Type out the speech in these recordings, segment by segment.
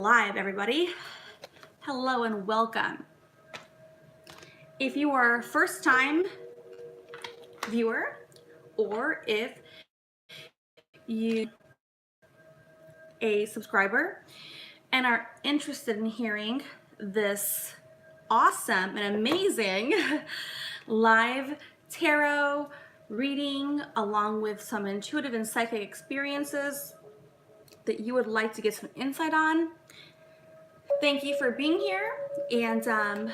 Live, everybody. Hello and welcome. If you are a first time viewer or if you a subscriber and are interested in hearing this awesome and amazing live tarot reading along with some intuitive and psychic experiences that you would like to get some insight on, thank you for being here and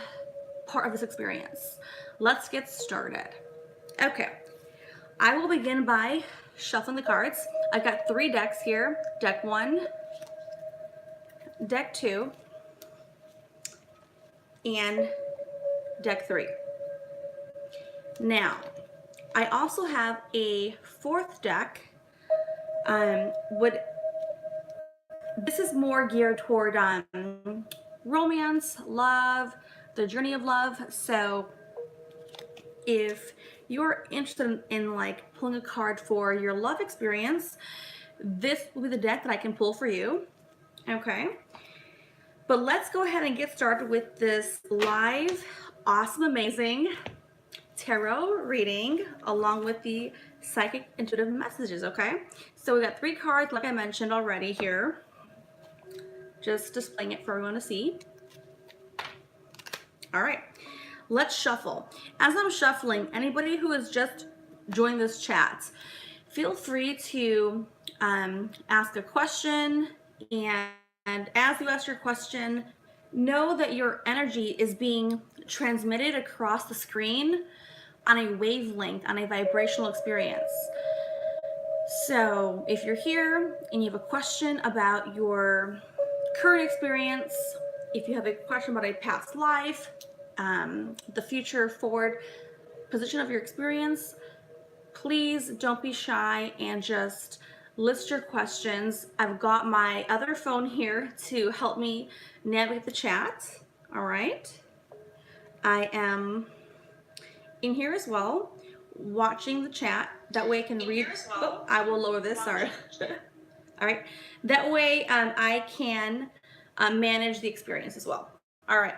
part of this experience. Let's get started. Okay, I will begin by shuffling the cards. I've got 3 decks here. Deck 1, Deck 2, and Deck 3. Now, I also have a 4th deck. This is more geared toward romance, love, the journey of love. So if you're interested in like pulling a card for your love experience, this will be the deck that I can pull for you. Okay. But let's go ahead and get started with this live, awesome, amazing tarot reading along with the psychic intuitive messages. Okay. So we got 3 cards, like I mentioned already here. Just displaying it for everyone to see. All right, let's shuffle. As I'm shuffling, anybody who has just joined this chat, feel free to ask a question. And as you ask your question, know that your energy is being transmitted across the screen on a wavelength, on a vibrational experience. So if you're here and you have a question about your current experience, if you have a question about a past life, the future forward position of your experience, please don't be shy and just list your questions. I've got my other phone here to help me navigate the chat. All right. I am in here as well, watching the chat. That way I can read. Oh, I will lower this. Sorry. All right. That way I can manage the experience as well. All right.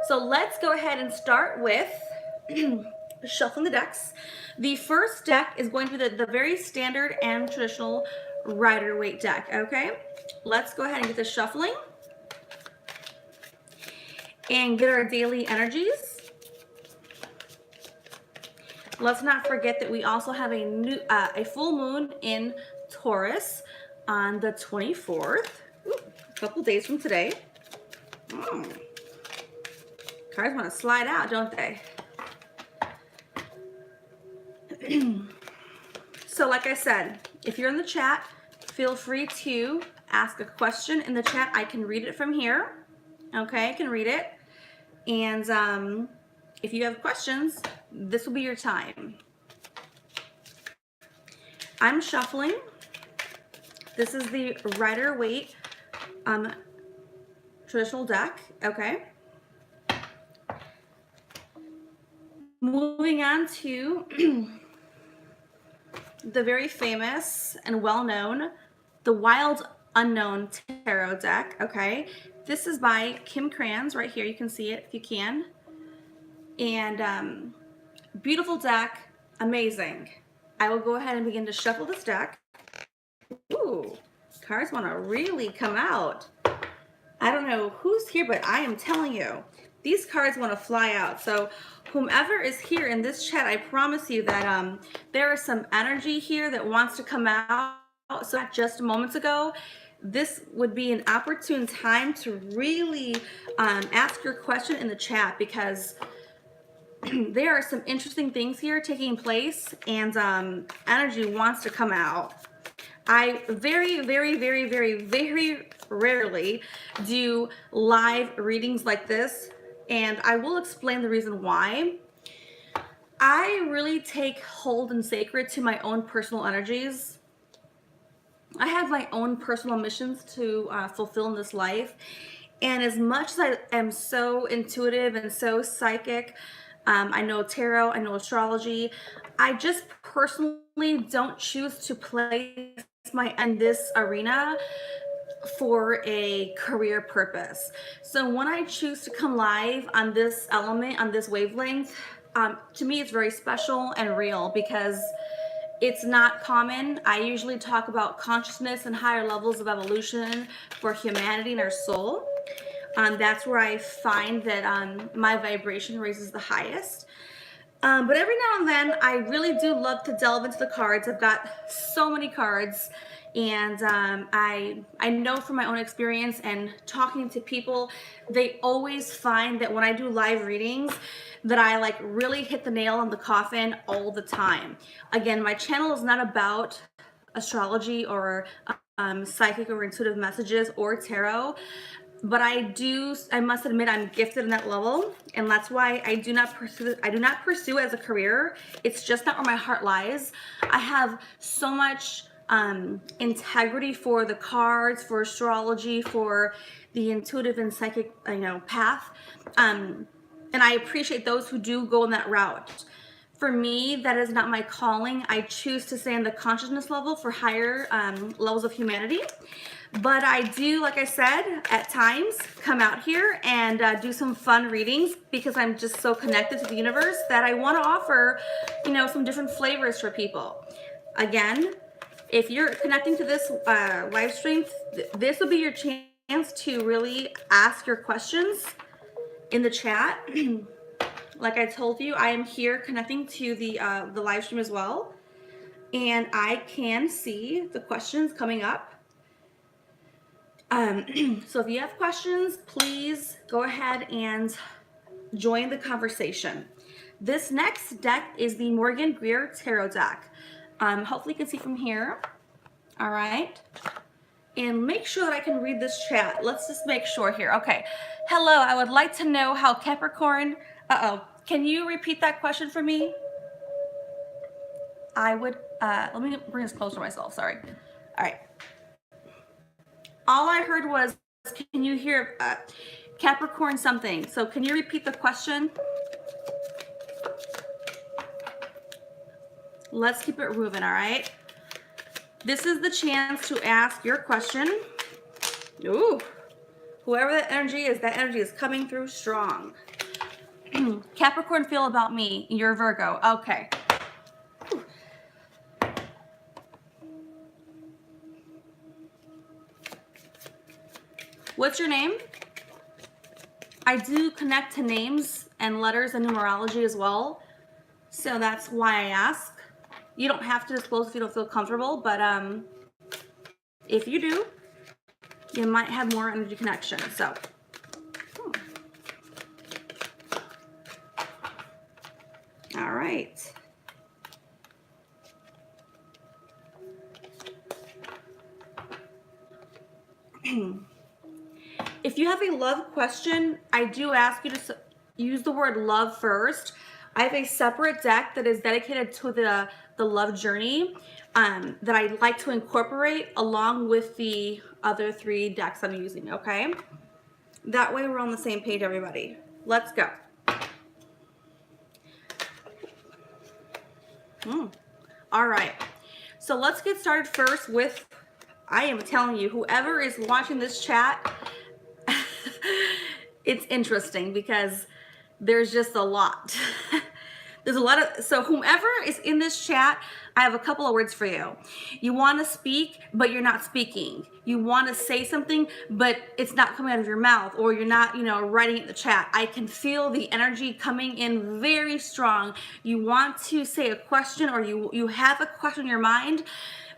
So let's go ahead and start with shuffling the decks. The first deck is going to be the very standard and traditional Rider-Waite deck. Okay. Let's go ahead and get this shuffling and get our daily energies. Let's not forget that we also have a full moon in Taurus on the 24th, a couple days from today. Cards want to slide out, don't they? So like I said, if you're in the chat, feel free to ask a question in the chat. I can read it from here. Okay, I can read it. And if you have questions, this will be your time. I'm shuffling. This is the Rider-Waite traditional deck. Okay. Moving on to the very famous and well-known, the Wild Unknown Tarot deck. Okay. This is by Kim Krans right here. You can see it if you can. And beautiful deck, amazing. I will go ahead and begin to shuffle this deck. Ooh, cards want to really come out. I don't know who's here, but I am telling you, these cards want to fly out. So whomever is here in this chat, I promise you that there is some energy here that wants to come out. So just moments ago, this would be an opportune time to really ask your question in the chat, because there are some interesting things here taking place, and energy wants to come out. I very, very, very, very, very rarely do live readings like this, and I will explain the reason why. I really take hold and sacred to my own personal energies. I have my own personal missions to fulfill in this life, and as much as I am so intuitive and so psychic, I know tarot, I know astrology, I just personally don't choose to place my in this arena for a career purpose. So when I choose to come live on this element, on this wavelength, to me it's very special and real because it's not common. I usually talk about consciousness and higher levels of evolution for humanity and our soul. That's where I find that my vibration raises the highest. But every now and then, I really do love to delve into the cards. I've got so many cards, and I know from my own experience and talking to people, they always find that when I do live readings, that I like really hit the nail on the coffin all the time. Again, my channel is not about astrology or psychic or intuitive messages or tarot. But I must admit, I'm gifted in that level, and that's why I do not pursue it as a career. It's just not where my heart lies. I have so much integrity for the cards, for astrology, for the intuitive and psychic, path. And I appreciate those who do go in that route. For me, that is not my calling. I choose to stay on the consciousness level for higher levels of humanity. But I do, like I said, at times come out here and do some fun readings because I'm just so connected to the universe that I want to offer, some different flavors for people. Again, if you're connecting to this live stream, this will be your chance to really ask your questions in the chat. Like I told you, I am here connecting to the live stream as well, and I can see the questions coming up. So if you have questions, please go ahead and join the conversation. This next deck is the Morgan Greer Tarot deck. Hopefully you can see from here. All right. And make sure that I can read this chat. Let's just make sure here. Okay. Hello, I would like to know how Capricorn... Can you repeat that question for me? I would... let me bring this closer to myself. Sorry. All right. All I heard was, can you hear Capricorn something? So can you repeat the question? Let's keep it moving, all right? This is the chance to ask your question. Ooh, whoever that energy is coming through strong. Capricorn, feel about me. You're Virgo. Okay. What's your name? I do connect to names and letters and numerology as well. So that's why I ask. You don't have to disclose if you don't feel comfortable, but if you do, you might have more energy connection. So, all right. If you have a love question, I do ask you to use the word love first. I have a separate deck that is dedicated to the love journey that I like to incorporate along with the other 3 decks I'm using, okay? That way we're on the same page, everybody. Let's go. All right. So let's get started first with, I am telling you, whoever is watching this chat, it's interesting because there's just a lot. There's a lot of, so whomever is in this chat, I have a couple of words for you. You want to speak, but you're not speaking. You want to say something, but it's not coming out of your mouth, or you're not, writing it in the chat. I can feel the energy coming in very strong. You want to say a question, or you have a question in your mind,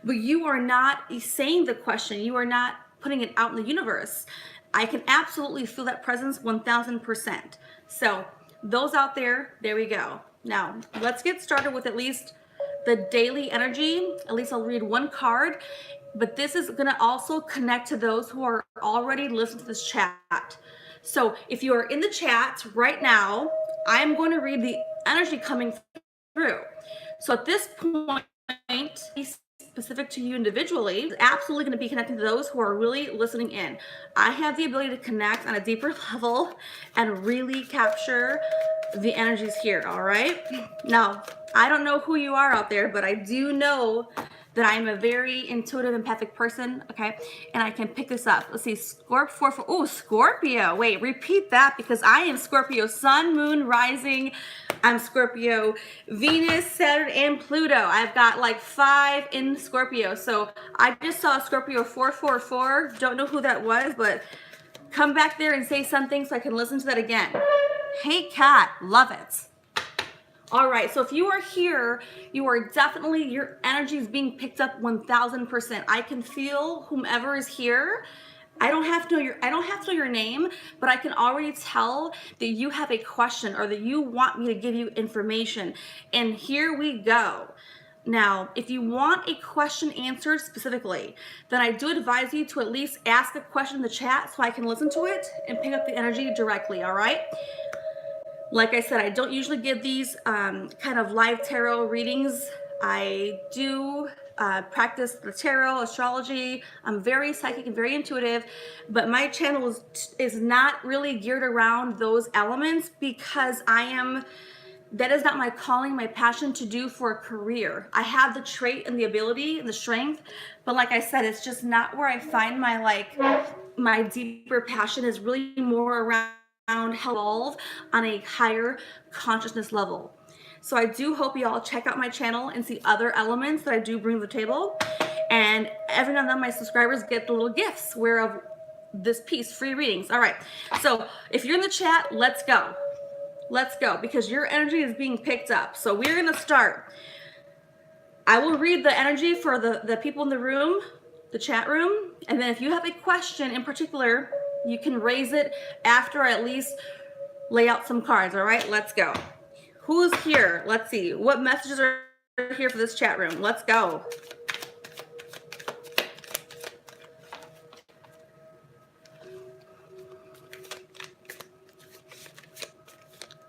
but you are not saying the question. You are not putting it out in the universe. I can absolutely feel that presence 1000%. So those out there we go. Now, let's get started with at least the daily energy. At least I'll read one card, but this is going to also connect to those who are already listening to this chat. So if you are in the chat right now, I am going to read the energy coming through. So at this point, specific to you individually, is absolutely going to be connecting to those who are really listening in. I have the ability to connect on a deeper level and really capture the energies here, all right? Now, I don't know who you are out there, but I do know that I'm a very intuitive, empathic person, okay? And I can pick this up. Let's see, oh, Scorpio. Wait, repeat that because I am Scorpio, Sun, Moon, Rising. I'm Scorpio, Venus, Saturn, and Pluto. I've got like 5 in Scorpio. So I just saw Scorpio 444. Don't know who that was, but come back there and say something so I can listen to that again. Hey, Kat, love it. All right, so if you are here, you are definitely, your energy is being picked up 1000%. I can feel whomever is here. I don't have to know your name, but I can already tell that you have a question or that you want me to give you information. And here we go. Now, if you want a question answered specifically, then I do advise you to at least ask a question in the chat so I can listen to it and pick up the energy directly, all right? Like I said, I don't usually give these kind of live tarot readings. I do practice the tarot, astrology. I'm very psychic and very intuitive, but my channel is not really geared around those elements because that is not my calling, my passion to do for a career. I have the trait and the ability and the strength, but like I said, it's just not where I find my deeper passion is really more around how to evolve on a higher consciousness level. So I do hope you all check out my channel and see other elements that I do bring to the table. And every now and then my subscribers get the little gifts whereof this piece, free readings. All right, so if you're in the chat, let's go. Let's go, because your energy is being picked up. So we're gonna start. I will read the energy for the people in the room, the chat room, and then if you have a question in particular, you can raise it after I at least lay out some cards, all right? Let's go. Who's here? Let's see. What messages are here for this chat room? Let's go.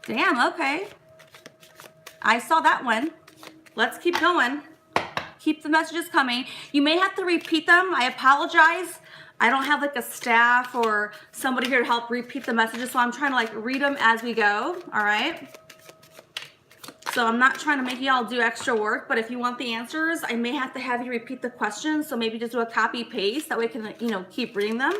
Damn, okay. I saw that one. Let's keep going. Keep the messages coming. You may have to repeat them. I apologize. I don't have like a staff or somebody here to help repeat the messages, so I'm trying to like read them as we go, all right? So I'm not trying to make y'all do extra work, but if you want the answers, I may have to have you repeat the questions, so maybe just do a copy paste, that way we can, you know, keep reading them.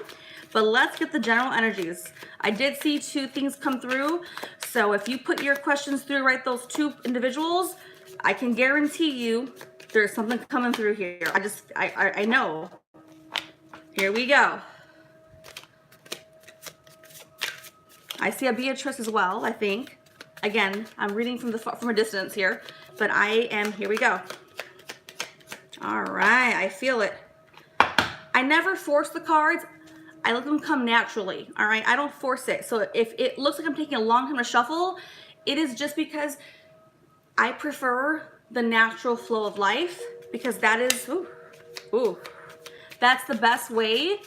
But let's get the general energies. I did see 2 things come through, so if you put your questions through, right, those 2 individuals, I can guarantee you there's something coming through here. I know. Here we go. I see a Beatrice as well, I think. Again, I'm reading from a distance here, but here we go. All right, I feel it. I never force the cards. I let them come naturally, all right? I don't force it. So if it looks like I'm taking a long time to shuffle, it is just because I prefer the natural flow of life, because that is, that's the best way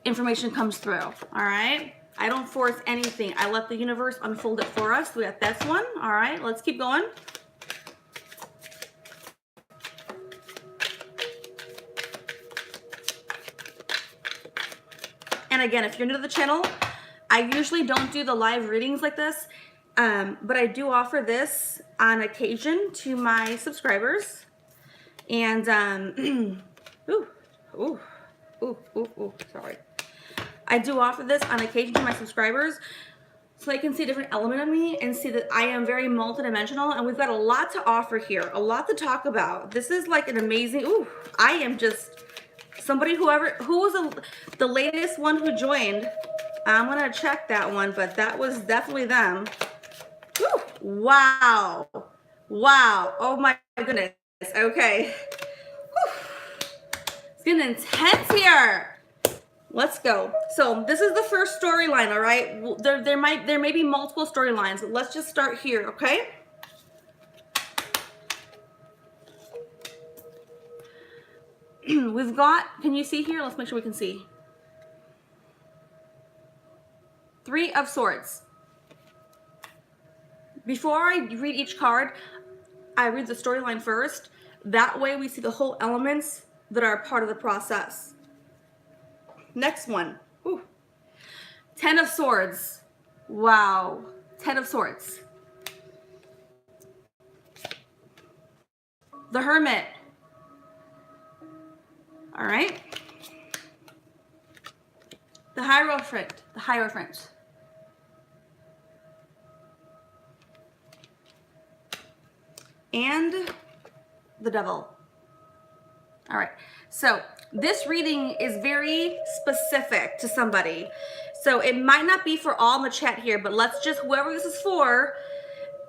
information comes through, all right? I don't force anything. I let the universe unfold it for us. We got this one, all right? Let's keep going. And again, if you're new to the channel, I usually don't do the live readings like this, but I do offer this on occasion to my subscribers. And, sorry. I do offer this on occasion to my subscribers so they can see a different element of me and see that I am very multidimensional, and we've got a lot to offer here, a lot to talk about. This is like an amazing, I am just somebody, who was the latest one who joined. I'm gonna check that one, but that was definitely them. Ooh, wow. Wow. Oh my goodness. Okay. Whew. It's getting intense here. Let's go. So this is the first storyline, all right? There may be multiple storylines, but let's just start here, okay? We've got, can you see here? Let's make sure we can see. 3 of Swords. Before I read each card, I read the storyline first. That way we see the whole elements that are part of the process. Next one. Ooh. 10 of Swords. Wow. 10 of Swords. The Hermit. All right. The Hierophant. The Hierophant. And the Devil. All right. So this reading is very specific to somebody. So it might not be for all in the chat here, but let's just, whoever this is for,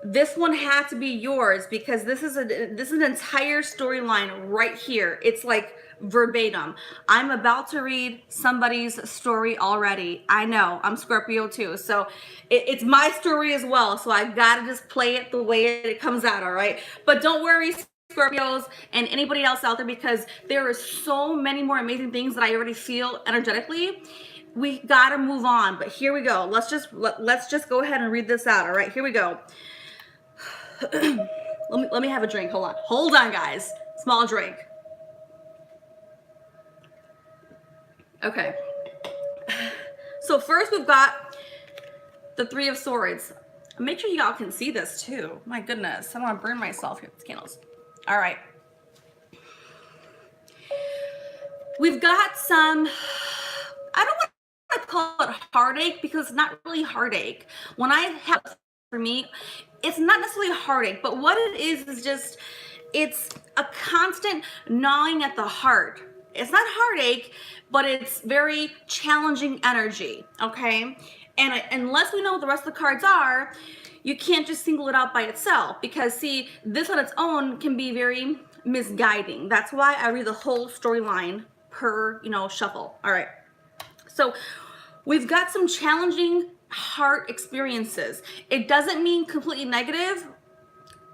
this one had to be yours because this is an entire storyline right here. It's like verbatim. I'm about to read somebody's story already. I know, I'm Scorpio too, so it's my story as well. So I gotta just play it the way it comes out, all right? But don't worry, Scorpios and anybody else out there, because there are so many more amazing things that I already feel energetically. We gotta move on, but here we go. Let's just go ahead and read this out, all right? Here we go. let me have a drink. Hold on, guys. Small drink. Okay. So first we've got the Three of Swords. Make sure y'all can see this too. My goodness, I don't want to burn myself here with these candles. All right. We've got some, I don't want to call it heartache because it's not really heartache. When I have, for me, it's not necessarily a heartache, but what it is just, it's a constant gnawing at the heart. It's not heartache, but it's very challenging energy, okay? And unless we know what the rest of the cards are, you can't just single it out by itself, because see, this on its own can be very misguiding. That's why I read the whole storyline per, shuffle. All right. So we've got some challenging heart experiences. It doesn't mean completely negative.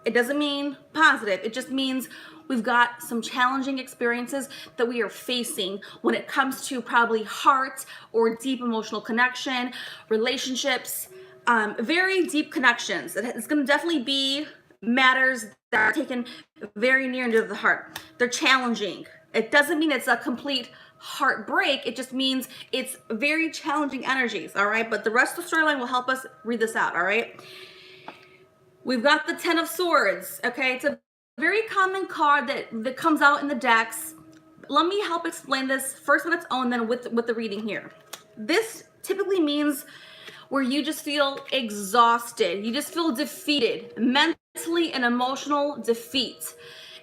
It doesn't mean positive. It just means we've got some challenging experiences that we are facing when it comes to probably heart or deep emotional connection, relationships, very deep connections. It's going to definitely be matters that are taken very near and dear to the heart. They're challenging. It doesn't mean it's a complete heartbreak. It just means it's very challenging energies, all right? But the rest of the storyline will help us read this out, all right? We've got the Ten of Swords, okay? It's a very common card that comes out in the decks. Let me help explain this first on its own, then with the reading here. This typically means where you just feel exhausted. You just feel defeated, mentally and emotional defeat.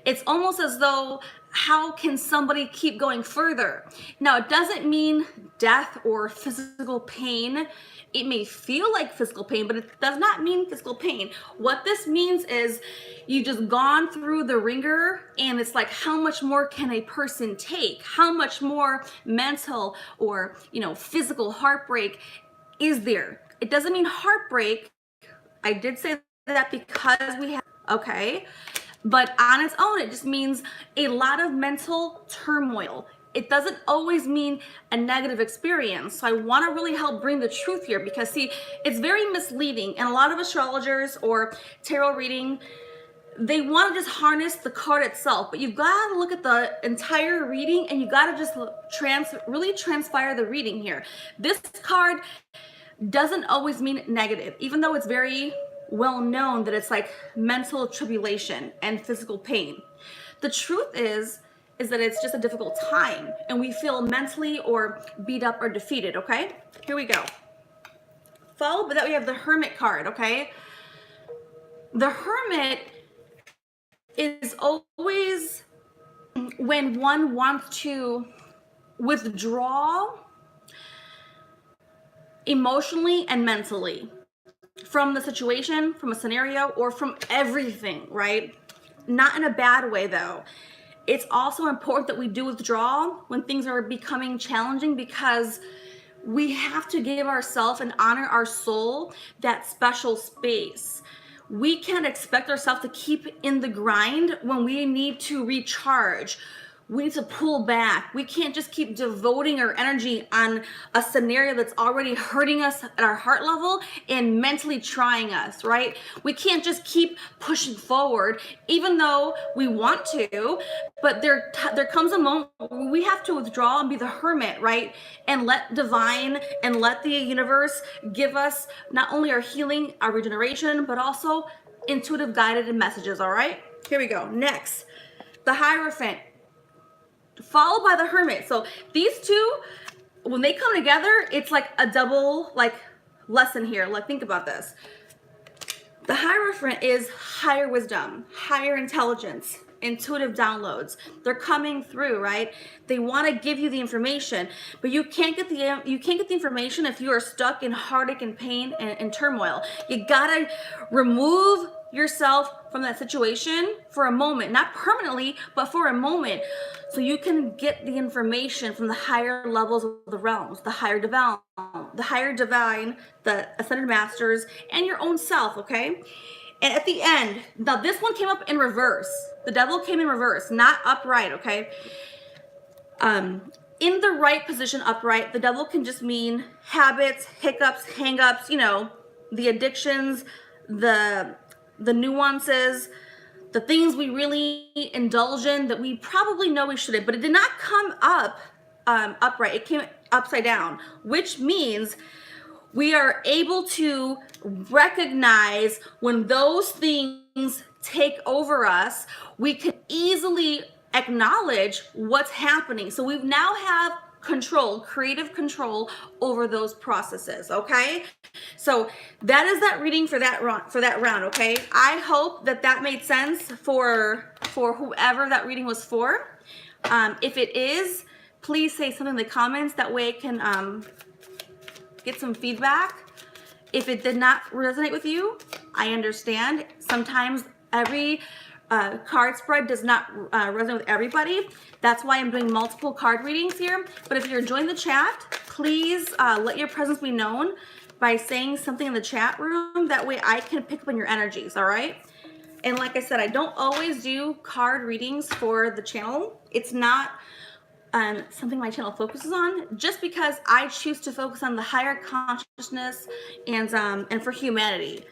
It's almost as though, how can somebody keep going further? Now, it doesn't mean death or physical pain. It may feel like physical pain, but it does not mean physical pain. What this means is you've just gone through the ringer, and it's like, how much more can a person take? How much more mental or, physical heartbreak is there? It doesn't mean heartbreak. I did say that because we have, okay? But on its own, it just means a lot of mental turmoil. It doesn't always mean a negative experience. So I want to really help bring the truth here, because see, it's very misleading. And a lot of astrologers or tarot reading, they want to just harness the card itself, but you've got to look at the entire reading, and you got to just really transpire the reading here. This card doesn't always mean negative, even though it's very well known that it's like mental tribulation and physical pain. The truth is that it's just a difficult time, and we feel mentally or beat up or defeated, okay? Here we go. Followed by that, we have the Hermit card, okay? The Hermit is always when one wants to withdraw emotionally and mentally from the situation, from a scenario, or from everything, right? Not in a bad way, though. It's also important that we do withdraw when things are becoming challenging, because we have to give ourselves and honor our soul that special space. We can't expect ourselves to keep in the grind when we need to recharge. We need to pull back. We can't just keep devoting our energy on a scenario that's already hurting us at our heart level and mentally trying us, right? We can't just keep pushing forward, even though we want to, but there comes a moment where we have to withdraw and be the hermit, right? And let divine and let the universe give us not only our healing, our regeneration, but also intuitive guided messages, all right? Here we go. Next, the Hierophant. followed by the Hermit. So these two, when they come together, it's like a double like lesson here. Like, think about this. The Hierophant is higher wisdom, higher intelligence, intuitive downloads. They're coming through, right? They want to give you the information, but you can't get the information if you are stuck in heartache and pain and turmoil. You gotta remove yourself from that situation for a moment, not permanently, but for a moment, so you can get the information from the higher levels of the realms, the higher divine, the ascended masters, and your own self, okay? And at the end, now this one came up in reverse. The Devil came in reverse, not upright, okay? In the right position, upright, the Devil can just mean habits, hiccups, hang-ups, you know, the addictions, the nuances, the things we really indulge in that we probably know we shouldn't, but it did not come up upright. It came upside down, which means we are able to recognize when those things take over us. We can easily acknowledge what's happening. So we now have control, creative control over those processes, okay? So that is that reading for that round, okay? I hope that made sense for whoever that reading was for. If it is, please say something in the comments. That way I can get some feedback. If it did not resonate with you, I understand. Sometimes every card spread does not resonate with everybody. That's why I'm doing multiple card readings here. But if you're enjoying the chat, please let your presence be known by saying something in the chat room. That way I can pick up on your energies, all right? And like I said, I don't always do card readings for the channel. It's not something my channel focuses on, just because I choose to focus on the higher consciousness and for humanity.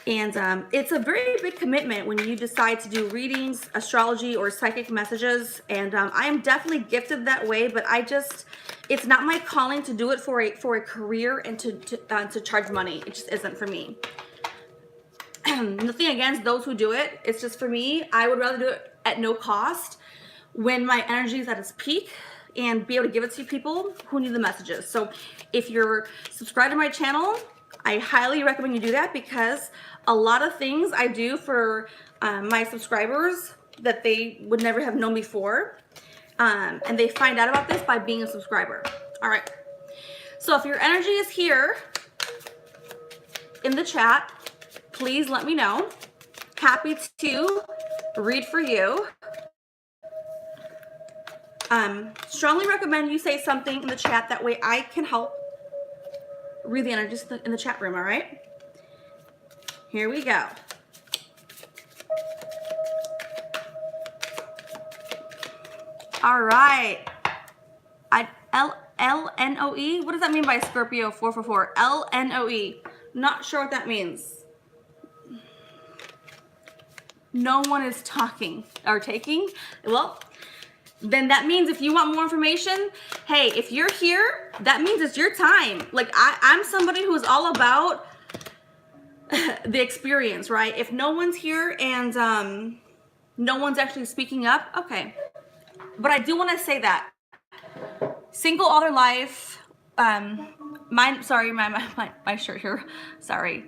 And it's a very big commitment when you decide to do readings, astrology, or psychic messages. And I am definitely gifted that way, but it's not my calling to do it for a career and to charge money. It just isn't for me. Nothing against those who do it. It's just, for me, I would rather do it at no cost when my energy is at its peak, and be able to give it to people who need the messages. So if you're subscribed to my channel, I highly recommend you do that, because a lot of things I do for my subscribers that they would never have known before, and they find out about this by being a subscriber. All right, so if your energy is here in the chat, please let me know. Happy to read for you. Strongly recommend you say something in the chat. That way I can help read the energies in the chat room, all right? Here we go. All right. L-N-O-E? What does that mean by Scorpio 444? L-N-O-E. Not sure what that means. No one is talking or taking. Well, then that means if you want more information, hey, if you're here, that means it's your time. Like, I'm somebody who is all about the experience, right? If no one's here and no one's actually speaking up, okay. But I do want to say that single all their life, my shirt here, sorry.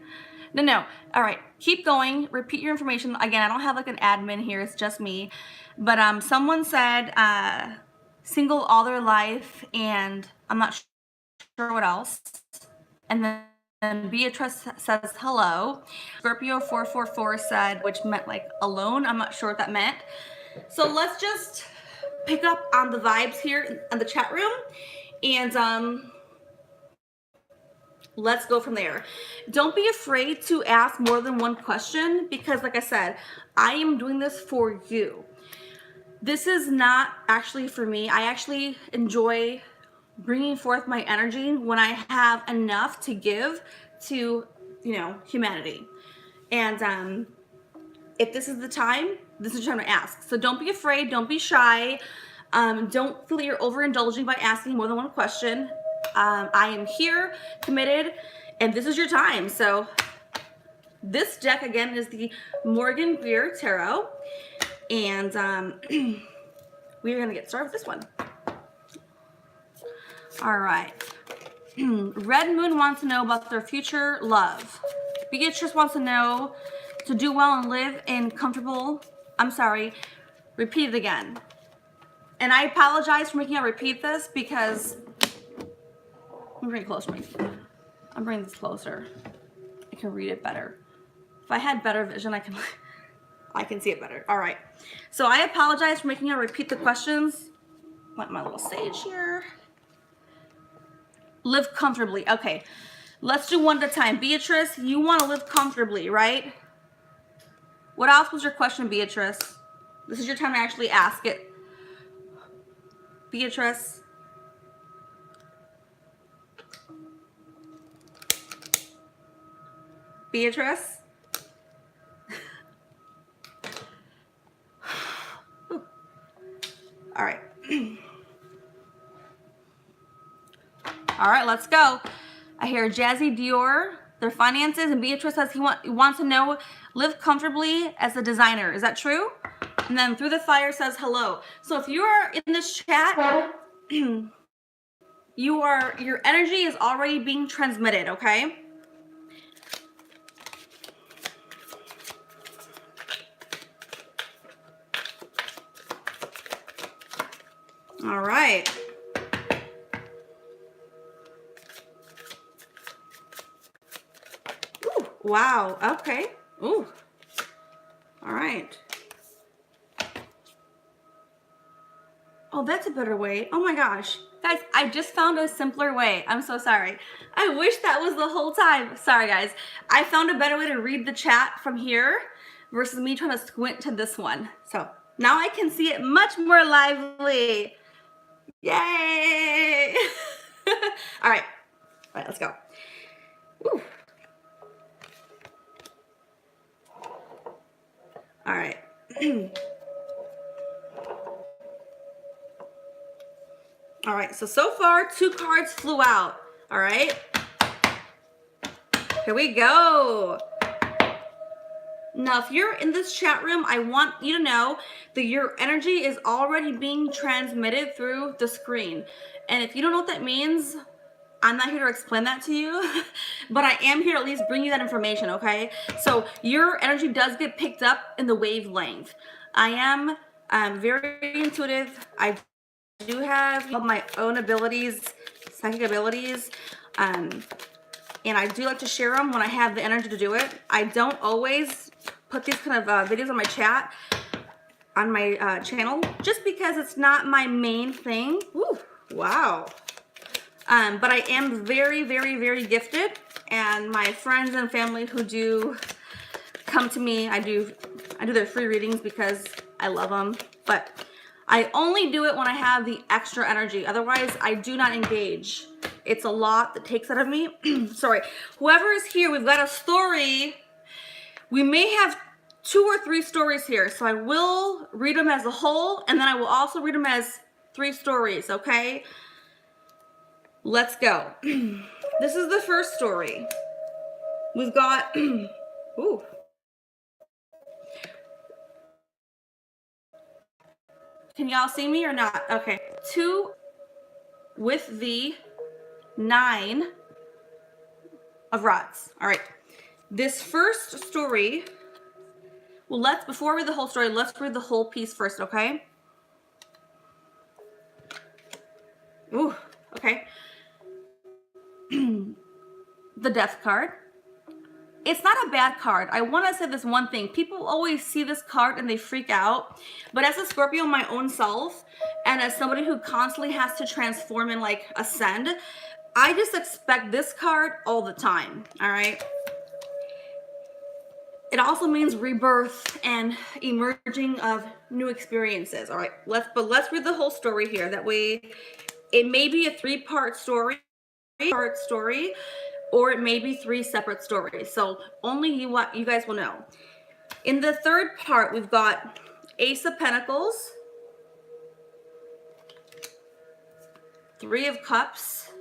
No. All right, keep going. Repeat your information. Again, I don't have like an admin here. It's just me. But someone said single all their life, and I'm not sure what else. And then Beatrice says hello. Scorpio 444 said, which meant like alone. I'm not sure what that meant. So let's just pick up on the vibes here in the chat room, and let's go from there. Don't be afraid to ask more than one question, because like I said, I am doing this for you. This is not actually for me. I actually enjoy bringing forth my energy when I have enough to give to, humanity. And if this is the time, this is the time to ask. So don't be afraid. Don't be shy. Don't feel that you're overindulging by asking more than one question. I am here, committed, and this is your time. So this deck, again, is the Morgan Greer Tarot. And we're gonna get started with this one. All right. Red Moon wants to know about their future love. Beatrice wants to know to do well and live in comfortable. I'm sorry, repeat it again. And I apologize for making I repeat this because I'm bringing it closer. I'm bringing this closer. I can read it better. If I had better vision, I can see it better. All right. So I apologize for making I repeat the questions. Let my little sage here. Live comfortably. Okay. Let's do one at a time. Beatrice, you want to live comfortably, right? What else was your question, Beatrice? This is your time to actually ask it. Beatrice. Beatrice. All right. All right, let's go. I hear Jazzy Dior, their finances, and Beatrice says he wants to know, live comfortably as a designer. Is that true? And then Through the Fire says hello. So if you are in this chat, your energy is already being transmitted, okay? All right. Ooh, wow. Okay. Ooh. All right. Oh, that's a better way. Oh my gosh. Guys, I just found a simpler way. I'm so sorry. I wish that was the whole time. Sorry, guys. I found a better way to read the chat from here versus me trying to squint to this one. So now I can see it much more lively. Yay! All right. All right, let's go. Woo. All right. All right, so far 2 cards flew out. All right. Here we go. Now, if you're in this chat room, I want you to know that your energy is already being transmitted through the screen. And if you don't know what that means, I'm not here to explain that to you, but I am here to at least bring you that information, okay? So your energy does get picked up in the wavelength. I am very intuitive. I do have my own abilities, psychic abilities, and I do like to share them when I have the energy to do it. I don't always put these kind of videos on my chat, on my channel, just because it's not my main thing. Woo, wow. But I am very, very, very gifted, and my friends and family who do come to me, I do their free readings because I love them, but I only do it when I have the extra energy. Otherwise, I do not engage. It's a lot that takes out of me. Sorry. Whoever is here, we've got a story. We may have 2 or 3 stories here, so I will read them as a whole, and then I will also read them as 3 stories, okay? Let's go. This is the first story. We've got, ooh. Can y'all see me or not? Okay. 2 with the 9 of rods. All right. This first story, well, before I read the whole story, let's read the whole piece first, okay? Ooh, okay. The Death card. It's not a bad card. I want to say this one thing. People always see this card and they freak out. But as a Scorpio, my own self, and as somebody who constantly has to transform and like ascend, I just expect this card all the time. All right. It also means rebirth and emerging of new experiences. All right. Let's read the whole story here. That way, it may be a 3-part story. Or it may be 3 separate stories. So only you guys will know. In the 3rd part, we've got Ace of Pentacles, 3 of Cups,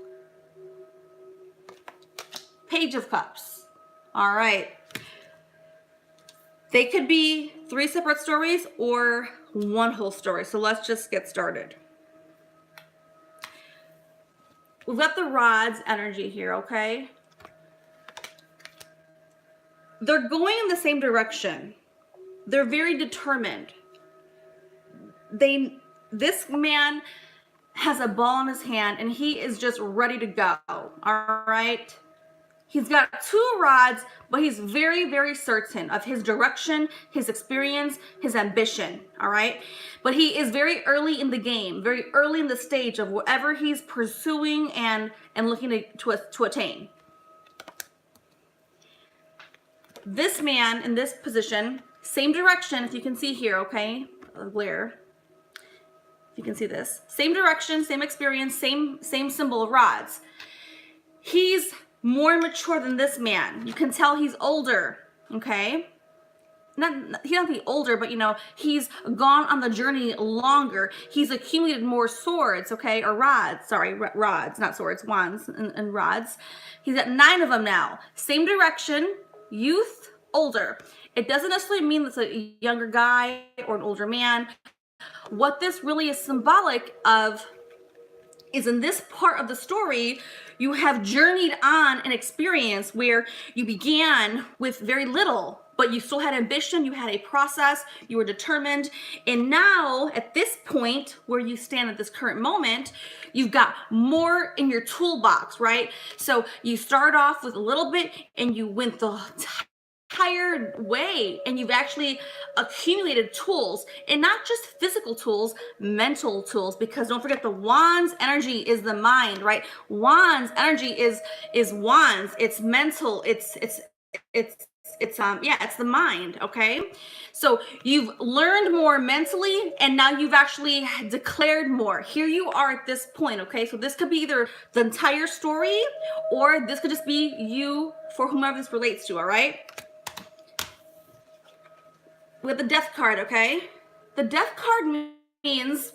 Page of Cups. All right. They could be 3 separate stories or one whole story. So let's just get started. We've got the rods energy here, okay? They're going in the same direction. They're very determined. This man has a ball in his hand and he is just ready to go. All right. He's got 2 rods, but he's very, very certain of his direction, his experience, his ambition. All right. But he is very early in the game, very early in the stage of whatever he's pursuing and looking to attain. This man in this position, same direction, if you can see here, okay, glare. If you can see this, same direction, same experience, same symbol of rods. He's more mature than this man. You can tell he's older, okay? He don't be older, but he's gone on the journey longer. He's accumulated more swords, okay, or rods. Sorry, rods, not swords, wands and rods. He's got 9 of them now. Same direction, youth, older. It doesn't necessarily mean it's a younger guy or an older man. What this really is symbolic of is in this part of the story, you have journeyed on an experience where you began with very little, but you still had ambition, you had a process, you were determined. And now at this point where you stand at this current moment, you've got more in your toolbox, right? So you start off with a little bit and you went the entire way and you've actually accumulated tools, and not just physical tools, mental tools, because don't forget the wands energy is the mind, right? Wands energy is wands, it's mental, it's the mind, okay? So you've learned more mentally and now you've actually declared more. Here you are at this point, okay? So this could be either the entire story or this could just be you for whomever this relates to, all right? With the death card, okay? The death card means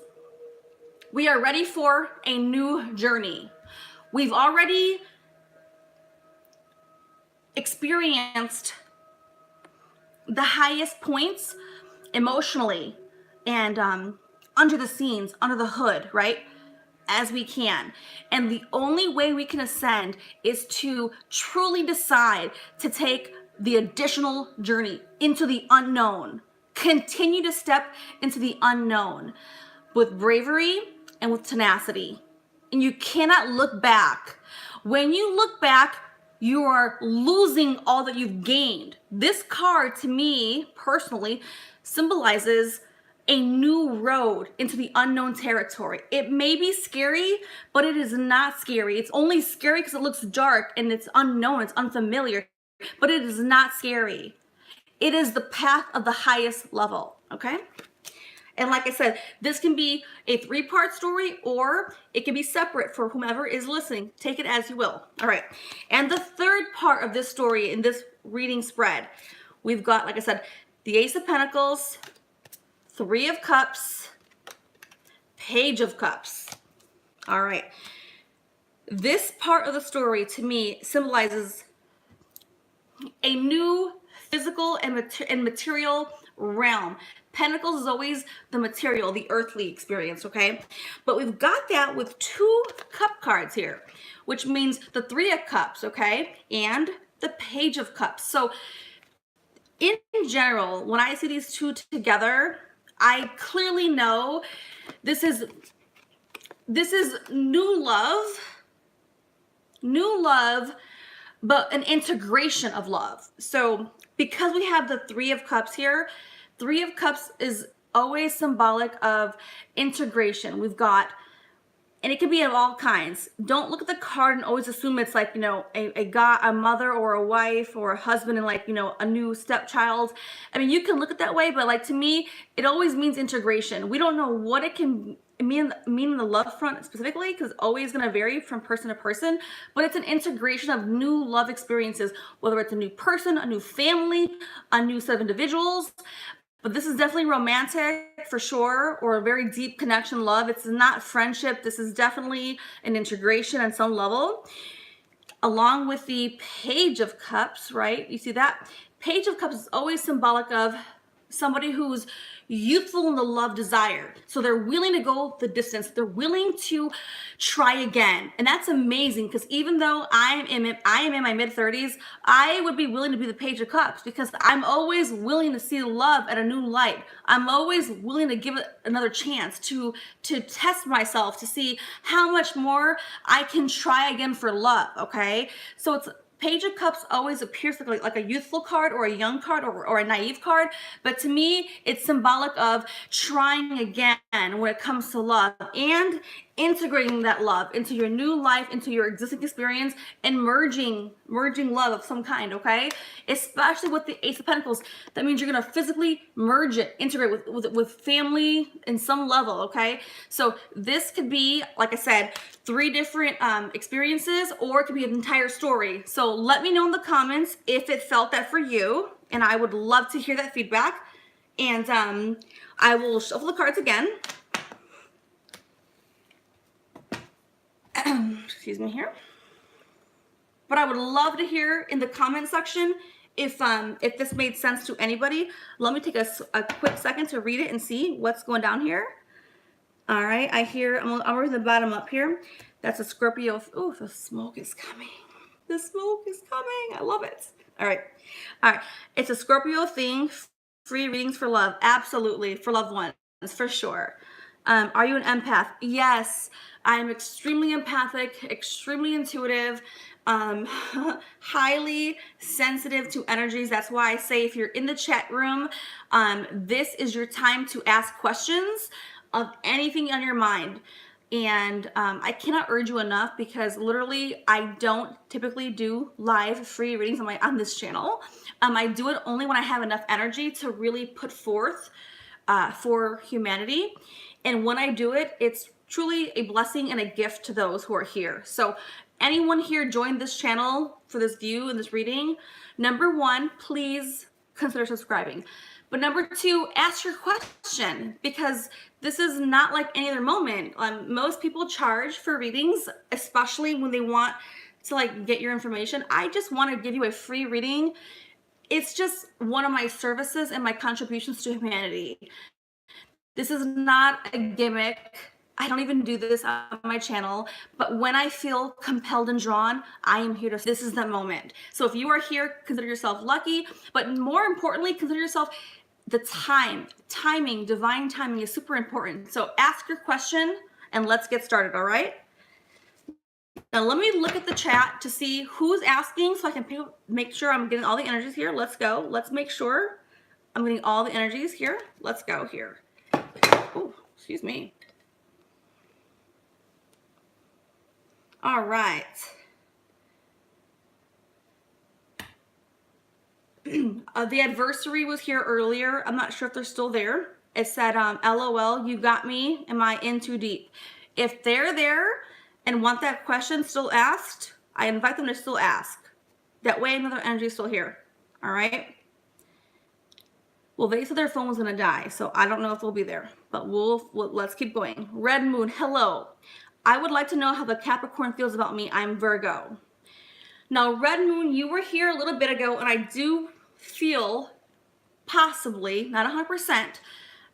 we are ready for a new journey. We've already experienced the highest points emotionally and under the scenes, under the hood, right? As we can. And the only way we can ascend is to truly decide to take the additional journey into the unknown. Continue to step into the unknown with bravery and with tenacity. And you cannot look back. When you look back, you are losing all that you've gained. This card, to me personally, symbolizes a new road into the unknown territory. It may be scary, but it is not scary. It's only scary because it looks dark and it's unknown, it's unfamiliar, but it is not scary. It is the path of the highest level, okay? And like I said, this can be a 3-part story or it can be separate for whomever is listening. Take it as you will. All right. And the 3rd part of this story in this reading spread, we've got, like I said, the Ace of Pentacles, 3 of Cups, Page of Cups. All right. This part of the story to me symbolizes a new physical and material realm. Pentacles is always the material, the earthly experience, okay? But we've got that with 2 cup cards here, which means the 3 of Cups, okay? And the Page of Cups. So in general, when I see these 2 together, I clearly know this is new love, but an integration of love. So because we have the 3 of Cups here, 3 of Cups is always symbolic of integration. We've got, and it can be of all kinds. Don't look at the card and always assume it's like, a mother or a wife or a husband and like, a new stepchild. I mean, you can look at it that way, but like to me, it always means integration. We don't know what it can mean in the love front specifically, because it's always going to vary from person to person, but it's an integration of new love experiences, whether it's a new person, a new family, a new set of individuals. But this is definitely romantic for sure, or a very deep connection, love. It's not friendship. This is definitely an integration on some level. Along with the Page of Cups, right? You see that? Page of Cups is always symbolic of somebody who's youthful in the love desire. So they're willing to go the distance. They're willing to try again. And that's amazing, because even though I am in my mid-30s, I would be willing to be the Page of Cups, because I'm always willing to see love at a new light. I'm always willing to give it another chance, to test myself, to see how much more I can try again for love, okay? So it's Page of Cups always appears like a youthful card or a young card or a naive card, but to me, it's symbolic of trying again when it comes to love and integrating that love into your new life, into your existing experience, and merging love of some kind, okay? Especially with the Ace of Pentacles, that means you're gonna physically merge it, integrate with family in some level, okay? So this could be, like I said, 3 different experiences, or it could be an entire story. So let me know in the comments if it felt that for you, and I would love to hear that feedback. And I will shuffle the cards again. Excuse me here. But I would love to hear in the comment section if this made sense to anybody. Let me take a quick second to read it and see what's going down here. All right, I'm reading the bottom up here. That's a Scorpio. Oh, the smoke is coming. The smoke is coming. I love it. All right. It's a Scorpio thing. Free readings for love. Absolutely. For loved ones, for sure. Are you an empath? Yes. I'm extremely empathic, extremely intuitive, highly sensitive to energies. That's why I say if you're in the chat room, this is your time to ask questions of anything on your mind. And I cannot urge you enough, because literally I don't typically do live free readings on this channel. I do it only when I have enough energy to really put forth for humanity. And when I do it, it's truly a blessing and a gift to those who are here. So anyone here joined this channel for this view and this reading, number 1, please consider subscribing. But number 2, ask your question, because this is not like any other moment. Most people charge for readings, especially when they want to like get your information. I just want to give you a free reading. It's just one of my services and my contributions to humanity. This is not a gimmick. I don't even do this on my channel, but when I feel compelled and drawn, I am here to, this is the moment. So if you are here, consider yourself lucky, but more importantly, consider yourself the timing, divine timing is super important. So ask your question and let's get started, all right? Now let me look at the chat to see who's asking so I can make sure I'm getting all the energies here. Let's go. Let's make sure I'm getting all the energies here. Let's go here. Oh, excuse me. All right. The adversary was here earlier. I'm not sure if they're still there. It said, LOL, you got me. Am I in too deep? If they're there and want that question still asked, I invite them to still ask. That way another energy is still here. All right. Well, they said their phone was going to die, so I don't know if they'll be there, but let's keep going. Red Moon, hello. I would like to know how the Capricorn feels about me. I'm Virgo. Now, Red Moon, you were here a little bit ago, and I do feel possibly, not 100%,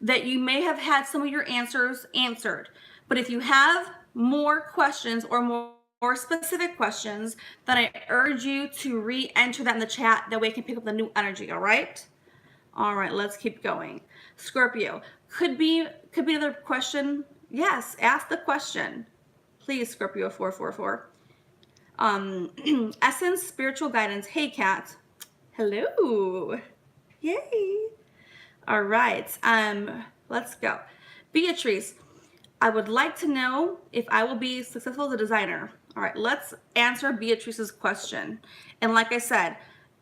that you may have had some of your answers answered. But if you have more questions or more specific questions, then I urge you to re-enter that in the chat. That way I can pick up the new energy, all right? All right, let's keep going. Scorpio, could be another question. Yes, ask the question. Please, Scorpio 444. Essence, spiritual guidance. Hey, Kat. Hello. Yay. All right. Let's go. Beatrice, I would like to know if I will be successful as a designer. All right, let's answer Beatrice's question. And like I said,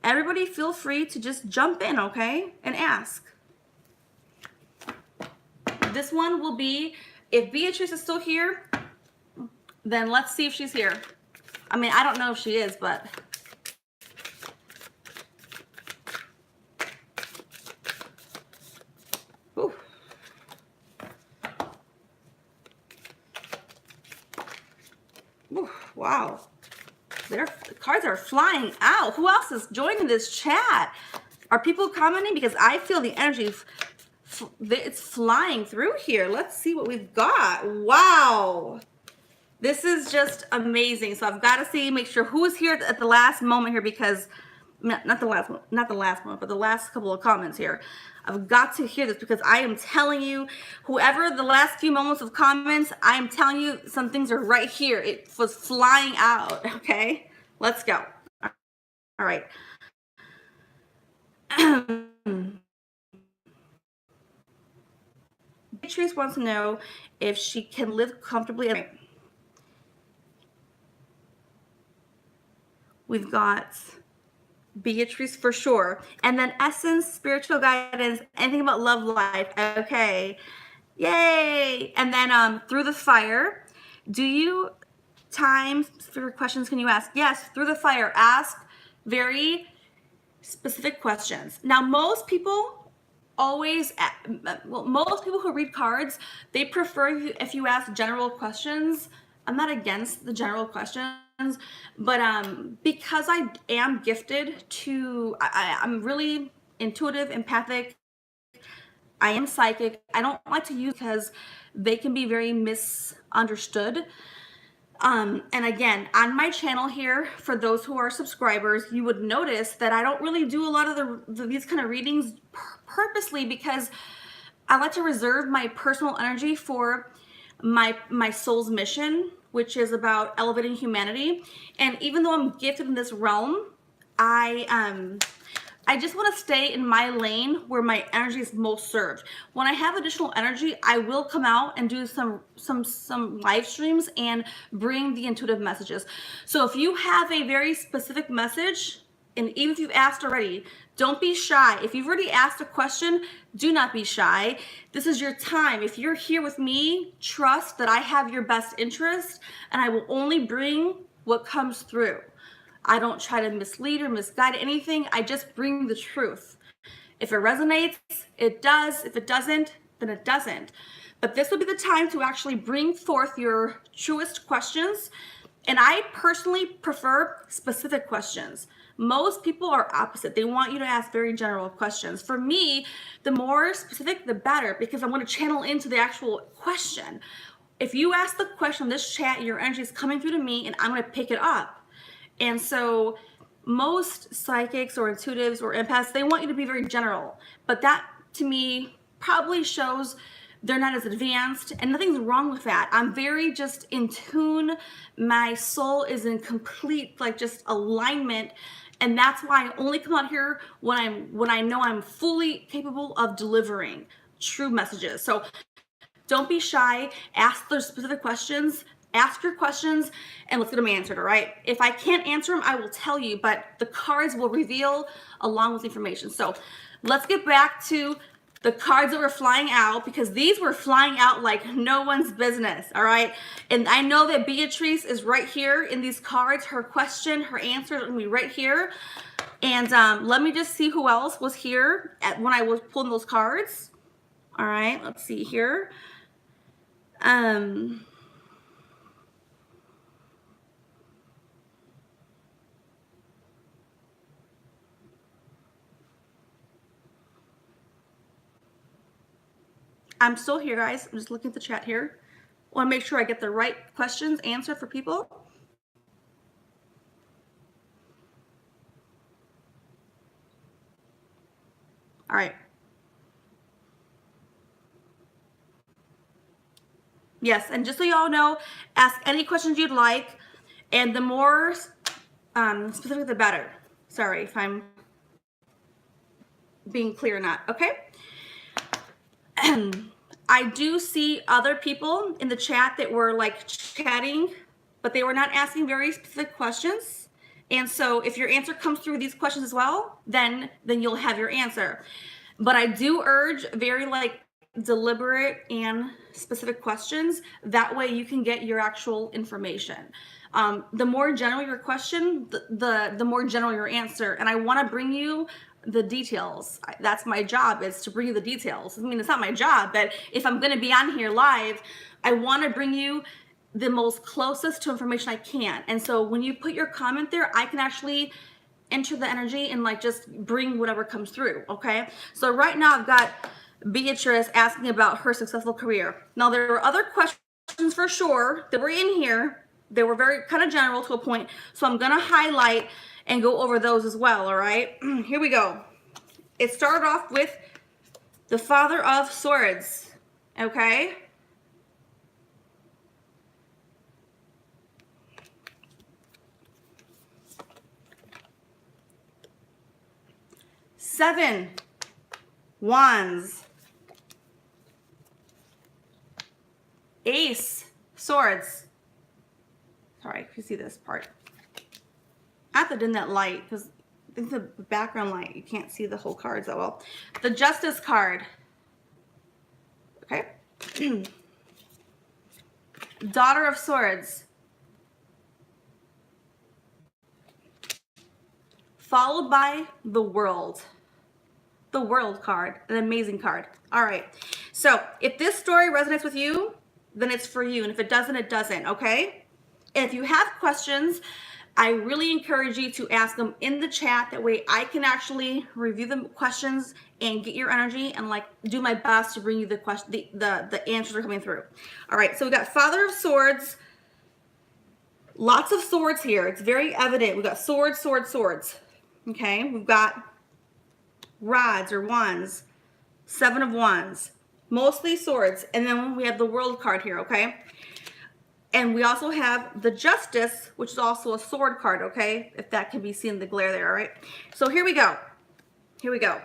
everybody feel free to just jump in, okay, and ask. This one will be, if Beatrice is still here, then let's see if she's here. I mean, I don't know if she is, but... Ooh. Ooh, wow. The cards are flying out. Who else is joining this chat? Are people commenting? Because I feel the energy, it's flying through here. Let's see what we've got. Wow. This is just amazing. So I've got to see, make sure who's here at the last moment here, because not the last moment, but the last couple of comments here. I've got to hear this because I am telling you, whoever the last few moments of comments, I am telling you some things are right here. It was flying out. Okay, let's go. All right. Beatrice wants to know if she can live comfortably. We've got Beatrice for sure. And then Essence, spiritual guidance, anything about love life. Okay. Yay. And then through the fire, do you time specific questions can you ask? Yes, through the fire. Ask very specific questions. Now, most people most people who read cards, they prefer if you ask general questions. I'm not against the general questions, but because I am gifted to, I'm really intuitive, empathic, I am psychic. I don't like to use because they can be very misunderstood. And again, on my channel here, for those who are subscribers, you would notice that I don't really do a lot of these kind of readings purposely, because I like to reserve my personal energy for my soul's mission, which is about elevating humanity. And even though I'm gifted in this realm, I just want to stay in my lane where my energy is most served. When I have additional energy, I will come out and do some live streams and bring the intuitive messages. So if you have a very specific message, and even if you've asked already, don't be shy. If you've already asked a question, do not be shy. This is your time. If you're here with me, trust that I have your best interest, and I will only bring what comes through. I don't try to mislead or misguide anything. I just bring the truth. If it resonates, it does. If it doesn't, then it doesn't. But this would be the time to actually bring forth your truest questions. And I personally prefer specific questions. Most people are opposite. They want you to ask very general questions. For me, the more specific, the better, because I want to channel into the actual question. If you ask the question in this chat, your energy is coming through to me, and I'm going to pick it up. And so most psychics or intuitives or empaths, they want you to be very general. But that, to me, probably shows they're not as advanced, and nothing's wrong with that. I'm very just in tune. My soul is in complete, like, just alignment. And that's why I only come out here when I know I'm fully capable of delivering true messages. So don't be shy. Ask those specific questions. Ask your questions, and let's get them answered, all right? If I can't answer them, I will tell you, but the cards will reveal along with information. So let's get back to the cards that were flying out, because these were flying out like no one's business, all right? And I know that Beatrice is right here in these cards. Her question, her answer is going to be right here. And let me just see who else was here when I was pulling those cards. All right, let's see here. I'm still here, guys. I'm just looking at the chat here. I want to make sure I get the right questions answered for people. All right. Yes, and just so you all know, ask any questions you'd like, and the more specific, the better. Sorry if I'm being clear or not, okay? I do see other people in the chat that were like chatting, but they were not asking very specific questions. And so if your answer comes through these questions as well, then you'll have your answer. But I do urge very like deliberate and specific questions. That way you can get your actual information. The more general your question, the more general your answer. And I want to bring you the details. That's my job, is to bring you the details. I mean, it's not my job, but if I'm going to be on here live, I want to bring you the most closest to information I can. And so when you put your comment there, I can actually enter the energy and like just bring whatever comes through, okay? So right now I've got Beatrice asking about her successful career. Now there were other questions for sure that were in here. They were very kind of general to a point. So I'm gonna highlight and go over those as well, all right? Here we go. It started off with the Father of Swords, okay? Seven Wands. Ace Swords. Sorry, you see this part. I have to dim that light because I think the background light, you can't see the whole cards that well. The Justice card. Okay. Daughter of Swords. Followed by the World. The World card, an amazing card. All right. So if this story resonates with you, then it's for you. And if it doesn't, it doesn't, okay? And if you have questions, I really encourage you to ask them in the chat. That way I can actually review the questions and get your energy and like do my best to bring you the question, the answers are coming through. All right, so we got Father of Swords. Lots of swords here. It's very evident. We got swords, swords, swords. Okay, we've got rods or wands, 7 of wands, mostly swords. And then we have the World card here, okay? And we also have the Justice, which is also a sword card, okay? If that can be seen in the glare there, all right? So here we go. Here we go.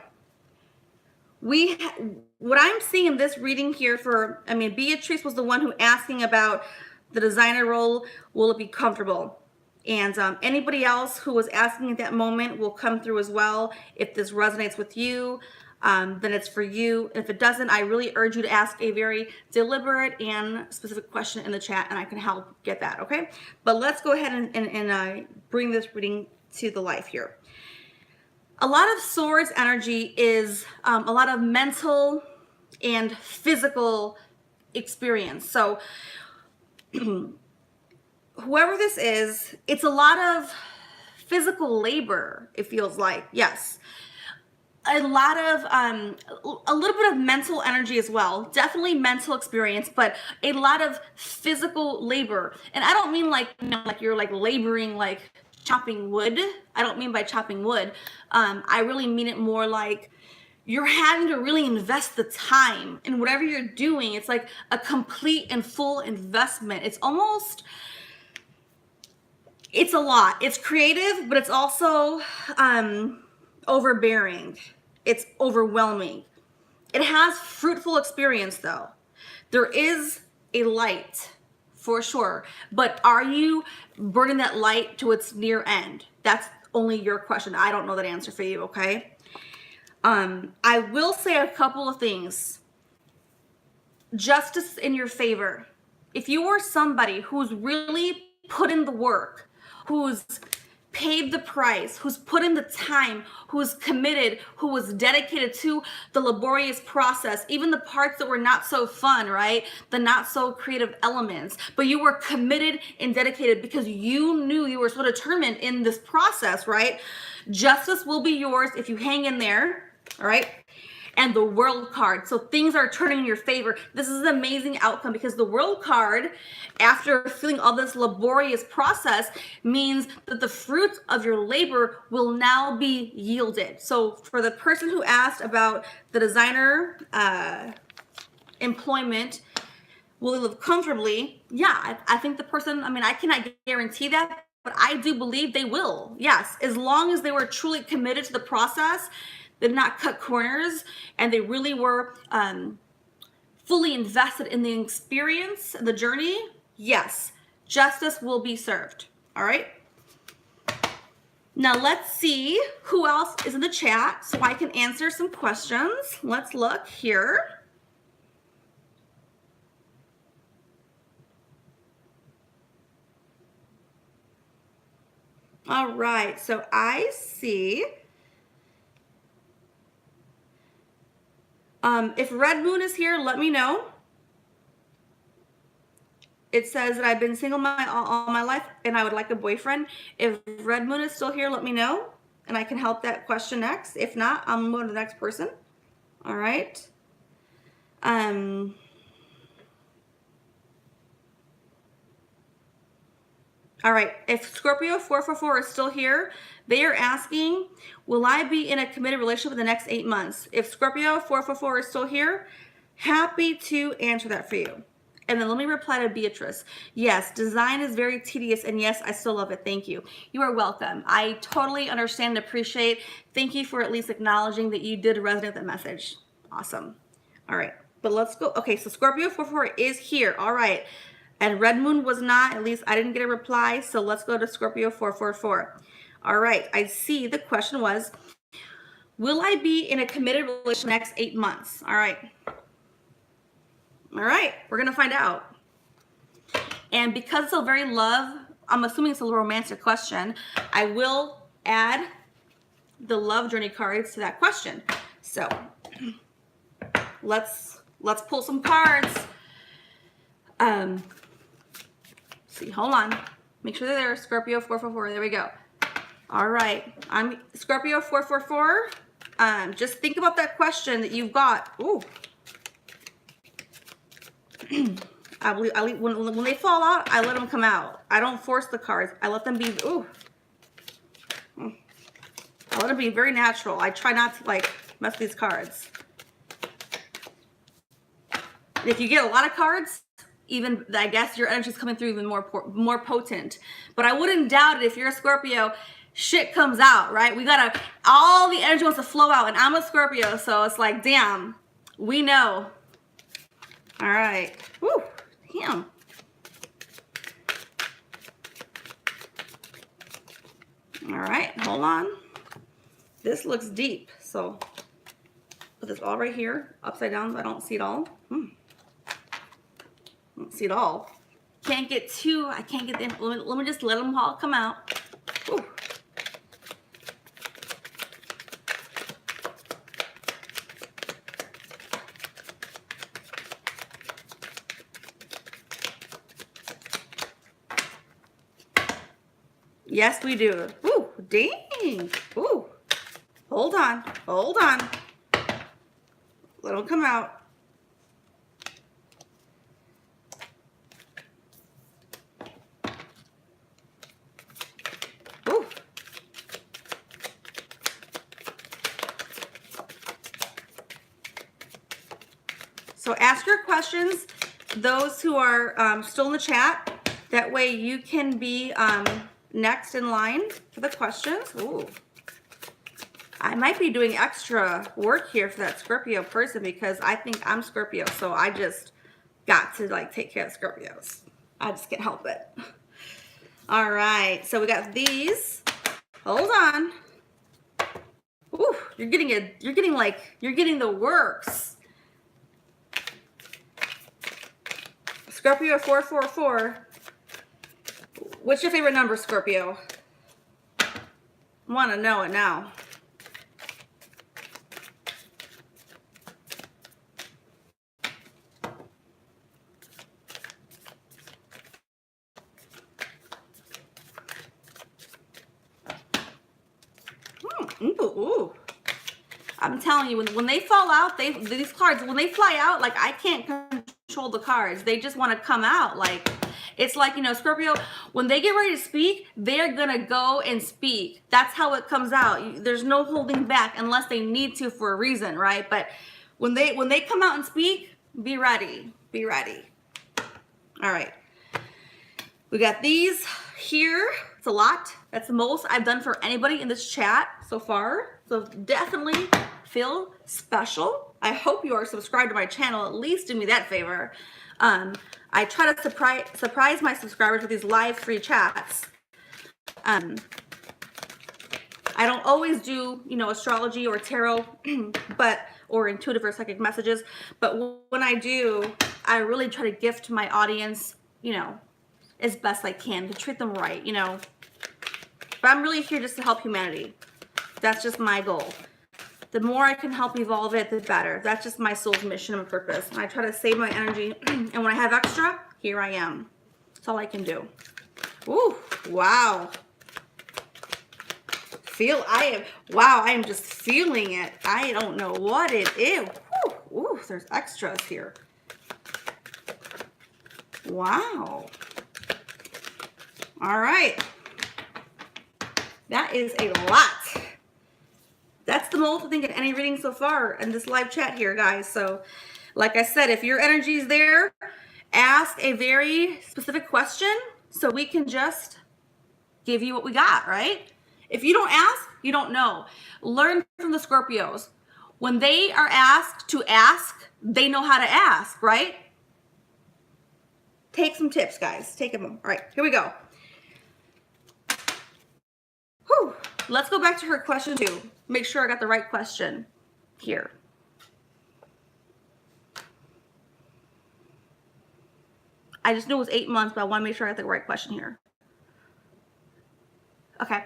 What I'm seeing in this reading here for, I mean, Beatrice was the one who asking about the designer role, will it be comfortable? And anybody else who was asking at that moment will come through as well. If this resonates with you, then it's for you. If it doesn't, I really urge you to ask a very deliberate and specific question in the chat, and I can help get that, okay? But let's go ahead and bring this reading to the life here. A lot of swords energy is a lot of mental and physical experience. So whoever this is, it's a lot of physical labor, it feels like, yes. A lot of, a little bit of mental energy as well. Definitely mental experience, but a lot of physical labor. And I don't mean like, you know, like you're like laboring, like chopping wood. I don't mean by chopping wood. I really mean it more like you're having to really invest the time in whatever you're doing. It's like a complete and full investment. It's almost, it's a lot. It's creative, but it's also overbearing. It's overwhelming. It has fruitful experience though. There is a light for sure, but are you burning that light to its near end? That's only your question. I don't know that answer for you, okay? I will say a couple of things. Justice in your favor. If you are somebody who's really put in the work, who's paid the price, who's put in the time, who's committed, who was dedicated to the laborious process, even the parts that were not so fun, right? The not so creative elements, but you were committed and dedicated because you knew you were so determined in this process, right? Justice will be yours if you hang in there, all right? And the World card. So things are turning in your favor. This is an amazing outcome because the World card, after feeling all this laborious process, means that the fruits of your labor will now be yielded. So for the person who asked about the designer employment, will they live comfortably? Yeah, I think the person, I mean, I cannot guarantee that, but I do believe they will. Yes, as long as they were truly committed to the process, they did not cut corners, and they really were fully invested in the experience, the journey. Yes, justice will be served. All right. Now let's see who else is in the chat so I can answer some questions. Let's look here. All right, so I see. If Red Moon is here, let me know. It says that I've been single all my life and I would like a boyfriend. If Red Moon is still here, let me know. and I can help that question next. If not, I'll move on to the next person. All right. All right, if Scorpio 444 is still here, they are asking, will I be in a committed relationship in the next 8 months? If Scorpio 444 is still here, happy to answer that for you. And then let me reply to Beatrice. Yes, design is very tedious, and yes, I still love it. Thank you. You are welcome. I totally understand and appreciate. Thank you for at least acknowledging that you did resonate with that message. Awesome. All right, but let's go. Okay, so Scorpio 444 is here. All right. And Red Moon was not, at least I didn't get a reply. So let's go to Scorpio 444. All right, I see the question was, will I be in a committed relationship in the next 8 months? All right. All right, we're going to find out. And because it's a very I'm assuming it's a romantic question, I will add the love journey cards to that question. So let's pull some cards. See, hold on. Make sure they're there. Scorpio 444. There we go. All right. I'm Scorpio 444. Just think about that question that you've got. Ooh. I believe when they fall out, I let them come out. I don't force the cards. I let them be. Ooh. I let them be very natural. I try not to like mess with these cards. And if you get a lot of cards, even I guess your energy is coming through even more potent. But I wouldn't doubt it if you're a Scorpio, shit comes out, right? All the energy wants to flow out, and I'm a Scorpio, so it's like, damn, we know. All right, woo, damn. All right, hold on. This looks deep, so put this all right here, upside down, so I don't see it all. Don't see it all. Can't get too, I can't get them. Let me just let them all come out. Whew. Yes, we do. Ooh, dang. Ooh. Hold on. Hold on. Let them come out. So ask your questions, those who are still in the chat. That way you can be next in line for the questions. Ooh. I might be doing extra work here for that Scorpio person because I think I'm Scorpio. So I just got to like take care of Scorpios. I just can't help it. All right. So we got these. Hold on. Ooh, you're getting the works. Scorpio 444. What's your favorite number, Scorpio? I want to know it now. Ooh. I'm telling you, when they fall out, these cards, when they fly out, like I can't control the cards. They just want to come out. Like it's like, you know, Scorpio, when they get ready to speak, they're gonna go and speak. That's how it comes out. There's no holding back unless they need to for a reason, right? But when they come out and speak, be ready. Be ready. All right. We got these here. It's a lot. That's the most I've done for anybody in this chat so far. So definitely feel special. I hope you are subscribed to my channel. At least do me that favor. I try to surprise my subscribers with these live free chats. I don't always do, you know, astrology or tarot, or intuitive or psychic messages. But when I do, I really try to gift my audience, you know, as best I can to treat them right, you know. But I'm really here just to help humanity. That's just my goal. The more I can help evolve it, the better. That's just my soul's mission and purpose. And I try to save my energy. And when I have extra, here I am. That's all I can do. Ooh, wow. wow, I am just feeling it. I don't know what it is. Whew, ooh, there's extras here. Wow. All right. That is a lot. That's the most I think of any reading so far in this live chat here, guys. So, like I said, if your energy is there, ask a very specific question so we can just give you what we got, right? If you don't ask, you don't know. Learn from the Scorpios. When they are asked to ask, they know how to ask, right? Take some tips, guys. Take them. All right, here we go. Whew. Let's go back to her question too. Make sure I got the right question here. I just knew it was 8 months, but I want to make sure I got the right question here. Okay.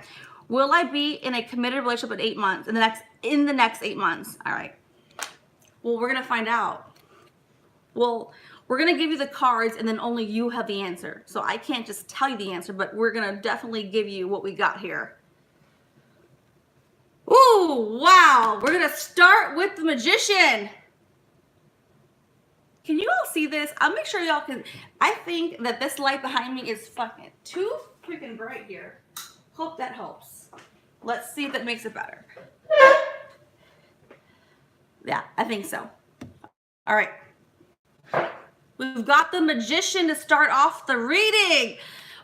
Will I be in a committed relationship in 8 months? In the next 8 months. All right. Well, we're gonna find out. Well, we're gonna give you the cards, and then only you have the answer. So I can't just tell you the answer, but we're gonna definitely give you what we got here. Ooh, wow. We're gonna start with the Magician. Can you all see this? I'll make sure y'all can. I think that this light behind me is fucking too freaking bright here. Hope that helps. Let's see if that makes it better. Yeah, I think so. All right. We've got the Magician to start off the reading,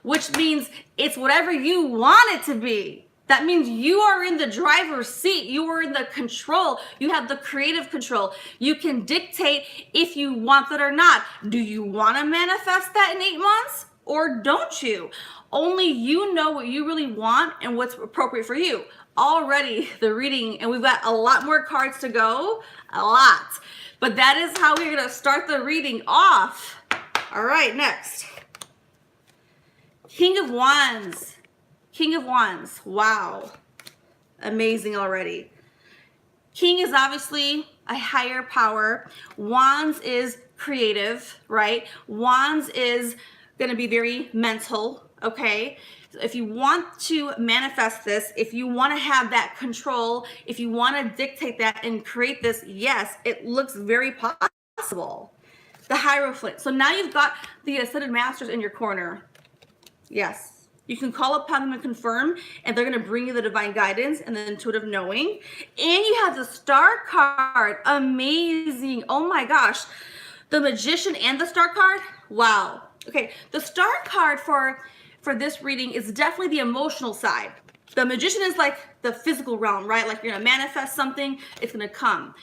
which means it's whatever you want it to be. That means you are in the driver's seat. You are in the control. You have the creative control. You can dictate if you want that or not. Do you want to manifest that in 8 months or don't you? Only you know what you really want and what's appropriate for you. Already the reading, and we've got a lot more cards to go, a lot. But that is how we're going to start the reading off. All right, next. King of Wands. King of Wands. Wow. Amazing already. King is obviously a higher power. Wands is creative, right? Wands is going to be very mental, okay? So if you want to manifest this, if you want to have that control, if you want to dictate that and create this, yes, it looks very possible. The Hierophant. So now you've got the Ascended Masters in your corner. Yes. You can call upon them and confirm, and they're going to bring you the divine guidance and the intuitive knowing. And you have the Star card. Amazing. Oh my gosh. The Magician and the Star card. Wow. Okay. The Star card for this reading is definitely the emotional side. The Magician is like the physical realm, right? Like you're going to manifest something, it's going to come.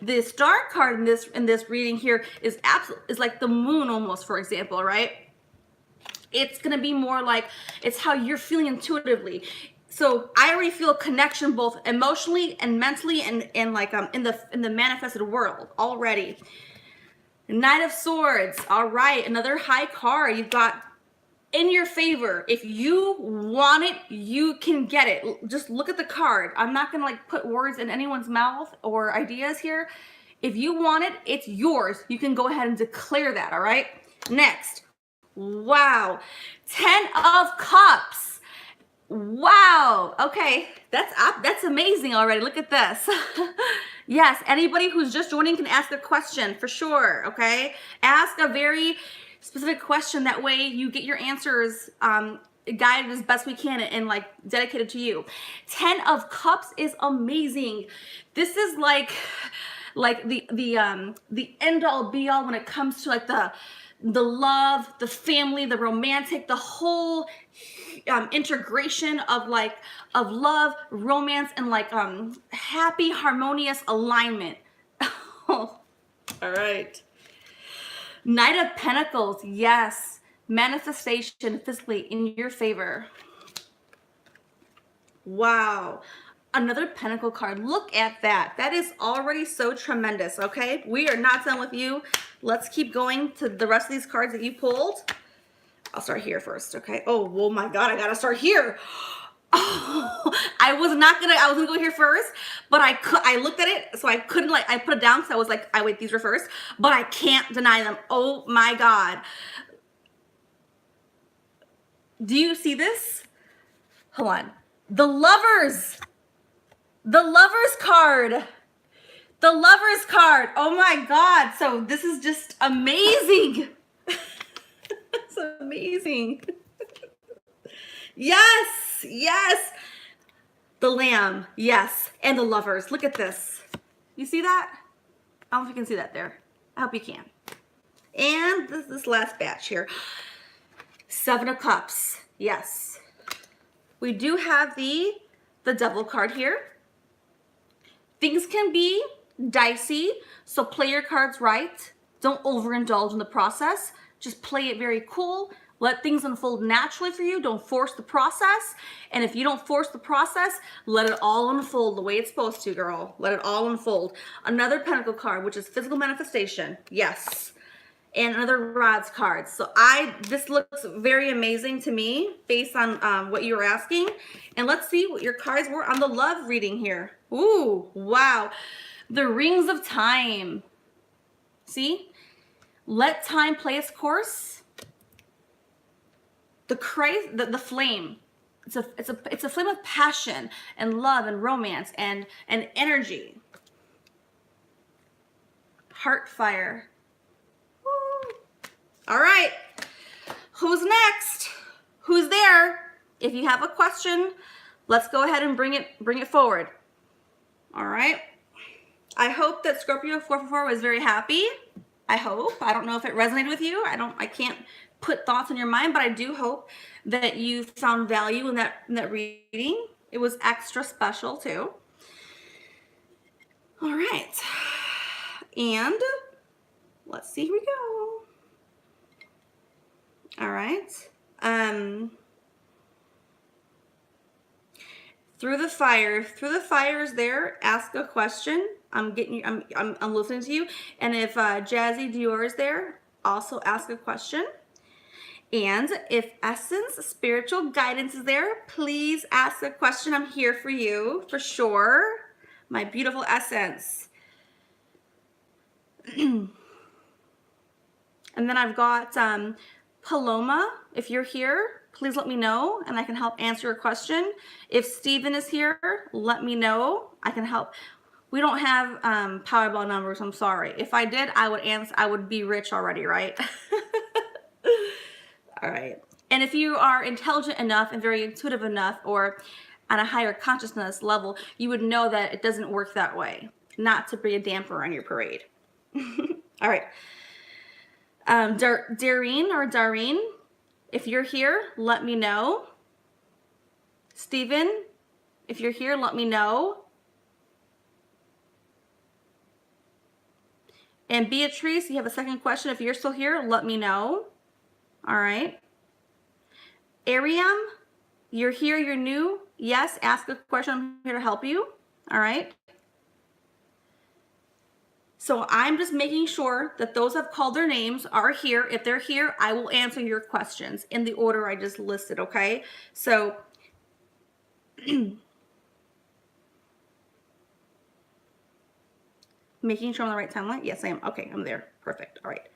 The Star card in this reading here is like the moon almost, for example, right? It's going to be more like it's how you're feeling intuitively. So I already feel a connection both emotionally and mentally and like in the manifested world already. Knight of Swords. All right, another high card. You've got in your favor. If you want it, you can get it. Just look at the card. I'm not going to like put words in anyone's mouth or ideas here. If you want it, it's yours. You can go ahead and declare that, all right? Next. Wow. 10 of Cups. Wow. Okay. That's amazing already. Look at this. Yes. Anybody who's just joining can ask a question for sure. Okay. Ask a very specific question. That way you get your answers guided as best we can and like dedicated to you. 10 of Cups is amazing. This is like the end all be all when it comes to like the love, the family, the romantic, the whole integration of love, romance, and like happy, harmonious alignment. All right. Knight of Pentacles, yes. Manifestation physically in your favor. Wow. Another Pentacle card. Look at that. That is already so tremendous, okay? We are not done with you. Let's keep going to the rest of these cards that you pulled. I'll start here first, okay? Oh my God, I gotta start here. Oh, I was gonna go here first, but I looked at it, so I couldn't I put it down because I was like, wait, these were first, but I can't deny them. Oh my God. Do you see this? Hold on. The Lovers. The Lovers card. The Lovers card. Oh my God. So this is just amazing. It's amazing. Yes. Yes. The Lamb. Yes. And the Lovers. Look at this. You see that? I don't know if you can see that there. I hope you can. And this last batch here. Seven of Cups. Yes. We do have the Devil card here. Things can be dicey, so play your cards right. Don't overindulge in the process. Just play it very cool. Let things unfold naturally for you. Don't force the process. And if you don't force the process, let it all unfold the way it's supposed to, girl. Let it all unfold. Another Pentacle card, which is physical manifestation. Yes. And another Rods card. So this looks very amazing to me based on what you were asking. And let's see what your cards were on the love reading here. Ooh, wow. The Rings of Time. See? Let time play its course. The flame. It's a flame of passion and love and romance and energy. Heart fire. Woo. All right. Who's next? Who's there? If you have a question, let's go ahead and bring it forward. All right. I hope that Scorpio 444 was very happy. I hope. I don't know if it resonated with you. I can't put thoughts in your mind, but I do hope that you found value in that reading. It was extra special too. All right. And let's see, here we go. All right. Through the fire is there. Ask a question. I'm listening to you. And if Jazzy Dior is there, also ask a question. And if Essence Spiritual Guidance is there, please ask a question. I'm here for you, for sure. My beautiful Essence. And then I've got Paloma. If you're here, please let me know and I can help answer your question. If Steven is here, let me know. I can help. We don't have Powerball numbers. I'm sorry. If I did, I would answer. I would be rich already, right? All right. And if you are intelligent enough and very intuitive enough or on a higher consciousness level, you would know that it doesn't work that way. Not to be a damper on your parade. All right. Dareen, if you're here, let me know. Steven, if you're here, let me know. And Beatrice, you have a second question. If you're still here, let me know. All right. Ariam, you're here, you're new. Yes, ask a question. I'm here to help you. All right. So I'm just making sure that those who have called their names are here. If they're here, I will answer your questions in the order I just listed, okay? So making sure I'm on the right timeline. Yes, I am. Okay, I'm there. Perfect. All right.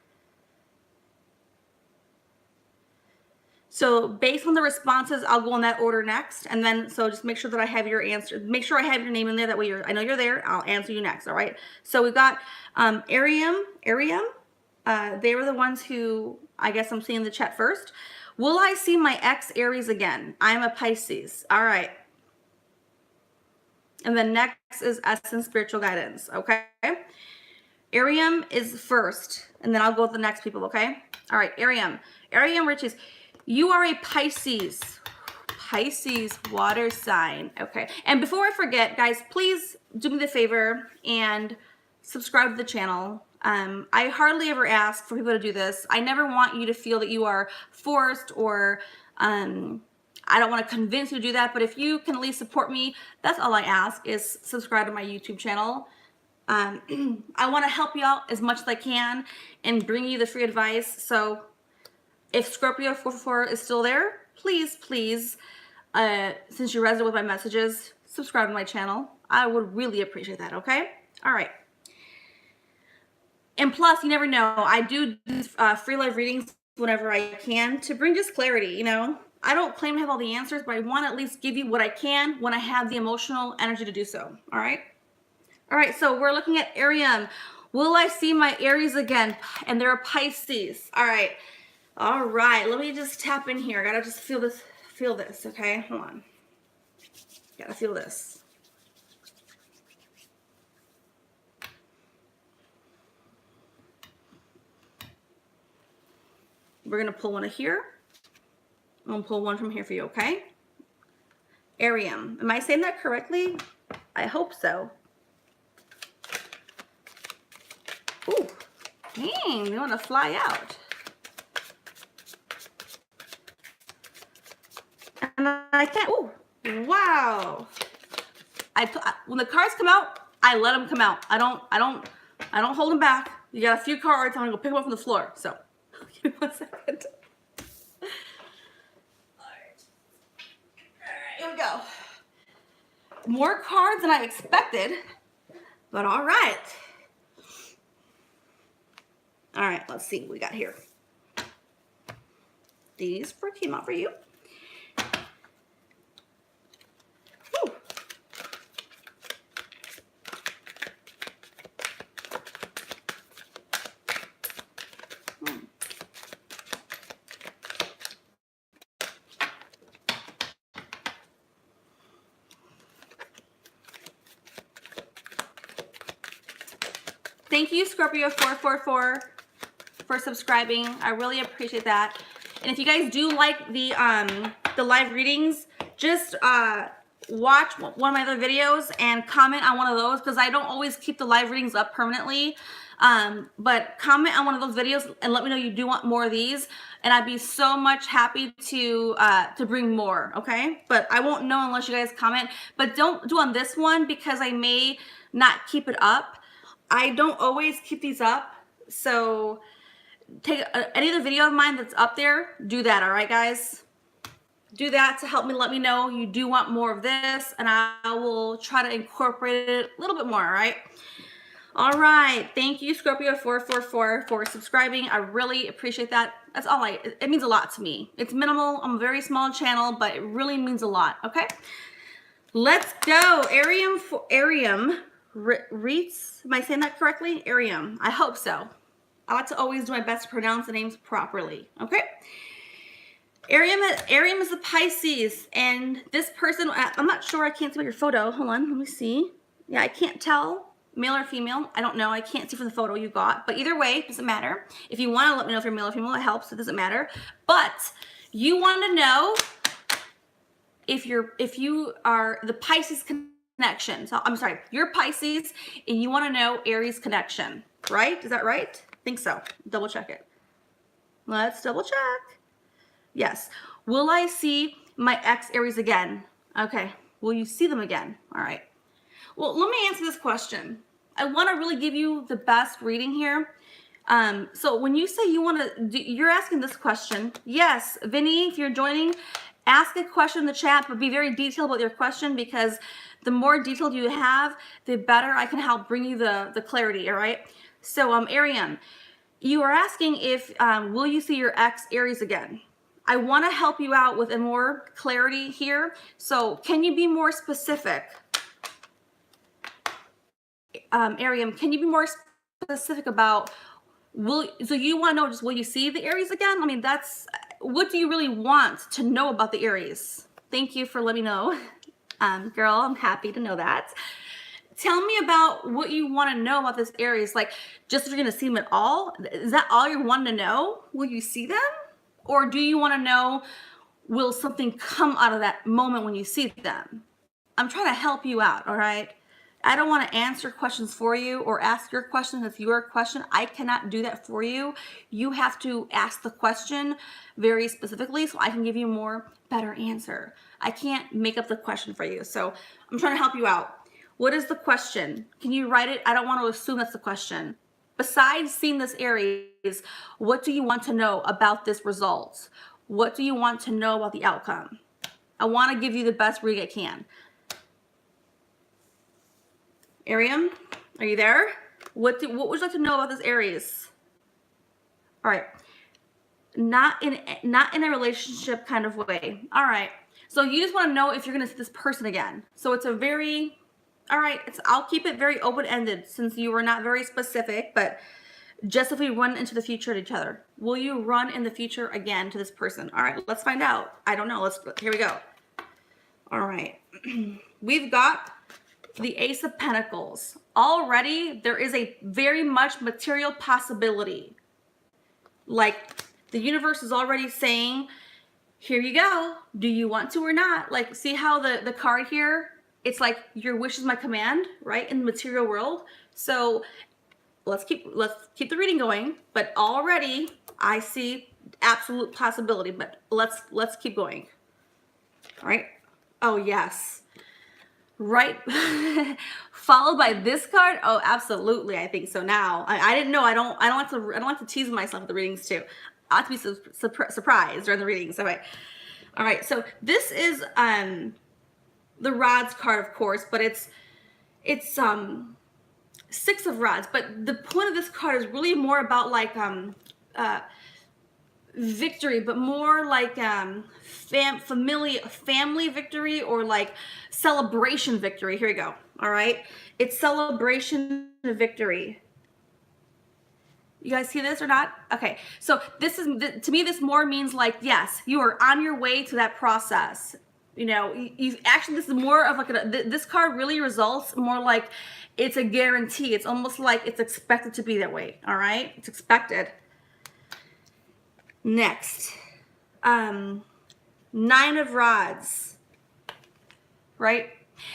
So based on the responses, I'll go in that order next. And then, so just make sure that I have your answer. Make sure I have your name in there. That way I know you're there. I'll answer you next. All right. So we've got Ariam. They were the ones who, I guess I'm seeing in the chat first. Will I see my ex Aries again? I'm a Pisces. All right. And then next is Essence Spiritual Guidance. Okay. Ariam is first. And then I'll go with the next people. Okay. All right. Ariam Riches. You are a Pisces water sign. Okay. And before I forget, guys, please do me the favor and subscribe to the channel. I hardly ever ask for people to do this. I never want you to feel that you are forced or I don't want to convince you to do that. But if you can at least support me, that's all I ask is subscribe to my YouTube channel. I want to help you out as much as I can and bring you the free advice. So if Scorpio 444 is still there, please, since you resonate with my messages, subscribe to my channel. I would really appreciate that, okay? All right. And plus, you never know, I do free live readings whenever I can to bring just clarity, you know? I don't claim to have all the answers, but I want to at least give you what I can when I have the emotional energy to do so. All right. All right. So we're looking at Arium. Will I see my Aries again? And they're a Pisces. All right. All right. Let me just tap in here. I gotta just feel this. Feel this. Okay. Hold on. Gotta feel this. We're gonna pull one of here. I'm gonna pull one from here for you. Okay. Arium. Am I saying that correctly? I hope so. Ooh, dang, they want to fly out. And I can't, ooh, wow. When the cards come out, I let them come out. I don't hold them back. You got a few cards, I'm gonna go pick them up from the floor. So, give me 1 second. All right, here we go. More cards than I expected, but all right. All right, let's see what we got here. These came out for you. Woo. Thank you, Scorpio444, for subscribing. I really appreciate that. And if you guys do like the live readings, just watch one of my other videos and comment on one of those, because I don't always keep the live readings up permanently. But comment on one of those videos and let me know you do want more of these, and I'd be so much happy to bring more. Okay, but I won't know unless you guys comment. But don't do on this one because I may not keep it up. I don't always keep these up, so take any of the video of mine that's up there, do that. All right, guys, do that to help me. Let me know you do want more of this, and I will try to incorporate it a little bit more. All right, thank you, Scorpio444, for subscribing. I really appreciate that. That's all it means a lot to me. It's minimal. I'm a very small channel, but it really means a lot. Okay, let's go. Arium Reitz. Am I saying that correctly? Arium. I hope so. I like to always do my best to pronounce the names properly. Okay. Arium is a Pisces, and this person, I'm not sure. I can't see your photo. Hold on. Let me see. Yeah, I can't tell. Male or female. I don't know. I can't see from the photo you got. But either way, it doesn't matter. If you want to let me know if you're male or female, it helps. It doesn't matter. But you want to know if you are the Pisces connection. So I'm sorry, you're Pisces and you want to know Aries connection, right? Is that right? I think so. Double check it. Let's double check. Yes. Will I see my ex Aries again? Okay. Will you see them again? All right. Well, let me answer this question. I want to really give you the best reading here. So when you say you want to, you're asking this question. Yes, Vinny, if you're joining, ask a question in the chat, but be very detailed about your question, because the more detailed you have, the better I can help bring you the clarity. All right. So, Arium, you are asking if will you see your ex Aries again? I want to help you out with a more clarity here. So, can you be more specific? Arium, can you be more specific about so you want to know just will you see the Aries again? I mean, what do you really want to know about the Aries? Thank you for letting me know. Girl, I'm happy to know that. Tell me about what you want to know about this Aries. Like, just if you're going to see them at all, is that all you're wanting to know? Will you see them? Or do you want to know, will something come out of that moment when you see them? I'm trying to help you out, all right? I don't want to answer questions for you or ask your question. If your question, I cannot do that for you. You have to ask the question very specifically so I can give you better answer. I can't make up the question for you. So I'm trying to help you out. What is the question? Can you write it? I don't want to assume that's the question. Besides seeing this Aries, what do you want to know about this result? What do you want to know about the outcome? I want to give you the best read I can. Arium, are you there? What would you like to know about this Aries? All right. not in a relationship kind of way. All right. So you just want to know if you're going to see this person again. So it's a very, all right, I'll keep it very open-ended since you were not very specific, but just if we run into the future at each other. Will you run in the future again to this person? All right, let's find out. I don't know. Here we go. All right. We've got the Ace of Pentacles. Already, there is a very much material possibility. Like, the universe is already saying, here you go. Do you want to or not? Like, see how the card here, it's like your wish is my command, right? In the material world. So let's keep the reading going. But already I see absolute possibility. But let's keep going. All right. Oh yes. Right. Followed by this card. Oh, absolutely. I think so. Now I didn't know. I don't like to tease myself with the readings too. I have to be surprised during the readings. All right. All right. So this is the rods card, of course, but it's Six of Rods. But the point of this card is really more about like victory, but more like family victory, or like celebration victory. Here we go. All right. It's celebration victory. You guys see this or not? Okay, so this is, to me, this more means like, yes, you are on your way to that process. You know, you actually, this is more of like, this card really results more like it's a guarantee. It's almost like it's expected to be that way, all right? It's expected. Next, 9 of Rods, right?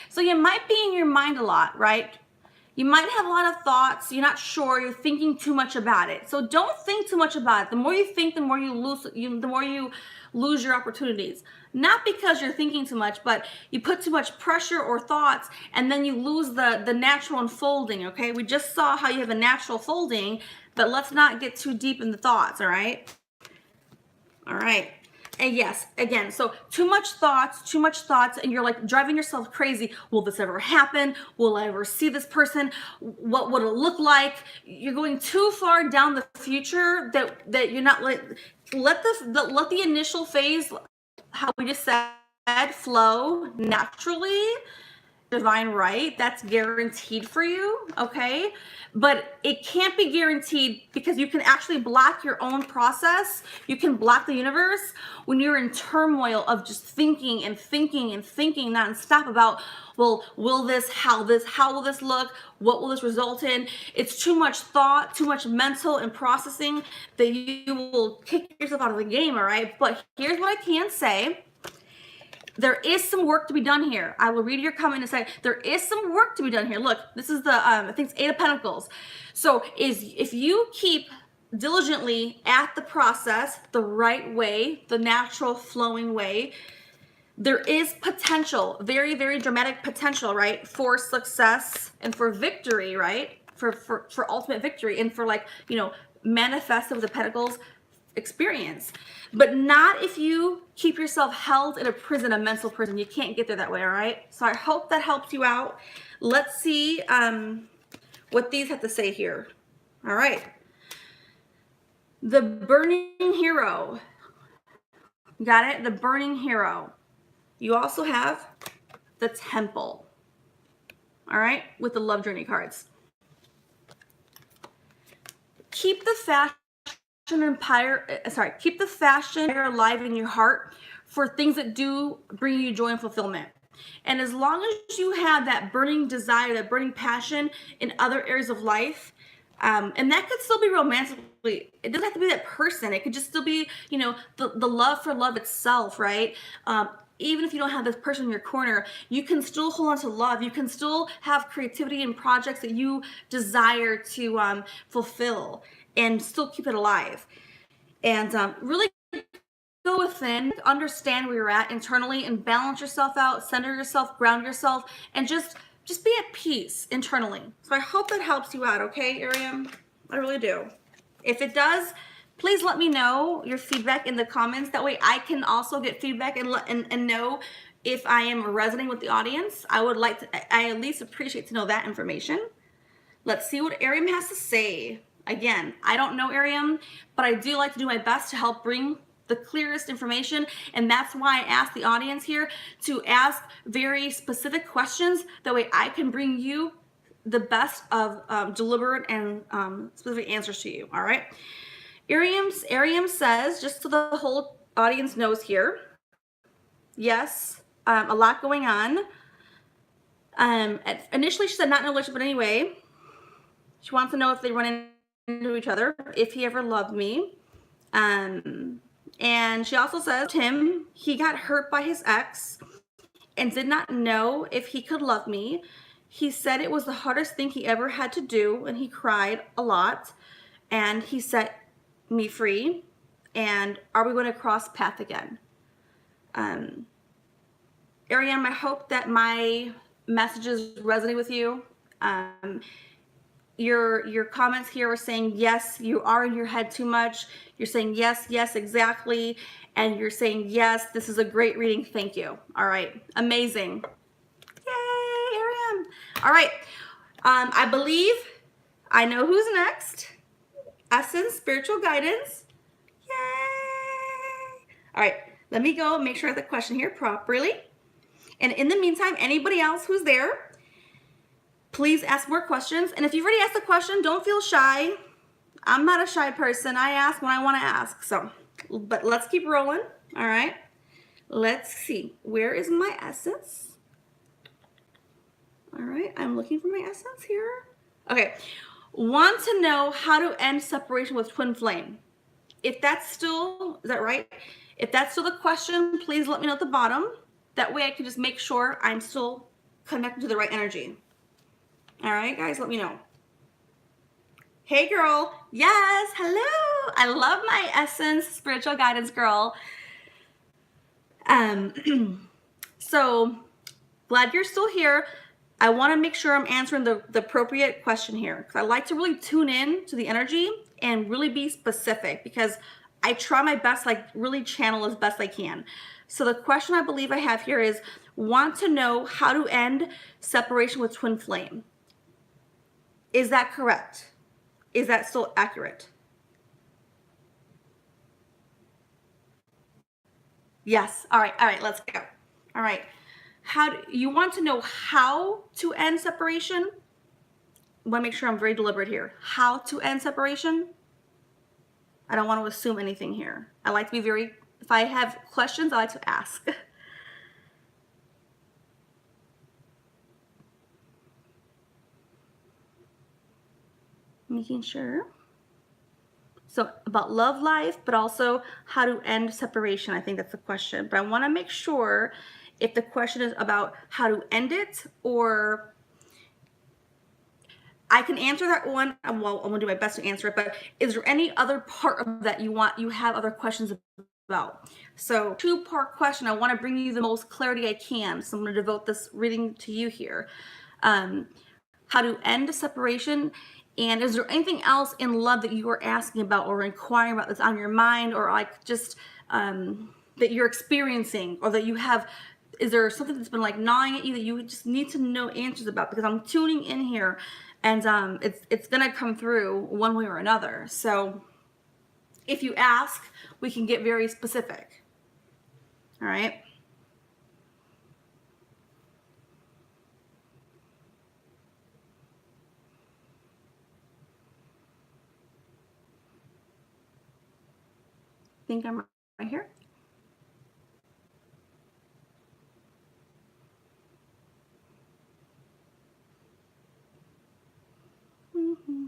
So you might be in your mind a lot, right? You might have a lot of thoughts. You're not sure. You're thinking too much about it. So don't think too much about it. The more you think, the more you lose your opportunities. Not because you're thinking too much, but you put too much pressure or thoughts, and then you lose the natural unfolding, okay? We just saw how you have a natural folding, but let's not get too deep in the thoughts, all right? All right. And yes, again, so too much thoughts, and you're like driving yourself crazy. Will this ever happen? Will I ever see this person? What would it look like? You're going too far down the future that you're not let the initial phase, how we just said, flow naturally. Divine right, that's guaranteed for you, okay? But it can't be guaranteed because you can actually block your own process. You can block the universe when you're in turmoil of just thinking nonstop about, well, how will this look? What will this result in? It's too much thought, too much mental and processing that you will kick yourself out of the game, all right? But here's what I can say. There is some work to be done here. I will read your comment and say there is some work to be done here. Look, this is the I think it's 8 of Pentacles. So if you keep diligently at the process the right way, the natural flowing way, there is potential, very, very dramatic potential, right, for success and for victory, right, for ultimate victory, and for, like, you know, manifest of the Pentacles experience. But not if you keep yourself held in a prison, a mental prison. You can't get there that way, all right? So I hope that helps you out. Let's see what these have to say here. All right. The Burning Hero. Got it? The Burning Hero. You also have the Temple. All right? With the Love Journey cards. Keep the keep the fashion alive in your heart for things that do bring you joy and fulfillment. And as long as you have that burning desire, that burning passion in other areas of life, and that could still be romantically, it doesn't have to be that person. It could just still be, you know, the love for love itself, right? Even if you don't have this person in your corner, you can still hold on to love. You can still have creativity and projects that you desire to fulfill and still keep it alive. And really go within, understand where you're at internally, and balance yourself out, center yourself, ground yourself, and just be at peace internally. So I hope that helps you out, okay, Arium? I really do. If it does, please let me know your feedback in the comments. That way I can also get feedback and know if I am resonating with the audience. I at least appreciate to know that information. Let's see what Arium has to say. Again, I don't know Arium, but I do like to do my best to help bring the clearest information, and that's why I ask the audience here to ask very specific questions. That way I can bring you the best of deliberate and specific answers to you, all right? Arium says, just so the whole audience knows here, yes, a lot going on. Initially, she said not in a relationship, but anyway, she wants to know if they run into each other, if he ever loved me. And she also says, Tim, he got hurt by his ex and did not know if he could love me. He said it was the hardest thing he ever had to do, and he cried a lot, and he set me free. And are we going to cross path again? Ariam, I hope that my messages resonate with you. Your comments here are saying, yes, you are in your head too much. You're saying, yes, yes, exactly. And you're saying, yes, this is a great reading. Thank you. All right. Amazing. Yay, Ariam. All right. I believe I know who's next. Essence, spiritual guidance. Yay. All right. Let me go make sure I have the question here properly. And in the meantime, anybody else who's there, please ask more questions. And if you've already asked the question, don't feel shy. I'm not a shy person. I ask when I want to ask. So, but let's keep rolling. All right. Let's see. Where is my essence? All right. I'm looking for my essence here. Okay. Want to know how to end separation with twin flame. If that's still, is that right? If that's still the question, please let me know at the bottom. That way I can just make sure I'm still connected to the right energy. All right, guys, let me know. Hey, girl. Yes, hello. I love my essence, spiritual guidance girl. So glad you're still here. I want to make sure I'm answering the appropriate question here, because I like to really tune in to the energy and really be specific, because I try my best, like really channel as best I can. So the question I believe I have here is, want to know how to end separation with twin flame. Is that correct? Is that still accurate? Yes. All right, let's go. All right. How do you want to know how to end separation? I want to make sure I'm very deliberate here. How to end separation? I don't want to assume anything here. I like to be very, if I have questions, I like to ask. Making sure. So about love life, but also how to end separation. I think that's the question. But I want to make sure if the question is about how to end it, or I can answer that one. Well, I'm gonna do my best to answer it, but is there any other part of that you have other questions about? So two-part question. I want to bring you the most clarity I can. So I'm going to devote this reading to you here. How to end a separation. And is there anything else in love that you are asking about or inquiring about that's on your mind, or like just that you're experiencing, or that you have? Is there something that's been like gnawing at you that you just need to know answers about? Because I'm tuning in here, and it's gonna come through one way or another. So if you ask, we can get very specific. All right. Think I'm right here. Mm-hmm.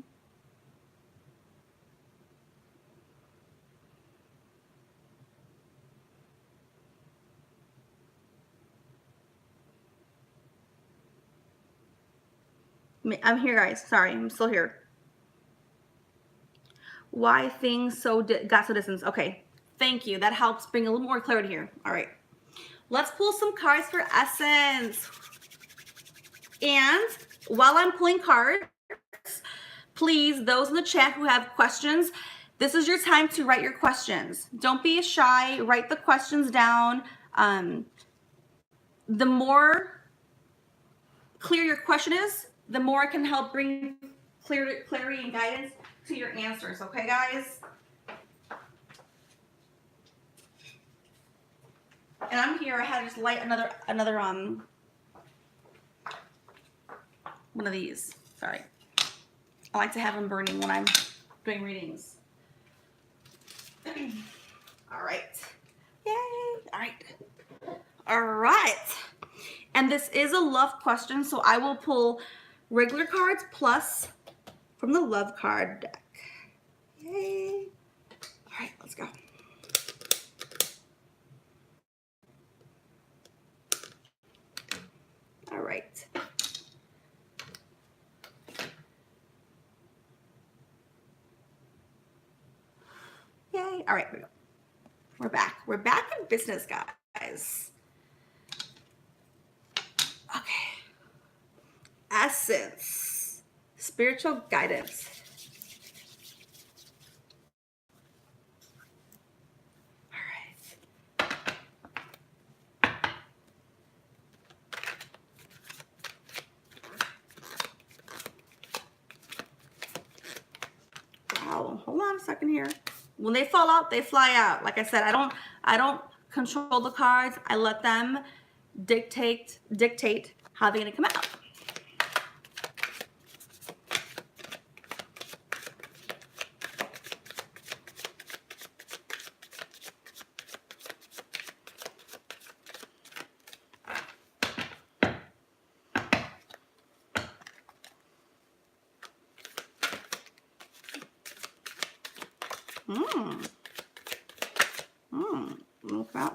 I'm here, guys. Sorry, I'm still here. Why things got so distance? Okay, thank you. That helps bring a little more clarity here. All right, let's pull some cards for Essence. And while I'm pulling cards, please, those in the chat who have questions, this is your time to write your questions. Don't be shy. Write the questions down. The more clear your question is, the more it can help bring clarity and guidance to your answers, okay, guys? And I'm here. I had to just light another one of these. Sorry. I like to have them burning when I'm doing readings. All right. Yay. All right. All right. And this is a love question, so I will pull regular cards plus from the love card deck. Yay. All right, let's go. All right. Yay. All right, here we go. We're back. We're back in business, guys. Okay. Essence. Spiritual guidance. All right. Wow. Hold on a second here. When they fall out, they fly out. Like I said, I don't control the cards. I let them dictate how they're gonna come out.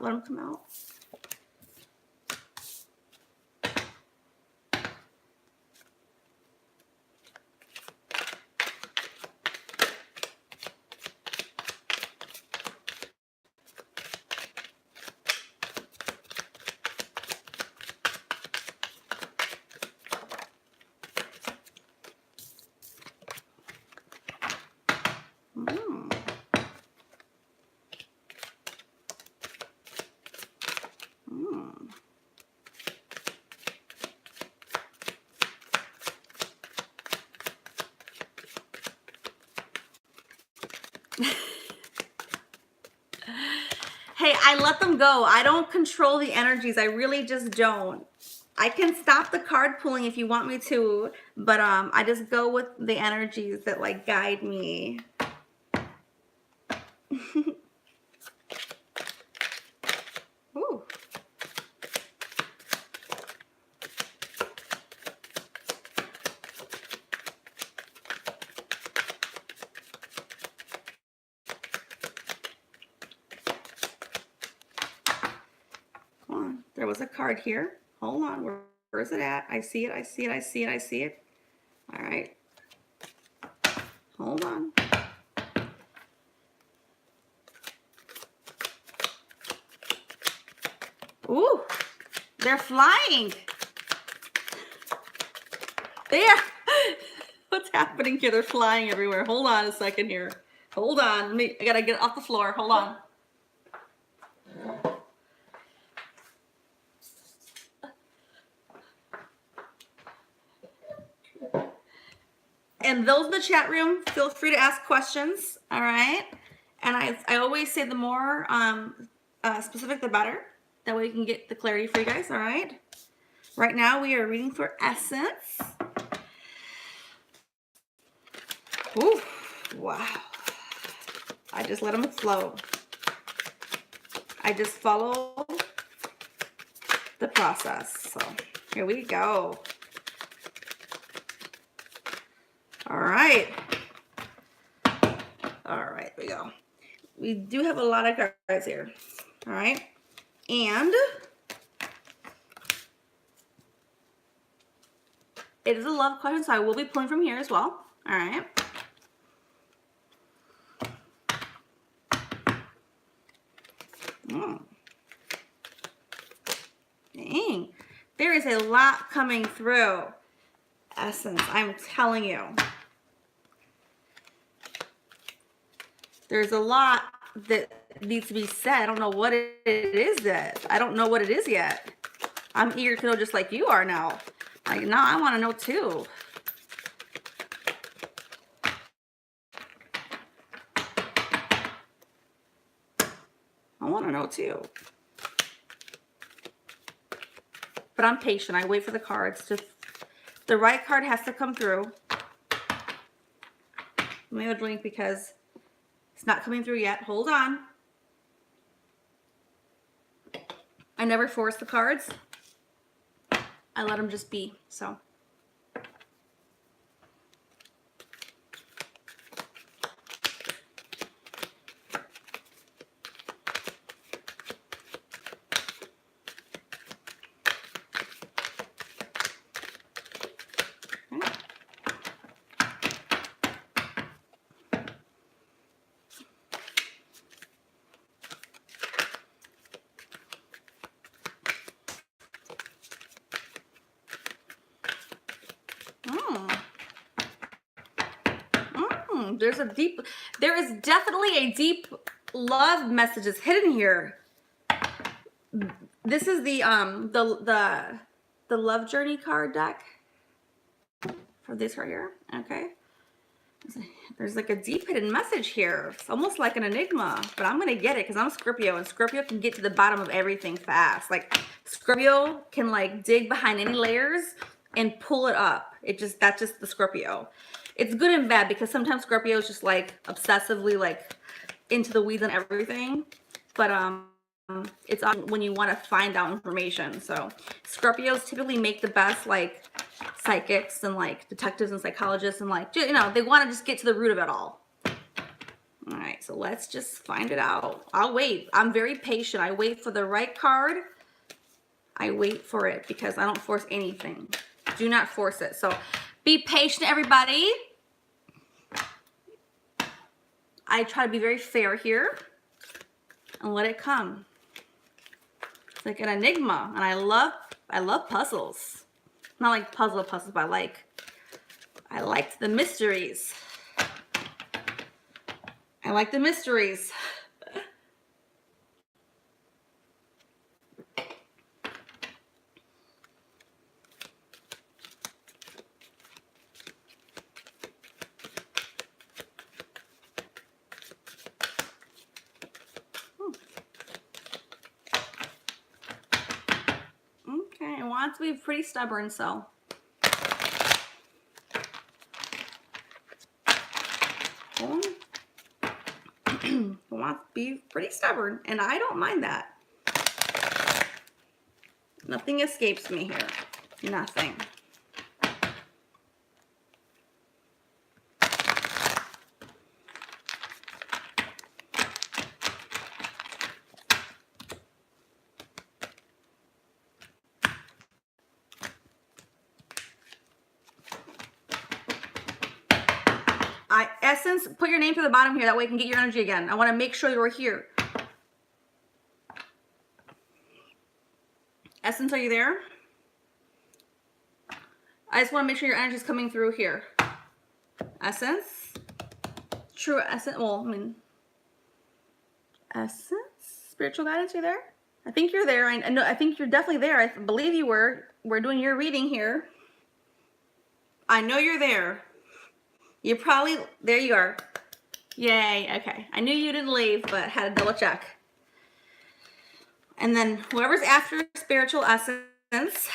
Let them come out. Hey, I let them go. I don't control the energies. I really just don't. I can stop the card pulling if you want me to, but I just go with the energies that like guide me. Ooh. There was a card here. Hold on. Where is it at? I see it. I see it. I see it. I see it. All right. Hold on. Ooh, they're flying. There. What's happening here? They're flying everywhere. Hold on a second here. Hold on. I gotta get off the floor. Hold on. And those in the chat room, feel free to ask questions, all right? And I always say the more specific, the better. That way we can get the clarity for you guys, all right? Right now we are reading for Essence. Ooh, wow. I just let them flow. I just follow the process. So here we go. All right. All right, here we go. We do have a lot of cards here. All right. And it is a love question, so I will be pulling from here as well. All right. Dang. There is a lot coming through. Essence, I'm telling you. There's a lot that needs to be said. I don't know what it is yet. I don't know what it is yet. I'm eager to know just like you are now. Like, now I want to know too. I want to know too. But I'm patient. I wait for the cards to, the right card has to come through. Let me have a drink because it's not coming through yet. Hold on. I never force the cards. I let them just be, so. There is definitely a deep love messages hidden here. This is the love journey card deck for this right here. Okay. There's like a deep hidden message here. It's almost like an enigma, but I'm gonna get it because I'm Scorpio, and Scorpio can get to the bottom of everything fast. Like Scorpio can like dig behind any layers and pull it up. That's just the Scorpio. It's good and bad because sometimes Scorpio is just like obsessively like into the weeds and everything, but it's on when you want to find out information. So Scorpios typically make the best like psychics and like detectives and psychologists, and like, you know, they want to just get to the root of it all. All right, so let's just find it out. I'll wait. I'm very patient. I wait for the right card. I wait for it because I don't force anything. Do not force it. So be patient, everybody. I try to be very fair here and let it come. It's like an enigma, and I love puzzles. Not like puzzles, but I like the mysteries. I like the mysteries. Okay, I want it to be pretty stubborn, so. I want to be pretty stubborn, and I don't mind that. Nothing escapes me here. Nothing. Essence, put your name to the bottom here. That way I can get your energy again. I want to make sure you're here. Essence, are you there? I just want to make sure your energy is coming through here. Essence. True Essence. Well, I mean, Essence. Spiritual guidance, are you there? I think you're there. I know. I think you're definitely there. I believe you were. We're doing your reading here. I know you're there. You're probably, there you are. Yay, okay. I knew you didn't leave, but had to double check. And then whoever's after Spiritual Essence,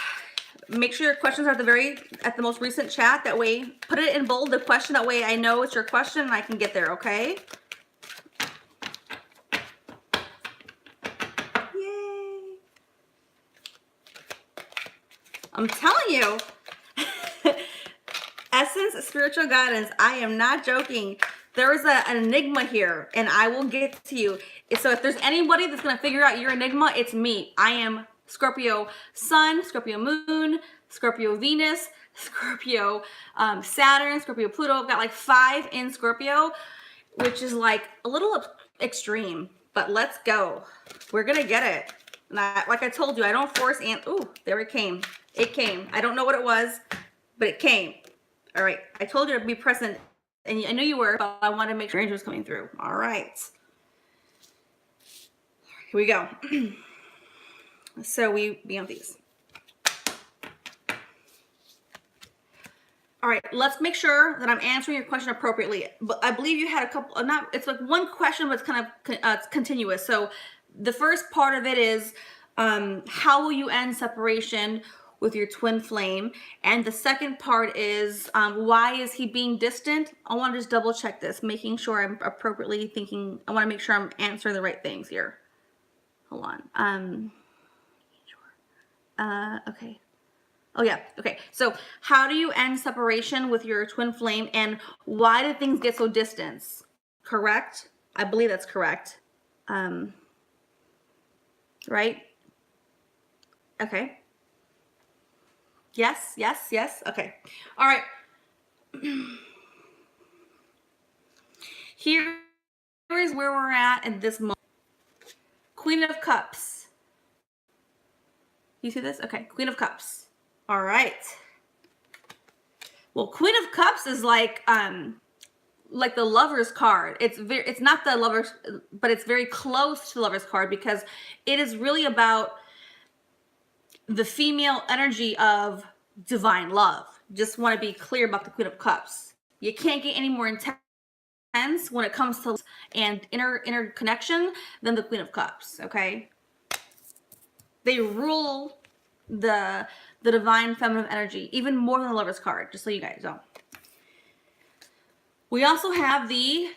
make sure your questions are at the most recent chat. That way, put it in bold, the question. That way I know it's your question and I can get there, okay? Yay. I'm telling you. Essence, spiritual guidance. I am not joking. There is an enigma here, and I will get to you. So if there's anybody that's going to figure out your enigma, it's me. I am Scorpio Sun, Scorpio Moon, Scorpio Venus, Scorpio Saturn, Scorpio Pluto. I've got like 5 in Scorpio, which is like a little extreme, but let's go. We're going to get it. And like I told you, I don't force, and ooh, there it came. It came. I don't know what it was, but it came. All right, I told you to be present, and I knew you were, but I wanted to make sure Andrew was coming through. All right. Here we go. So we be on these. All right, let's make sure that I'm answering your question appropriately. But I believe you had a couple, it's like one question, but it's kind of continuous. So the first part of it is how will you end separation with your twin flame? And the second part is why is he being distant? I want to just double check this, making sure I'm appropriately thinking. I want to make sure I'm answering the right things here. Hold on. Okay. Oh yeah, okay. So how do you end separation with your twin flame, and why do things get so distant? Correct? I believe that's correct. Right? Okay. Yes, yes, yes. Okay. All right. Here is where we're at this moment. Queen of Cups. You see this? Okay, Queen of Cups. All right. Well, Queen of Cups is like the Lover's card. It's not the Lover's, but it's very close to the Lover's card because it is really about the female energy of divine love. Just want to be clear about the Queen of Cups. You can't get any more intense when it comes to and inner connection than the Queen of Cups. Okay, they rule the divine feminine energy even more than the Lover's card. Just so you guys know. We also have the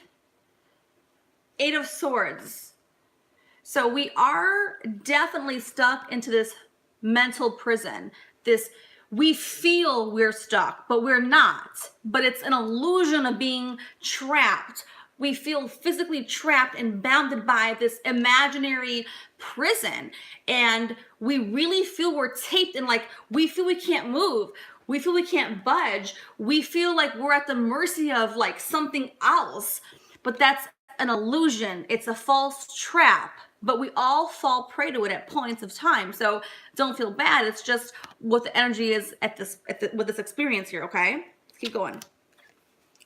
Eight of Swords. So we are definitely stuck into this mental prison. We feel we're stuck, but we're not. But it's an illusion of being trapped. We feel physically trapped and bounded by this imaginary prison. And we really feel we're taped and like we feel we can't move. We feel we can't budge. We feel like we're at the mercy of like something else. But that's an illusion. It's a false trap. But we all fall prey to it at points of time. So don't feel bad. It's just what the energy is with this experience here, okay? Let's keep going.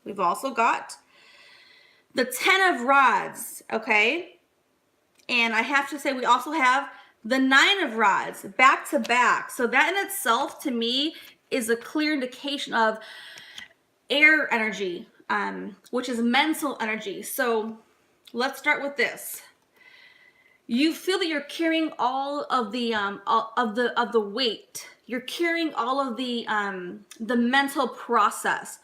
We've also got the 10 of Rods, okay? And I have to say we also have the 9 of Rods back to back. So that in itself, to me, is a clear indication of air energy, which is mental energy. So let's start with this. You feel that you're carrying all of the weight. You're carrying all of the mental process,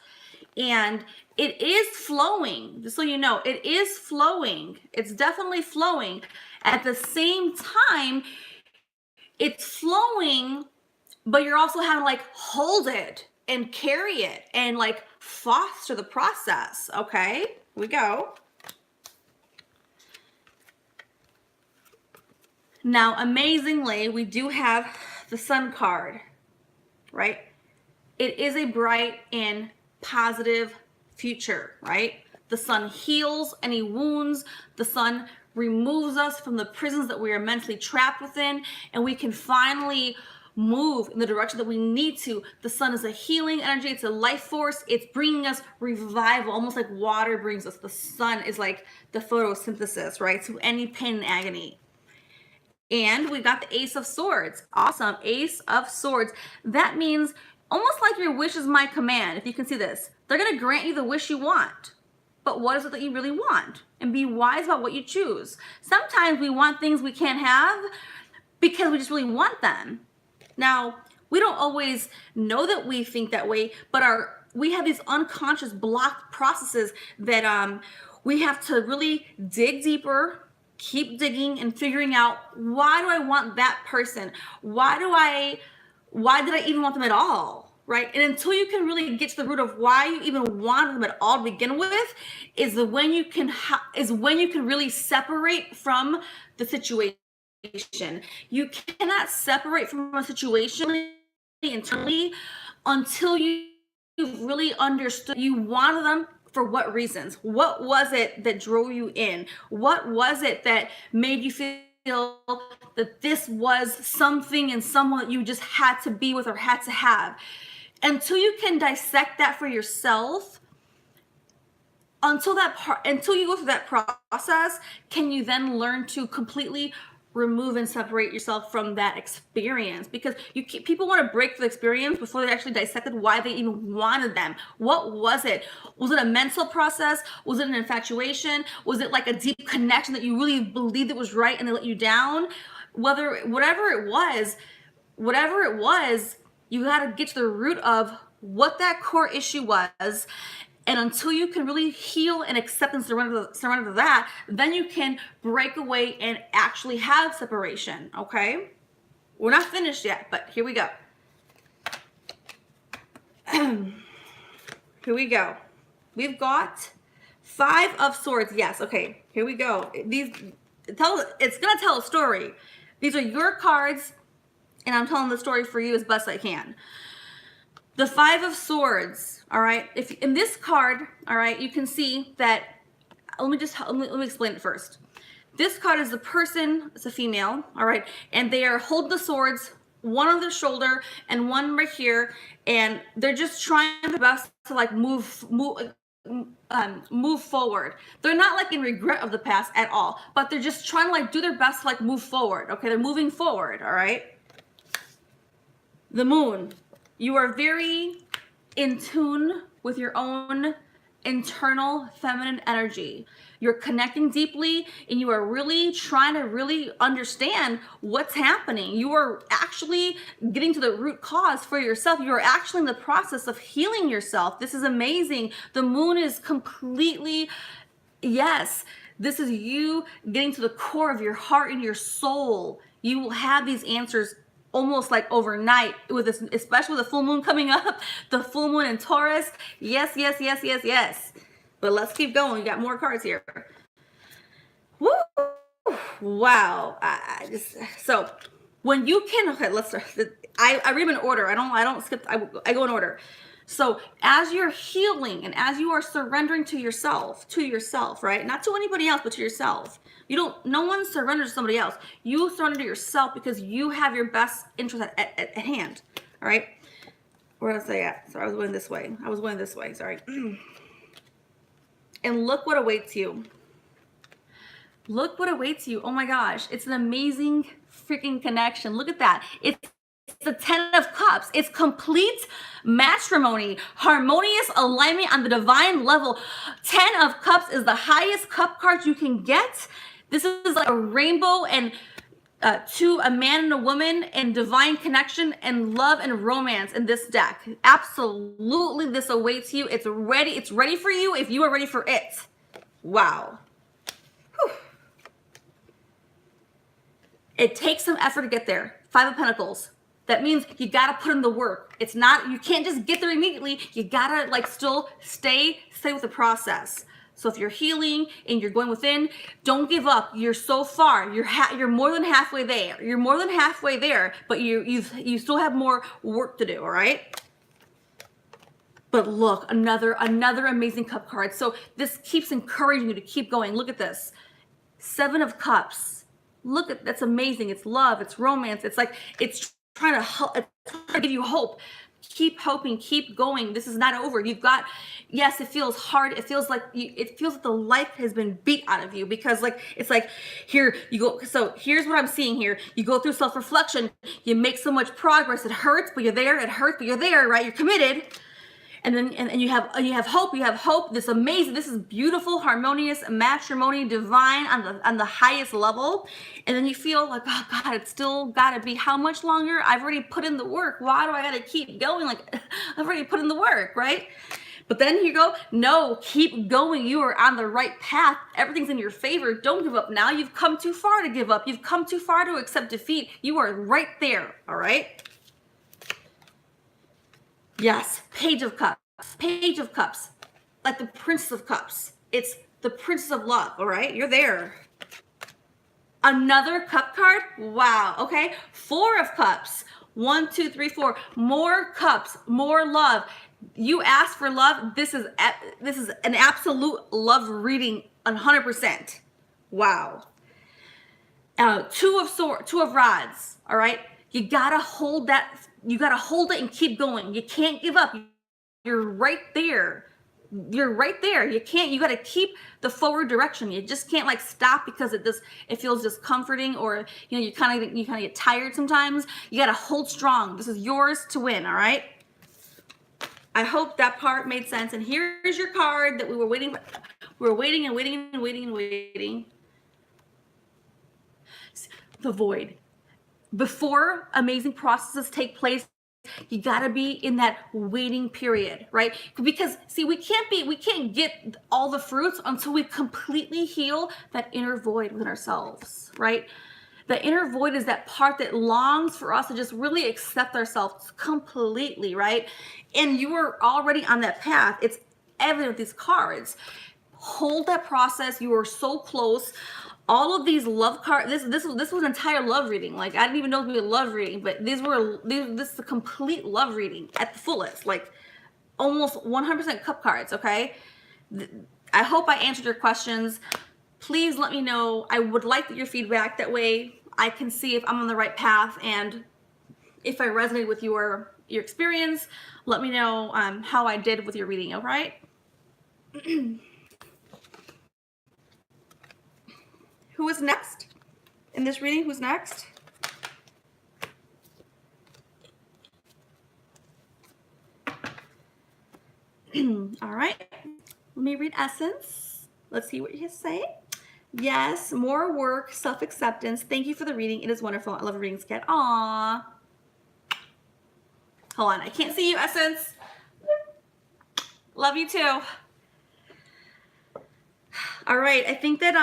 and it is flowing. Just so you know, it is flowing. It's definitely flowing. At the same time, it's flowing, but you're also having to like hold it and carry it and like foster the process. Okay, here we go. Now, amazingly, we do have the Sun card, right? It is a bright and positive future, right? The Sun heals any wounds. The Sun removes us from the prisons that we are mentally trapped within, and we can finally move in the direction that we need to. The Sun is a healing energy. It's a life force. It's bringing us revival, almost like water brings us. The Sun is like the photosynthesis, right? To any pain and agony. And we got the Ace of Swords. Awesome. Ace of Swords. That means almost like your wish is my command. If you can see this, they're going to grant you the wish you want. But what is it that you really want? And be wise about what you choose. Sometimes we want things we can't have because we just really want them. Now, we don't always know that we think that way, but we have these unconscious blocked processes that we have to really dig deeper, keep digging and figuring out, why do I want that person? Why did I even want them at all? Right? And until you can really get to the root of why you even want them at all to begin with, is when you can really separate from the situation. You cannot separate from a situation internally until you've really understood you wanted them. For what reasons? What was it that drove you in? What was it that made you feel that this was something and someone that you just had to be with or had to have? Until you can dissect that for yourself, until you go through that process, can you then learn to completely remove and separate yourself from that experience, because people want to break the experience before they actually dissected why they even wanted them. What was it? Was it a mental process? Was it an infatuation? Was it like a deep connection that you really believed it was right and they let you down? Whatever it was, you got to get to the root of what that core issue was. And until you can really heal and accept and surrender to that, then you can break away and actually have separation, okay? We're not finished yet, but here we go. Here we go. We've got 5 of Swords. Yes, okay, here we go. It's gonna tell a story. These are your cards, and I'm telling the story for you as best I can. The 5 of Swords, all right? If in this card, all right, you can see that, let me explain it first. This card is the person, it's a female, all right, and they are holding the swords, one on their shoulder and one right here, and they're just trying their best to like move forward. They're not like in regret of the past at all, but they're just trying to like do their best to like move forward. Okay, they're moving forward, all right? The Moon. You are very in tune with your own internal feminine energy. You're connecting deeply, and you are really trying to really understand what's happening. You are actually getting to the root cause for yourself. You are actually in the process of healing yourself. This is amazing. The Moon is completely, yes, this is you getting to the core of your heart and your soul. You will have these answers almost like overnight, with this, especially with the full moon coming up, the full moon in Taurus. Yes, yes, yes, yes, yes. But let's keep going. We got more cards here. Woo! Wow. So when you can, okay, let's start. I read them in order. I don't skip. I go in order. So as you're healing and as you are surrendering to yourself, right? Not to anybody else, but to yourself. No one surrenders to somebody else. You surrender to yourself because you have your best interest at hand. All right. Where was I at? Sorry, I was going this way. Sorry. And look what awaits you. Look what awaits you. Oh my gosh. It's an amazing freaking connection. Look at that. It's the 10 of Cups. It's complete matrimony, harmonious alignment on the divine level. 10 of Cups is the highest cup card you can get. This is like a rainbow and to a man and a woman and divine connection and love and romance in this deck. Absolutely, this awaits you. It's ready for you if you are ready for it. Wow. Whew. It takes some effort to get there. 5 of Pentacles. That means you gotta put in the work. It's not, you can't just get there immediately. You gotta like still stay with the process. So if you're healing and you're going within, don't give up. You're so far. You're more than halfway there. You're more than halfway there, but you still have more work to do. All right. But look, another amazing cup card. So this keeps encouraging you to keep going. Look at this, 7 of Cups. Look at that's amazing. It's love. It's romance. It's like it's trying to help. It's trying to give you hope. Keep hoping, keep going. This is not over. You've got, yes, it feels hard. It feels like the life has been beat out of you, because like, it's like here you go. So here's what I'm seeing here. You go through self-reflection, you make so much progress. It hurts, but you're there. It hurts, but you're there, right? You're committed. And then, and you have hope. This amazing, this is beautiful, harmonious matrimony, divine on the highest level. And then you feel like, oh God, it's still gotta be how much longer? I've already put in the work. Why do I gotta keep going? Like I've already put in the work, right? But then you go, no, keep going. You are on the right path. Everything's in your favor. Don't give up now. You've come too far to give up. You've come too far to accept defeat. You are right there, all right? Yes, Page of Cups. Page of Cups. Like the Princess of Cups. It's the Princess of Love, all right? You're there. Another cup card? Wow, okay. 4 of Cups. 1, 2, 3, 4. More cups, more love. You ask for love. This is an absolute love reading, 100%. Wow. 2 of Rods, all right? You gotta hold that. You got to hold it and keep going. You can't give up. You're right there. you're right there. You got to keep the forward direction. You just can't like stop because it feels discomforting, or you kind of get tired sometimes. You got to hold strong. This is yours to win. All right. I hope that part made sense. And here's your card that we were waiting. We were waiting and waiting and waiting and waiting. The void. Before amazing processes take place, you got to be in that waiting period, right? Because see, we can't get all the fruits until we completely heal that inner void within ourselves, right? The inner void is that part that longs for us to just really accept ourselves completely, right? And you are already on that path. It's evident with these cards. Hold that process. You are so close. All of these love cards, this was an entire love reading. Like, I didn't even know it would be a love reading, but this is a complete love reading at the fullest, like almost 100% cup cards, okay? I hope I answered your questions. Please let me know. I would like your feedback. That way I can see if I'm on the right path, and if I resonate with your experience, let me know how I did with your reading, all right? Who is next in this reading? Who's next? All right. Let me read Essence. Let's see what you say. Yes, more work, self-acceptance. Thank you for the reading. It is wonderful. I love readings, Kat. Aww. Hold on. I can't see you, Essence. Love you too. All right. I think that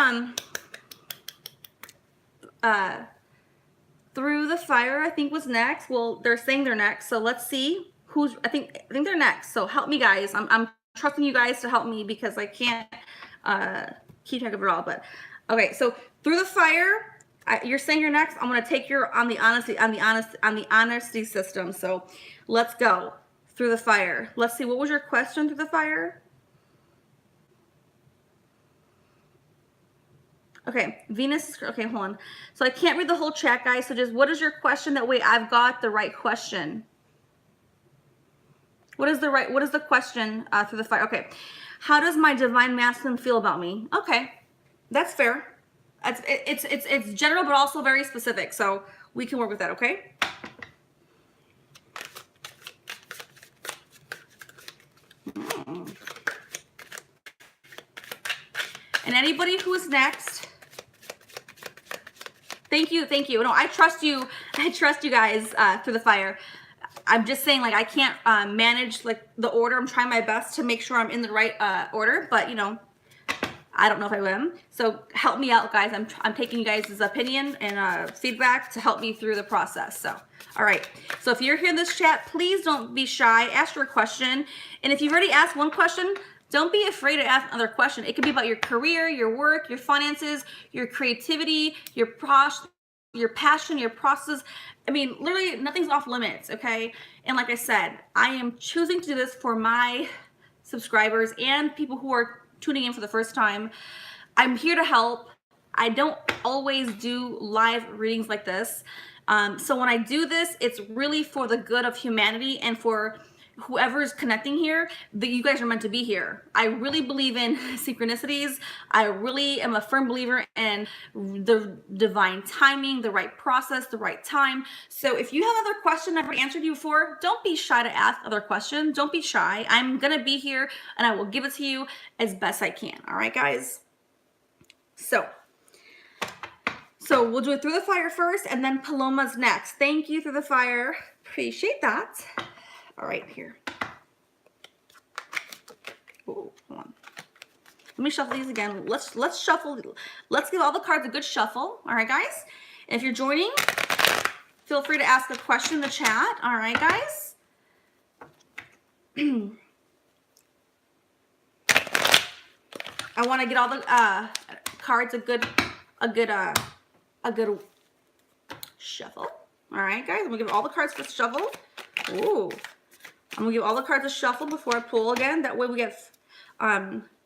Through the Fire, I think, was next. Well, they're saying they're next, so let's see who's. I think they're next. So help me, guys. I'm trusting you guys to help me because I can't keep track of it all. But okay, so Through the Fire, you're saying you're next. I'm gonna take your on the honesty system. So let's go Through the Fire. Let's see. What was your question, Through the Fire? Okay, Venus is, okay, hold on. So I can't read the whole chat, guys. So just, what is your question? That way I've got the right question. What is the question Through the Fire? Okay. How does my divine masculine feel about me? Okay. That's fair. It's general, but also very specific. So we can work with that, okay? And anybody who is next, thank you. No, I trust you guys Through the Fire. I'm just saying, like, I can't manage like the order. I'm trying my best to make sure I'm in the right order, but I don't know if I am. So help me out, guys. I'm taking you guys' opinion and feedback to help me through the process. So, all right. So if you're here in this chat, please don't be shy. Ask your question. And if you've already asked one question, don't be afraid to ask another question. It could be about your career, your work, your finances, your creativity, your passion, your process. I mean, literally nothing's off limits, okay? And like I said, I am choosing to do this for my subscribers and people who are tuning in for the first time. I'm here to help. I don't always do live readings like this. So when I do this, it's really for the good of humanity and for whoever's connecting here, that you guys are meant to be here. I really believe in synchronicities. I really am a firm believer in the divine timing, the right process, the right time. So if you have another question I've already answered you before, don't be shy to ask other questions. Don't be shy. I'm gonna be here and I will give it to you as best I can. All right, guys? So we'll do it Through the Fire first and then Paloma's next. Thank you, Through the Fire. Appreciate that. All right, here. Oh, hold on. Let me shuffle these again. Let's shuffle. Let's give all the cards a good shuffle. All right, guys. And if you're joining, feel free to ask a question in the chat. All right, guys. I want to get all the cards a good shuffle. All right, guys. I'm gonna give all the cards a shuffle. Ooh. I'm gonna give all the cards a shuffle before I pull again. That way we get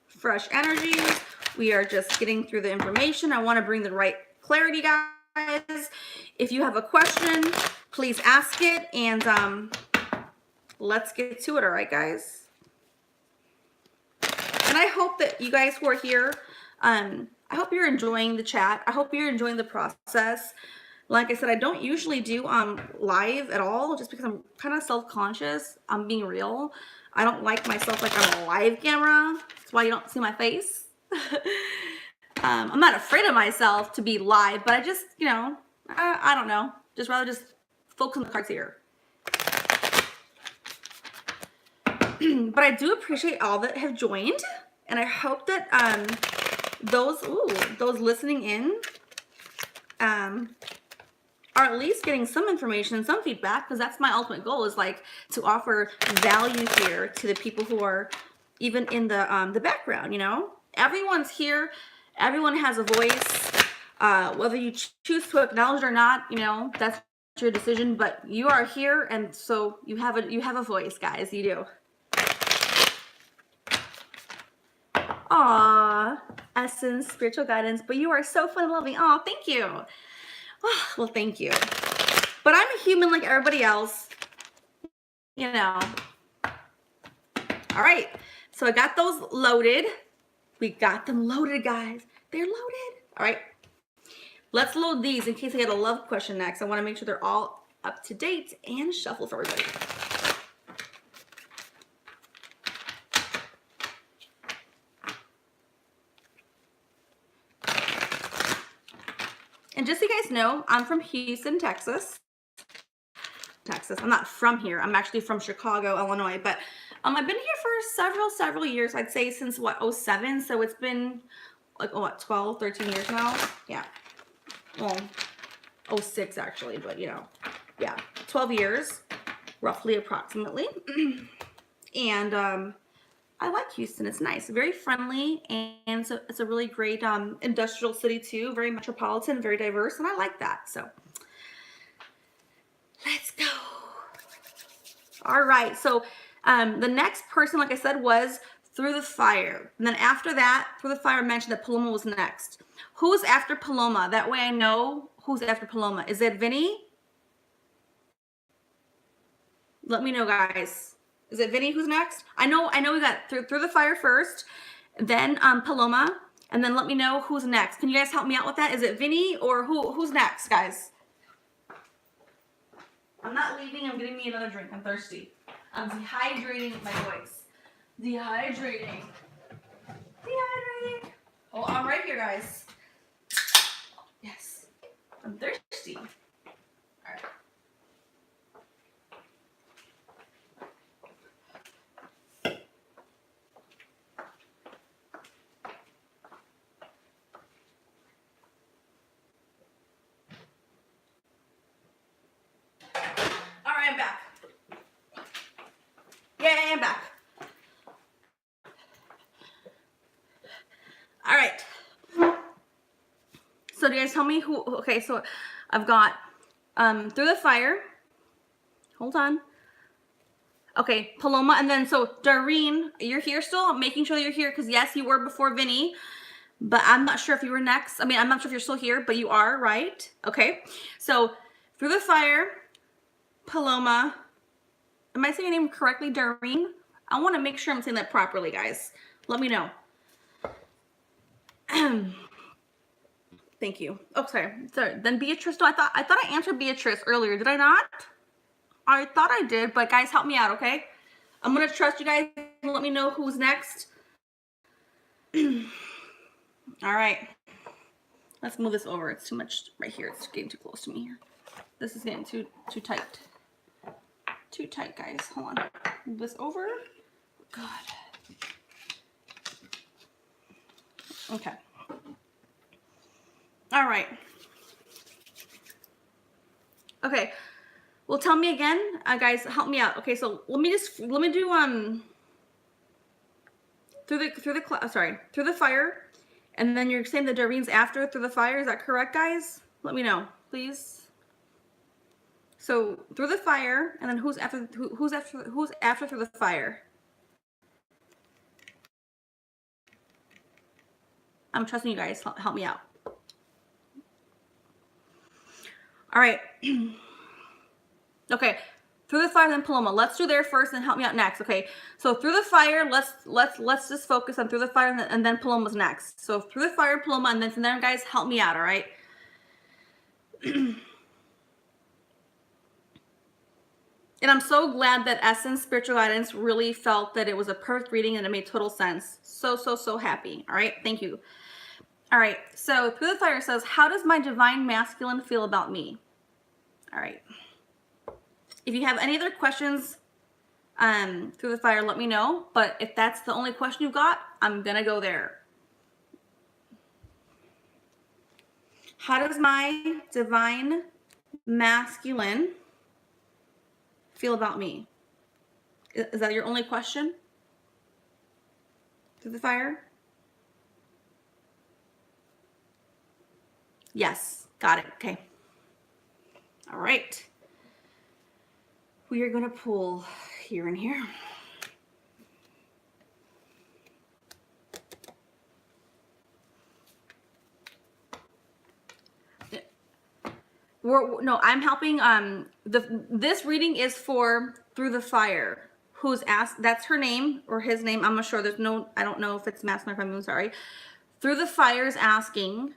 fresh energies. We are just getting through the information. I want to bring the right clarity, guys. If you have a question, please ask it, and let's get to it. All right, guys. And I hope that you guys who are here, I hope you're enjoying the chat. I hope you're enjoying the process. Like I said, I don't usually do live at all just because I'm kind of self-conscious. I'm being real. I don't like myself like on a live camera. That's why you don't see my face. I'm not afraid of myself to be live, but I just, you know, I don't know. Just rather just focus on the cards here. But I do appreciate all that have joined, and I hope that those listening in are at least getting some information and some feedback, because that's my ultimate goal, is like to offer value here to the people who are even in the background. You know, everyone's here, everyone has a voice. Whether you choose to acknowledge it or not, you know, that's your decision. But you are here, and so you have a voice, guys. You do. Aw, Essence, spiritual guidance, but you are so fun and loving. Aw, thank you. Oh, well, thank you. But I'm a human like everybody else, you know. All right, so I got those loaded. We got them loaded, guys. They're loaded. All right, let's load these in case I get a love question next. I want to make sure they're all up to date and shuffle for everybody. And just so you guys know, I'm from Houston, Texas. I'm not from here. I'm actually from Chicago, Illinois. But I've been here for several years. I'd say since, what, 07? So it's been, like, what, 12, 13 years now? Yeah. Well, 06 actually, but, you know, yeah. 12 years, roughly, approximately. And I like Houston. It's nice, very friendly, and so it's a really great industrial city too, very metropolitan, very diverse, and I like that. So let's go. All right, so the next person, like I said, was Through the Fire, and then after that, Through the Fire mentioned that Paloma was next. Who's after Paloma? That way I know who's after Paloma. Is it Vinny? Let me know, guys. Is it Vinny who's next? I know we got Through the Fire first, then Paloma, and then let me know who's next. Can you guys help me out with that? Is it Vinny or who's next, guys? I'm not leaving. I'm getting me another drink. I'm thirsty. I'm dehydrating my voice. Dehydrating. Oh, I'm right here, guys. Yes. I'm thirsty. All right. I'm back. Yay, I'm back. All right. So do you guys tell me who? Okay, so I've got Through the Fire. Hold on. Okay, Paloma, and then so Doreen, you're here still? I'm making sure you're here because yes, you were before Vinny, but I'm not sure if you were next. I mean, I'm not sure if you're still here, but you are, right? Okay, so Through the Fire, Paloma. Am I saying your name correctly, Doreen? I want to make sure I'm saying that properly, guys. Let me know. Thank you. Oh, sorry. Then Beatrice. No, I thought I answered Beatrice earlier. Did I not? I thought I did, but guys, help me out, okay? I'm gonna trust you guys. Let me know who's next. All right. Let's move this over. It's too much right here. It's getting too close to me here. This is getting too tight. Too tight, guys. Hold on. Move this over. God. Okay. All right. Okay. Well, tell me again, guys. Help me out. Okay, so let me do Through the Fire, and then you're saying the Doreen's after Through the Fire. Is that correct, guys? Let me know, please. So Through the Fire, and then who's after Through the Fire? I'm trusting you guys. Help me out. All right. Okay. Through the Fire, then Paloma. Let's do there first and help me out next. Okay, so Through the Fire, let's just focus on Through the Fire and then Paloma's next. So Through the Fire, Paloma, and then from there, guys, help me out, all right? And I'm so glad that Essence Spiritual Guidance really felt that it was a perfect reading and it made total sense. So happy. All right, thank you. All right, so Through the Fire says, how does my divine masculine feel about me? All right. If you have any other questions Through the Fire, let me know. But if that's the only question you've got, I'm going to go there. How does my divine masculine feel about me? Is that your only question? Through the Fire? Yes, got it. Okay. All right. We are going to pull here and here. No, I'm helping. This reading is for Through the Fire. Who's asked? That's her name or his name. I'm not sure. There's no. I don't know if it's masculine or feminine. Sorry. Through the Fire is asking.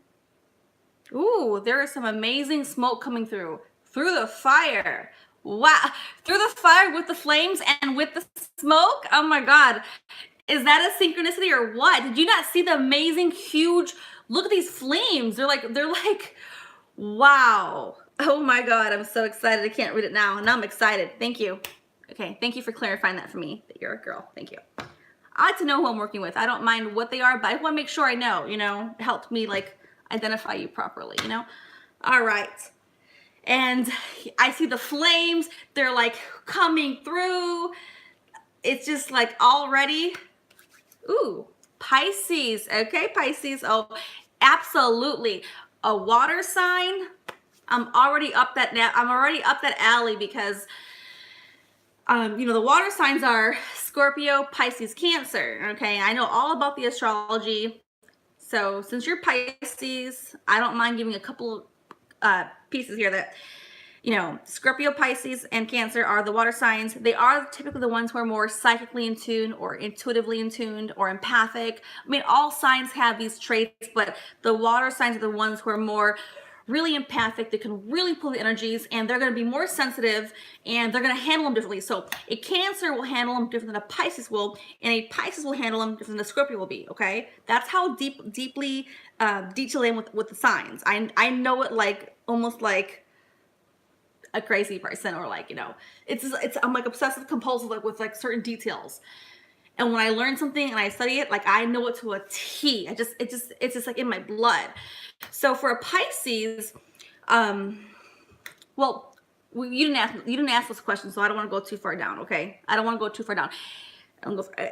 Ooh, there is some amazing smoke coming through. Through the Fire. Wow. Through the Fire with the flames and with the smoke. Oh my God. Is that a synchronicity or what? Did you not see the amazing, huge? Look at these flames. They're like. Wow. Oh my God, I'm so excited. I can't read it now. Now I'm excited. Thank you. Okay, thank you for clarifying that for me, that you're a girl. Thank you. I like to know who I'm working with. I don't mind what they are, but I want to make sure I know, it helped me like identify you properly, All right. And I see the flames. They're like coming through. It's just like already. Ooh, Pisces. Okay, Pisces. Oh, absolutely. A water sign. I'm already up that alley because the water signs are Scorpio, Pisces, Cancer. Okay, I know all about the astrology. So since you're Pisces, I don't mind giving a couple pieces here that Scorpio, Pisces, and Cancer are the water signs. They are typically the ones who are more psychically in tune or intuitively in tune or empathic. I mean, all signs have these traits, but the water signs are the ones who are more really empathic. They can really pull the energies, and they're going to be more sensitive, and they're going to handle them differently. So a Cancer will handle them different than a Pisces will, and a Pisces will handle them different than a Scorpio will be. Okay, that's how deeply detailed I am with the signs. I know it like almost like a crazy person, or like, it's I'm like obsessive compulsive with like certain details. And when I learn something and I study it, like I know it to a T. It's just like in my blood. So for a Pisces, well, you didn't ask this question, so I don't want to go too far down. Okay, I don't want to go too far down.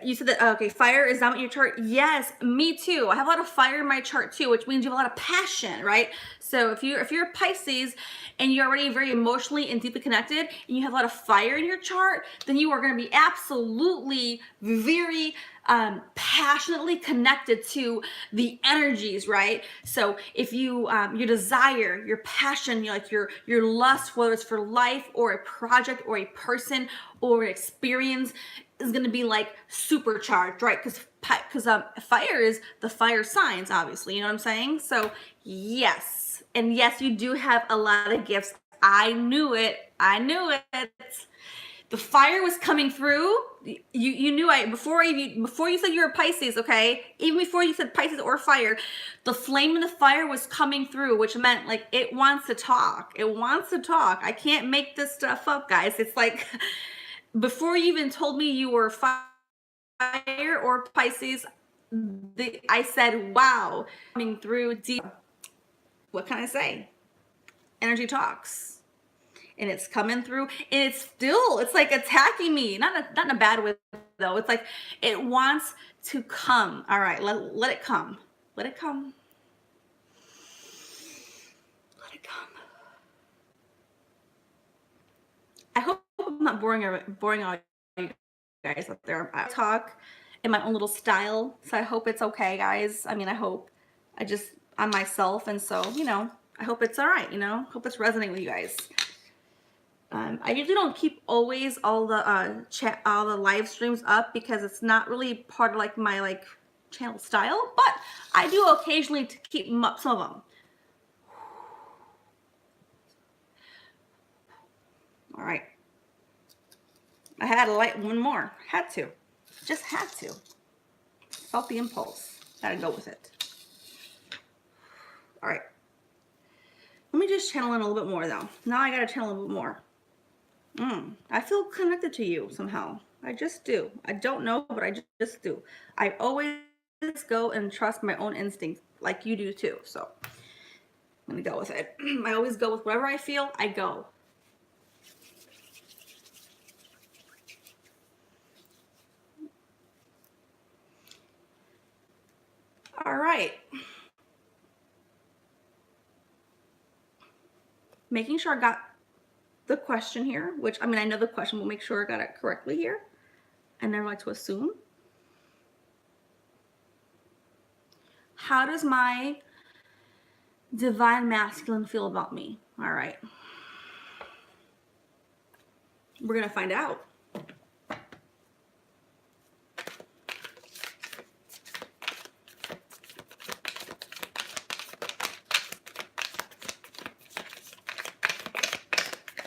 You said that, okay, fire is down in your chart. Yes, me too. I have a lot of fire in my chart too, which means you have a lot of passion, right? So if you're a Pisces and you're already very emotionally and deeply connected and you have a lot of fire in your chart, then you are going to be absolutely very passionately connected to the energies, right? So if you your desire, your passion, your lust, whether it's for life or a project or a person or an experience, is going to be like supercharged, right? Because fire is the fire signs, obviously, you know what I'm saying? So yes, and yes, you do have a lot of gifts. I knew it. The fire was coming through. You knew before you said you were Pisces, okay? Even before you said Pisces or fire, the flame in the fire was coming through, which meant like it wants to talk. I can't make this stuff up, guys. It's like before you even told me you were fire or Pisces, I said, wow, coming through deep. What can I say? Energy talks. And it's coming through, and it's like attacking me. Not in a bad way, though. It's like it wants to come. All right, let it come. Let it come. Let it come. I hope I'm not boring all you guys out there. I talk in my own little style, so I hope it's okay, guys. I mean, I'm myself, and so, I hope it's all right, hope it's resonating with you guys. I usually don't keep always all the all the live streams up because it's not really part of like my like channel style, but I do occasionally to keep them up, some of them. All right. I had to light one more. Had to. Just had to. Felt the impulse. Gotta go with it. All right. Let me just channel in a little bit more though. Now I gotta channel a little bit more. I feel connected to you somehow. I just do. I don't know, but I just do. I always go and trust my own instincts like you do too. So I'm gonna go with it. I always go with whatever I feel, I go. All right. Making sure I got the question here, which, I mean, I know the question, we'll make sure I got it correctly here. I never like to assume. How does my divine masculine feel about me? All right. We're going to find out.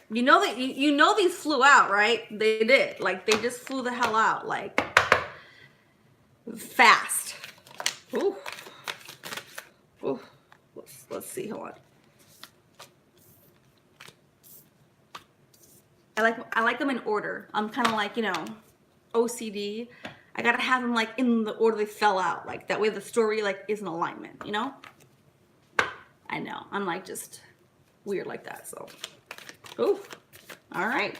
You know that you know these flew out, right? They did. Like, they just flew the hell out, like fast. Ooh. Ooh. Let's see. Hold on. I like them in order. I'm kind of like, you know, OCD. I gotta have them like in the order they fell out. Like that way the story like is in alignment, you know? I know. I'm like just weird like that, so. Ooh, all right.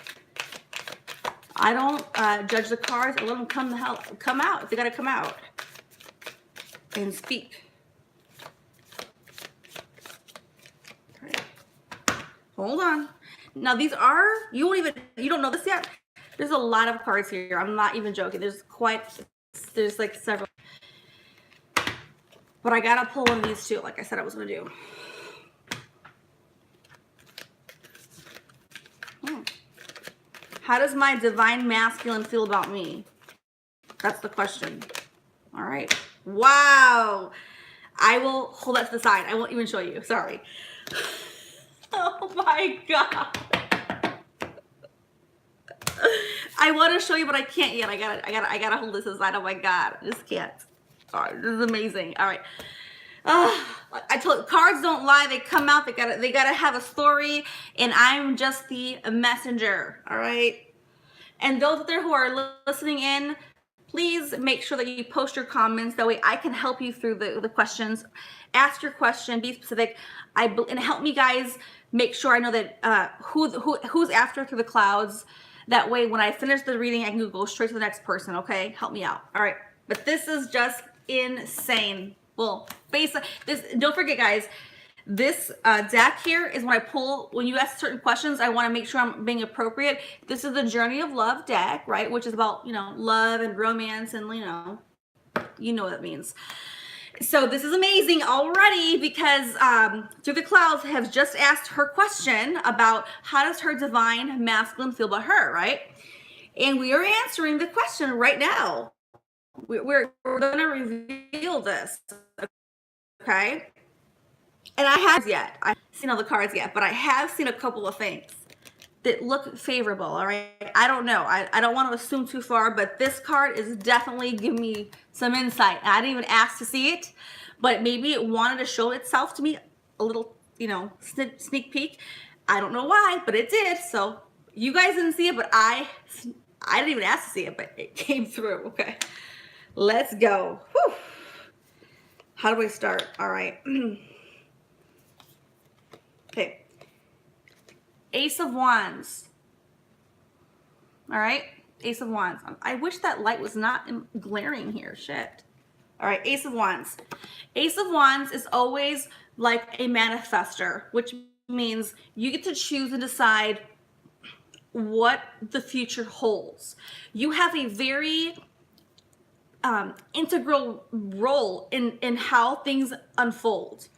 I don't judge the cards. I let them come out if they gotta come out and speak. All right. Hold on. Now these are, you don't know this yet. There's a lot of cards here. I'm not even joking. There's like several. But I gotta pull one of these too, like I said I was gonna do. How does my divine masculine feel about me? That's the question. All right. Wow. I will hold that to the side. I won't even show you. Sorry. Oh my God. I want to show you, but I can't yet. I gotta hold this to the side. Oh my God. I just can't. All right. This is amazing. All right. I told you, cards don't lie. They come out. They gotta have a story, and I'm just the messenger. All right. And those out there who are listening in, please make sure that you post your comments. That way, I can help you through the questions. Ask your question. Be specific. And help me, guys, make sure I know that who's after through the clouds. That way, when I finish the reading, I can go straight to the next person. Okay, help me out. All right. But this is just insane. Well, basically, don't forget, guys, this deck here is when I pull, when you ask certain questions, I want to make sure I'm being appropriate. This is the Journey of Love deck, right? Which is about, you know, love and romance and, you know what that means. So this is amazing already because Through the Clouds has just asked her question about how does her divine masculine feel about her, right? And we are answering the question right now. We're going to reveal this. Okay, and I haven't seen all the cards yet, but I have seen a couple of things that look favorable. All right, I don't know. I don't want to assume too far, but this card is definitely giving me some insight. I didn't even ask to see it, but maybe it wanted to show itself to me a little, you know, sneak peek. I don't know why, but it did. So you guys didn't see it, but I didn't even ask to see it, but it came through. Okay, let's go. Whew. How do I start? All right. Okay. Ace of Wands. All right. Ace of Wands. I wish that light was not glaring here. Shit. All right. Ace of Wands. Ace of Wands is always like a manifester, which means you get to choose and decide what the future holds. You have a very integral role in how things unfold.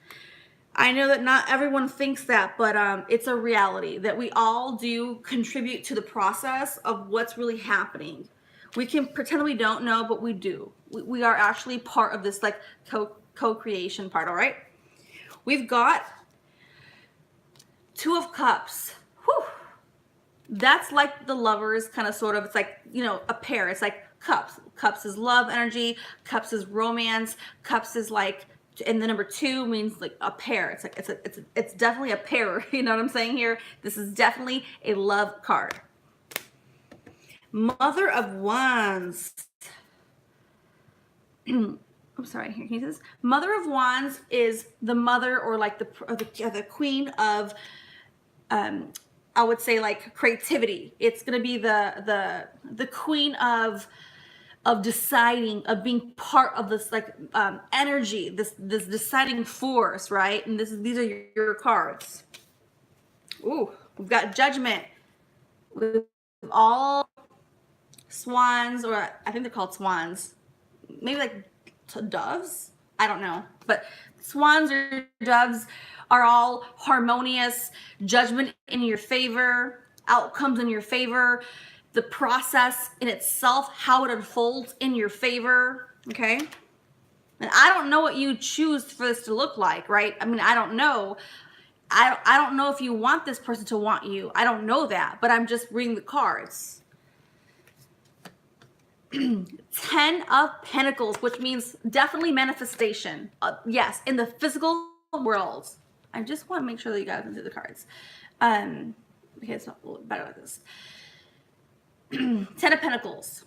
I know that not everyone thinks that, but it's a reality that we all do contribute to the process of what's really happening. We can pretend we don't know, but we do. We are actually part of this like co-creation part, all right? We've got Two of Cups. Whew. That's like the lovers kind of sort of, it's like, you know, a pair. It's like cups. Cups is love energy. Cups is romance. Cups is like, and the number 2 means like a pair. It's like, it's definitely a pair. You know what I'm saying here? This is definitely a love card. Mother of Wands. I'm sorry, here he says, Mother of Wands is the mother or like the queen of, I would say like creativity. It's going to be the queen of deciding, of being part of this like energy, this deciding force, right? And these are your cards. Ooh, we've got Judgment. We've all swans, or I think they're called swans. Maybe like doves? I don't know. But swans or doves are all harmonious, judgment in your favor, outcomes in your favor, the process in itself, how it unfolds in your favor, okay? And I don't know what you choose for this to look like, right? I mean, I don't know. I don't know if you want this person to want you. I don't know that, but I'm just reading the cards. 10 of Pentacles, which means definitely manifestation. Yes, in the physical world. I just want to make sure that you guys can see the cards. Okay, it's a little better like this. 10 of Pentacles.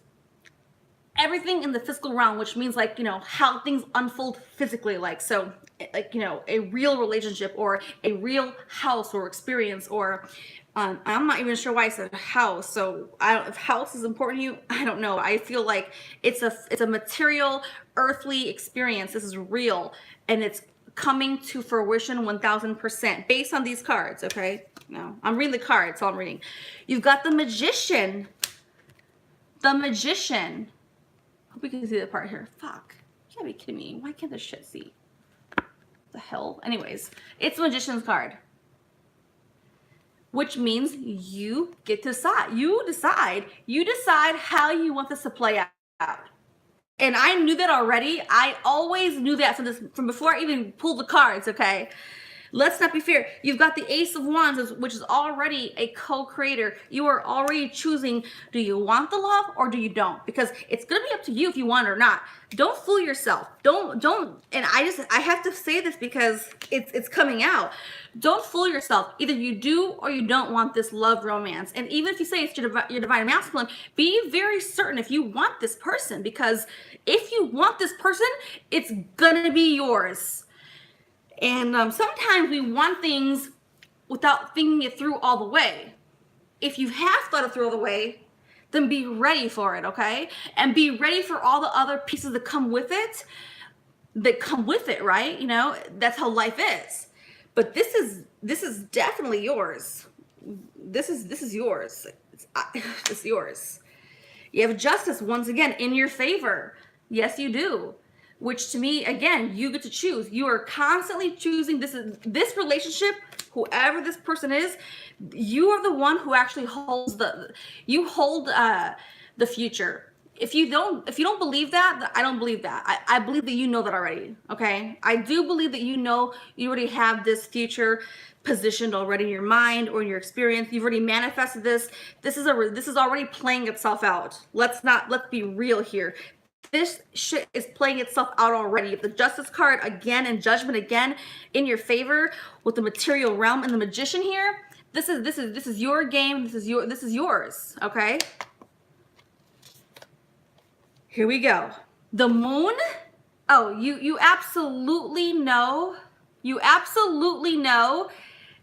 Everything in the physical realm, which means like, you know, how things unfold physically, like, so like, you know, a real relationship or a real house or experience, or I'm not even sure why I said house. So if house is important to you, I don't know. I feel like it's a material, earthly experience. This is real, and it's coming to fruition 1000% based on these cards. Okay, no, I'm reading the cards, so I'm reading. You've got the Magician. The Magician. Hope you can see that part here. Fuck, you gotta be kidding me. Why can't this shit see? The hell. Anyways, it's the Magician's card, which means you get to decide. You decide how you want this to play out. And I knew that already. I always knew that from before I even pulled the cards, okay? Let's not be fair. You've got the Ace of Wands, which is already a co-creator. You are already choosing, do you want the love or do you don't? Because it's going to be up to you if you want it or not. Don't fool yourself. Don't, and I have to say this because it's coming out. Don't fool yourself. Either you do or you don't want this love romance. And even if you say it's your divine masculine, be very certain if you want this person, because if you want this person, it's going to be yours. And sometimes we want things without thinking it through all the way. If you have thought it through all the way, then be ready for it, okay? And be ready for all the other pieces that come with it, right? You know, that's how life is. But this is definitely yours. This is yours. It's yours. You have Justice once again in your favor. Yes, you do. Which to me, again, you get to choose. You are constantly choosing. This relationship, whoever this person is, you are the one who actually holds the future. If you don't believe that, I don't believe that. I believe that you know that already. Okay, I do believe that you already have this future positioned already in your mind or in your experience. You've already manifested this. This is already playing itself out. Let's be real here. This shit is playing itself out already. If the Justice card again and Judgment again in your favor with the material realm and the Magician here, this is your game. This is yours. Okay. Here we go. The Moon. Oh, you absolutely know. You absolutely know.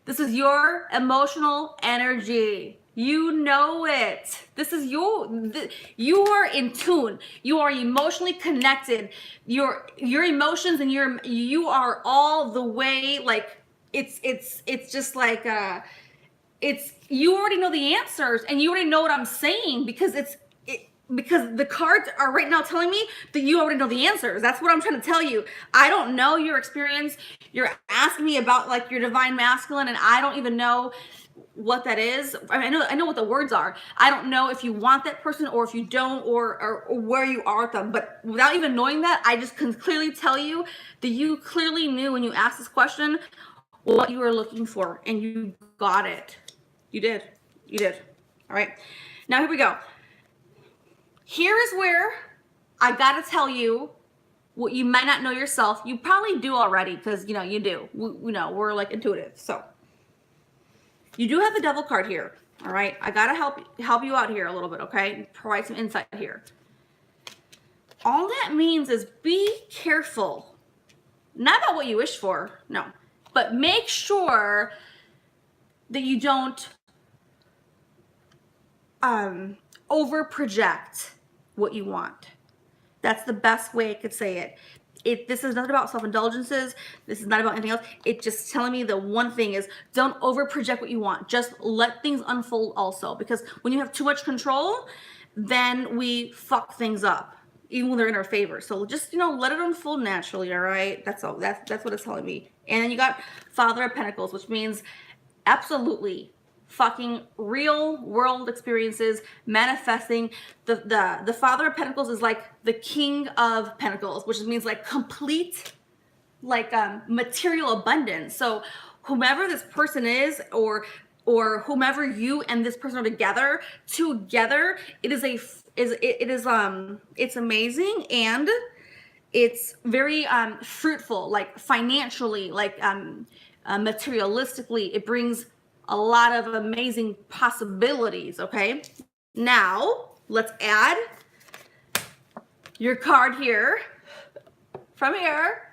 This is your emotional energy. You know it. This is you are in tune. You are emotionally connected. Your emotions and you are all the way, like it's just like you already know the answers and you already know what I'm saying, because because the cards are right now telling me that you already know the answers. That's what I'm trying to tell you. I don't know your experience. You're asking me about like your divine masculine, and I don't even know what that is. I know what the words are. I don't know if you want that person or if you don't, or where you are with them. But without even knowing that, I just can clearly tell you that you clearly knew when you asked this question what you were looking for, and you got it. You did. You did. All right. Now here we go. Here is where I gotta tell you what you might not know yourself. You probably do already, because you do. We're like intuitive. So you do have the Devil card here. All right. I gotta help you out here a little bit. Okay. Provide some insight here. All that means is be careful. Not about what you wish for. No. But make sure that you don't over project what you want. That's the best way I could say it. This is not about self-indulgences. This is not about anything else. It's just telling me the one thing is don't over project what you want. Just let things unfold also. Because when you have too much control, then we fuck things up, even when they're in our favor. So just, let it unfold naturally, all right? That's all. That's what it's telling me. And then you got Father of Pentacles, which means absolutely fucking real world experiences manifesting. The Father of Pentacles is like the King of Pentacles, which means like complete like material abundance. So whomever this person is, or whomever you and this person are together, it's amazing, and it's very fruitful, like financially, like materialistically. It brings a lot of amazing possibilities. Okay, now let's add your card here from here,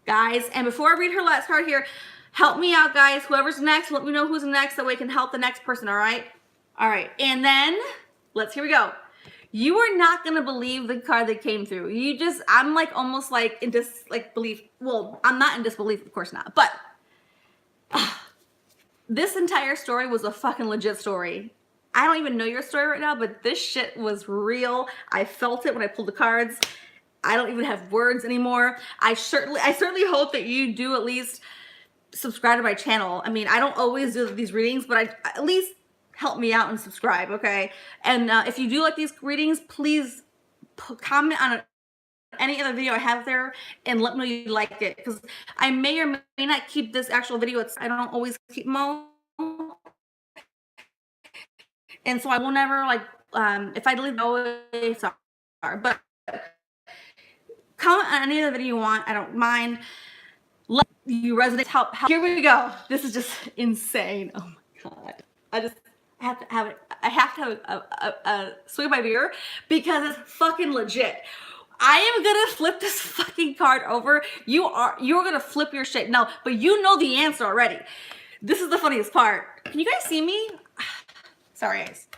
guys. And before I read her last card here, help me out, guys. Whoever's next, let me know who's next, that way I can help the next person. All right. And then here we go. You are not gonna believe the card that came through. I'm like almost like in disbelief. Well, I'm not in disbelief, of course not, but this entire story was a fucking legit story. I don't even know your story right now, but this shit was real. I felt it when I pulled the cards. I don't even have words anymore. I certainly hope that you do at least subscribe to my channel. I mean, I don't always do these readings, but at least help me out and subscribe, okay? And if you do like these readings, please comment on any other video I have there and let me know you liked it, because I may or may not keep this actual video. I don't always keep them all, and so I will never if I delete it, sorry, but comment on any other video you want. I don't mind. Let you resonate. Help. Here we go. This is just insane. Oh my god. I have to have it. I have to have a swig of my beer because it's fucking legit. I am gonna flip this fucking card over. You're gonna flip your shit. No, but you know the answer already. This is the funniest part. Can you guys see me? Sorry, guys.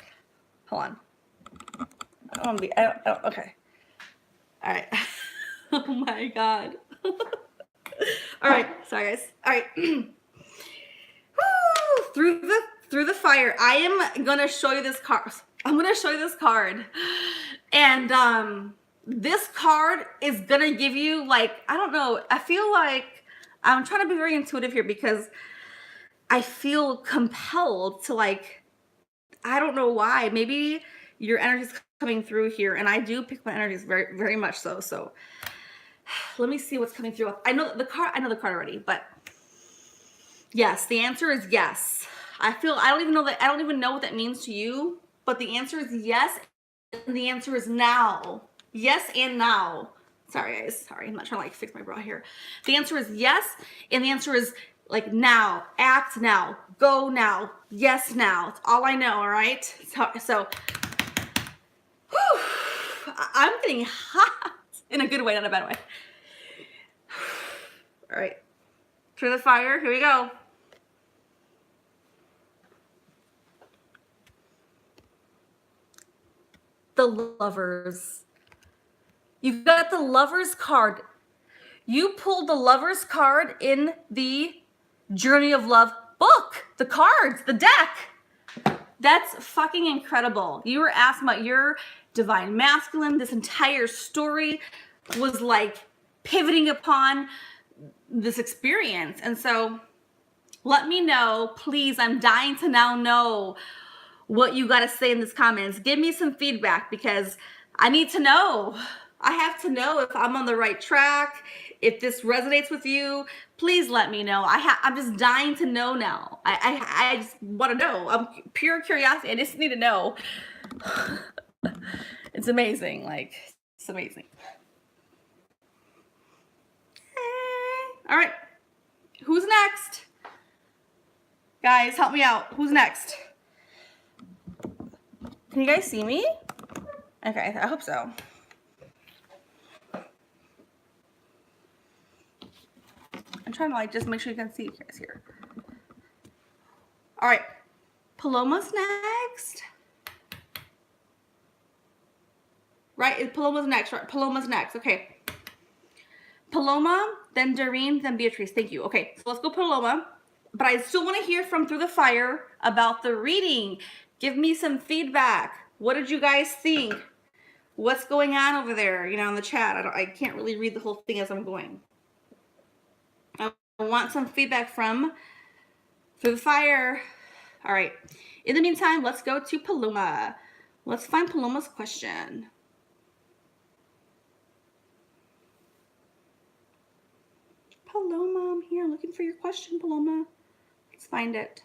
Hold on. Okay. All right. Oh my god. All right. Sorry, guys. All right. Woo! Through the fire. I am gonna show you this card. I'm gonna show you this card, and this card is gonna give you, like, I don't know. I feel like I'm trying to be very intuitive here because I feel compelled to, like, I don't know why. Maybe your energy's coming through here, and I do pick my energies very, very much so. So let me see what's coming through. I know the card already, but yes, the answer is yes. I don't even know what that means to you, but the answer is yes, and the answer is now. Yes and now. Sorry, guys. Sorry, I'm not trying to fix my bra here. The answer is yes, and the answer is like now. Act now. Go now. Yes now. It's all I know. All right. So whew, I'm getting hot in a good way, not a bad way. All right. Through the fire. Here we go. The Lovers. You got the Lovers card. You pulled the Lovers card in the Journey of Love book. The cards, the deck. That's fucking incredible. You were asked about your divine masculine. This entire story was like pivoting upon this experience. And so let me know, please. I'm dying to now know what you got to say in the comments. Give me some feedback because I need to know. I have to know if I'm on the right track, if this resonates with you. Please let me know. I'm just dying to know now. I just want to know. I'm pure curiosity. I just need to know. It's amazing. Like, it's amazing. All right. Who's next? Guys, help me out. Who's next? Can you guys see me? Okay, I hope so. I'm trying to like just make sure you can see you guys here. All right, Paloma's next. Right, Paloma's next, right? Paloma's next, okay. Paloma, then Doreen, then Beatrice, thank you. Okay, so let's go Paloma. But I still want to hear from Through the Fire about the reading. Give me some feedback. What did you guys think? What's going on over there, you know, in the chat? I can't really read the whole thing as I'm going. I want some feedback from Through the Fire. All right. In the meantime, let's go to Paloma. Let's find Paloma's question. Paloma, I'm here looking for your question, Paloma. Let's find it.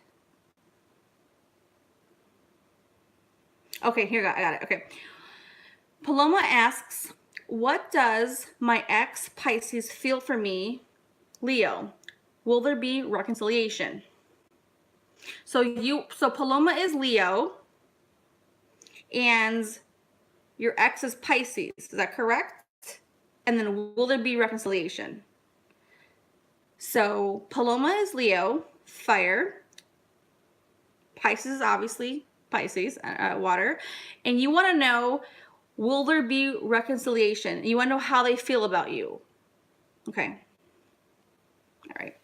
Okay, here I got it. Okay. Paloma asks, what does my ex Pisces feel for me, Leo? Will there be reconciliation? So Paloma is Leo and your ex is Pisces. Is that correct? And then will there be reconciliation? So Paloma is Leo, fire. Pisces is obviously Pisces, water. And you want to know, will there be reconciliation? You want to know how they feel about you. Okay. All right.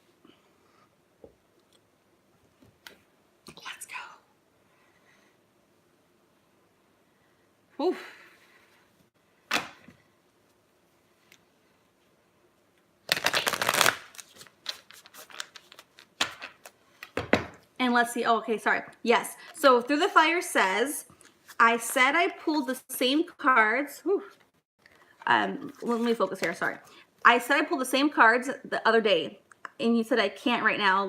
Let's go. Whew. And let's see. Oh, okay, sorry. Yes. So Through the Fire says, I said I pulled the same cards. Whew. Let me focus here. Sorry. I said I pulled the same cards the other day. And you said I can't right now,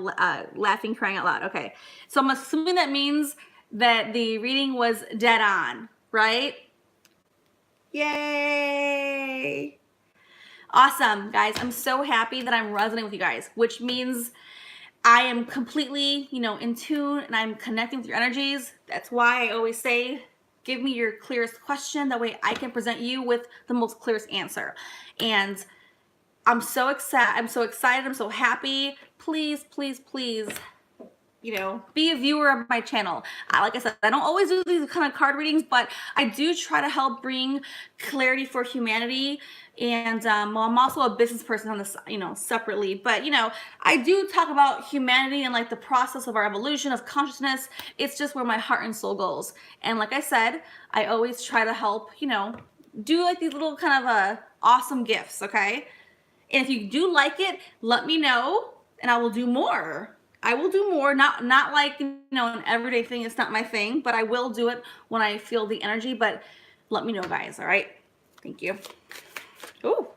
laughing, crying out loud. Okay. So I'm assuming that means that the reading was dead on, right? Yay. Awesome, guys. I'm so happy that I'm resonating with you guys, which means I am completely, in tune and I'm connecting with your energies. That's why I always say, give me your clearest question. That way I can present you with the most clearest answer. And I'm so excited. I'm so happy. Please, please, please, be a viewer of my channel. Like I said, I don't always do these kind of card readings, but I do try to help bring clarity for humanity. And well, I'm also a business person on this, separately. But I do talk about humanity and like the process of our evolution of consciousness. It's just where my heart and soul goes. And like I said, I always try to help, do like these little kind of awesome gifts. Okay. And if you do like it, let me know, and I will do more. I will do more, not like, an everyday thing. It's not my thing, but I will do it when I feel the energy. But let me know, guys. All right. Thank you. Ooh.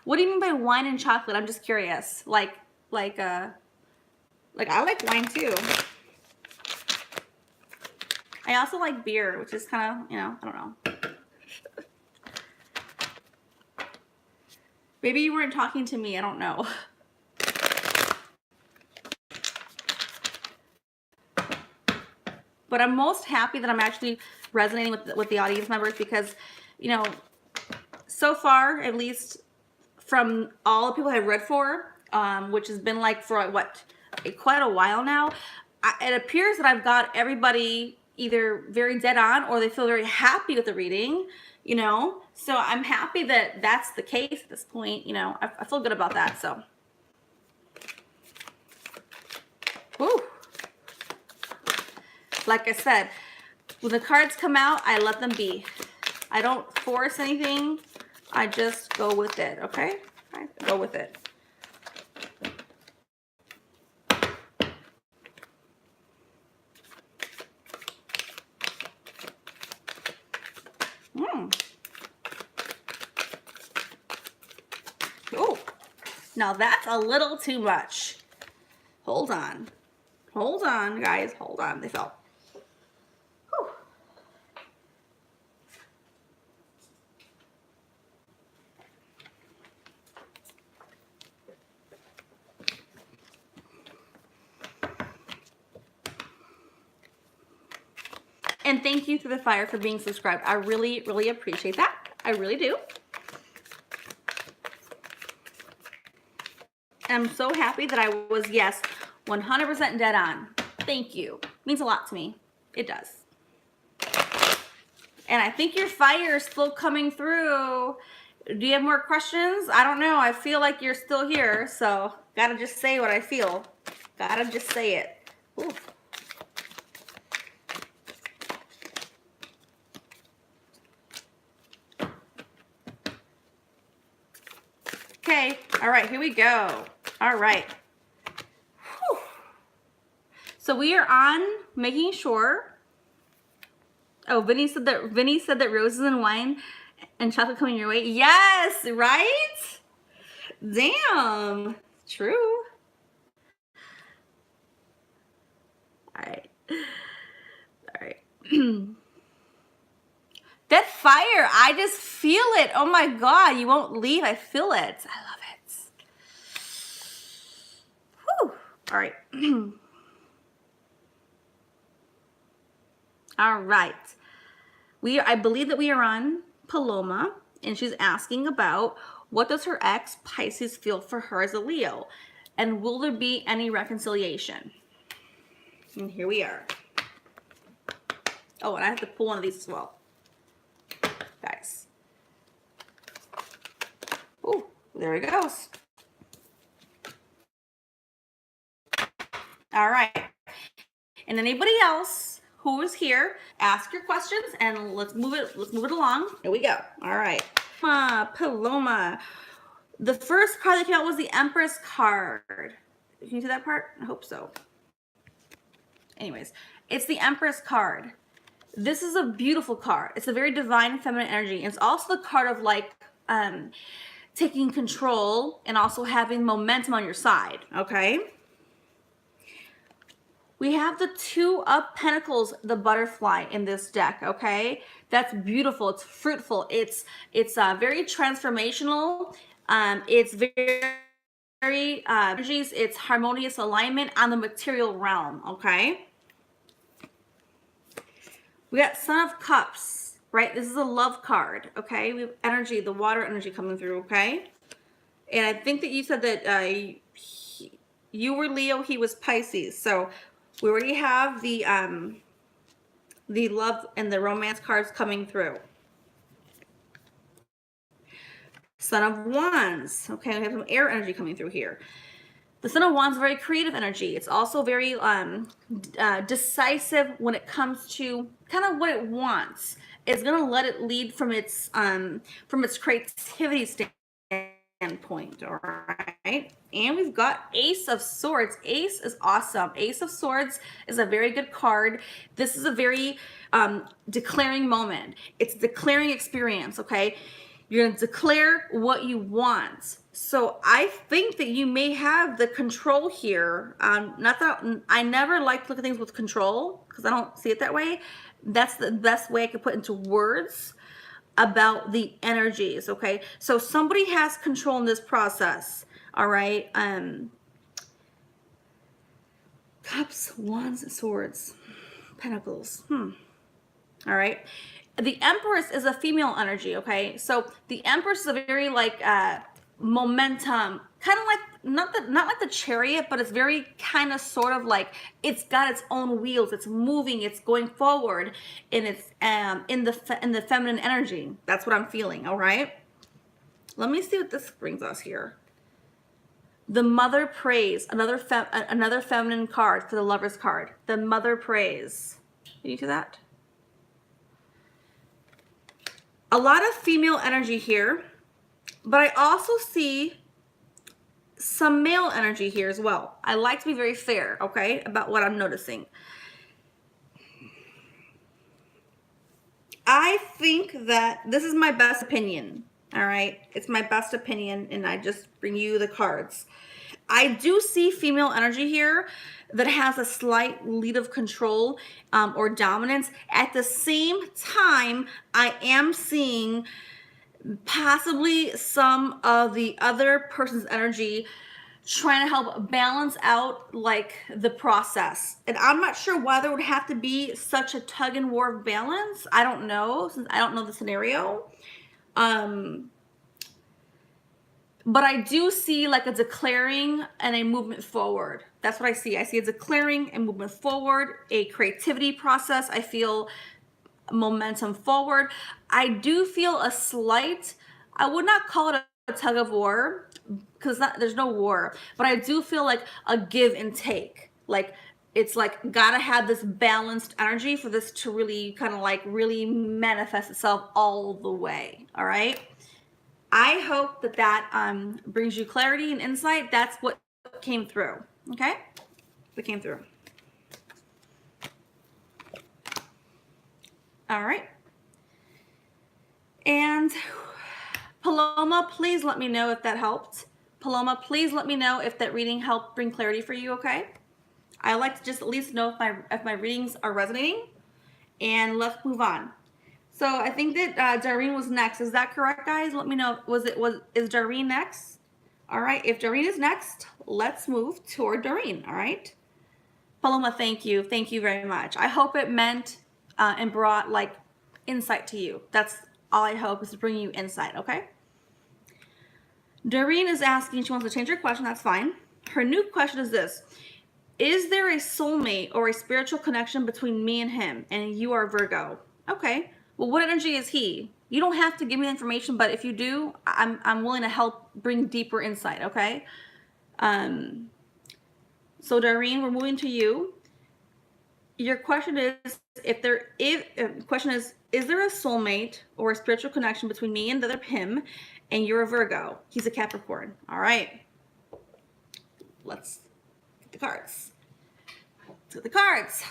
What do you mean by wine and chocolate? I'm just curious. Like I like wine too. I also like beer, which is kind of, I don't know. Maybe you weren't talking to me. I don't know. But I'm most happy that I'm actually resonating with the audience members because, so far, at least from all the people I've read for, which has been like for quite a while now, it appears that I've got everybody either very dead on or they feel very happy with the reading, you know. So I'm happy that that's the case at this point, you know. I feel good about that. So, whew. Like I said, when the cards come out, I let them be. I don't force anything. I just go with it, okay? I go with it. Oh, now that's a little too much. Hold on. Hold on, guys. Hold on. They fell. Whew. And thank you to the fire for being subscribed. I really, really appreciate that. I really do. I'm so happy that I was, yes, 100% dead on. Thank you. It means a lot to me. It does. And I think your fire is still coming through. Do you have more questions? I don't know. I feel like you're still here. So, gotta just say what I feel. Gotta just say it. Ooh. Okay. All right. Here we go. All right. Whew. So we are on making sure. Oh, Vinny said that roses and wine and chocolate coming your way. Yes, right? Damn. True. All right. All right. That fire, I just feel it. Oh my God, you won't leave. I feel it. I love it. Whew. All right. All right. I believe that we are on Paloma, and she's asking about what does her ex Pisces feel for her as a Leo, and will there be any reconciliation? And here we are. Oh, and I have to pull one of these as well, guys. Oh, there it goes. All right. And anybody else who is here, ask your questions and let's move it along. Here we go. All right. Paloma. The first card that came out was the Empress card. Can you see that part? I hope so. Anyways, it's the Empress card. This is a beautiful card. It's a very divine feminine energy. And it's also the card of like taking control and also having momentum on your side, okay? We have the Two of Pentacles, the butterfly in this deck, okay? That's beautiful. It's fruitful. It's very transformational. It's very energies. It's harmonious alignment on the material realm, okay? We got Son of Cups, right? This is a love card, okay? We have energy, the water energy coming through, okay? And I think that you said that you were Leo, he was Pisces. So we already have the love and the romance cards coming through. Son of Wands. Okay, we have some air energy coming through here. The Son of Wands is very creative energy. It's also very decisive when it comes to kind of what it wants. It's gonna let it lead from its creativity standpoint. All right. And we've got Ace of Swords. Ace is awesome. Ace of Swords is a very good card. This is a very declaring moment. It's a declaring experience, okay? You're going to declare what you want. So I think that you may have the control here. Not that I never like to look at things with control because I don't see it that way. That's the best way I could put into words about the energies, okay? So somebody has control in this process, all right? Cups, Wands, Swords, Pentacles. All right. The Empress is a female energy, okay? So the Empress is a very like momentum, kind of like not like the Chariot, but it's very kind of sort of like it's got its own wheels. It's moving. It's going forward, and it's in the feminine energy. That's what I'm feeling. All right. Let me see what this brings us here. The Mother prays. Another feminine card for the Lover's card. The Mother prays. Can you see that? A lot of female energy here, but I also see some male energy here as well. I like to be very fair, okay, about what I'm noticing. I think that this is my best opinion, all right? It's my best opinion, and I just bring you the cards. I do see female energy here that has a slight lead of control or dominance. At the same time, I am seeing possibly some of the other person's energy trying to help balance out like the process. And I'm not sure why there would have to be such a tug and war of balance. I don't know, since I don't know the scenario. But I do see like a declaring and a movement forward. That's what I see. I see a declaring and movement forward, a creativity process. I feel momentum forward. I do feel a slight, I would not call it a tug of war because there's no war, but I do feel like a give and take. Like it's like gotta have this balanced energy for this to really kind of like really manifest itself all the way. All right. I hope that brings you clarity and insight. That's what came through. Okay. What came through. All right. And Paloma, please let me know if that helped. Paloma, please let me know if that reading helped bring clarity for you, okay? I like to just at least know if my readings are resonating. And let's move on. So I think that Darlene was next. Is that correct, guys? Let me know. Is Darlene next? All right. If Darlene is next, let's move toward Darlene. All right. Paloma, thank you. Thank you very much. I hope it meant and brought like insight to you. That's all I hope, is to bring you insight. Okay. Doreen is asking, she wants to change her question. That's fine. Her new question is this: is there a soulmate or a spiritual connection between me and him? And you are Virgo. Okay. Well, what energy is he? You don't have to give me the information, but if you do, I'm willing to help bring deeper insight. Okay. So Doreen, we're moving to you. Your question is, is there a soulmate or a spiritual connection between me and the other him, and you're a Virgo? He's a Capricorn. All right. Let's get the cards. Let's get the cards.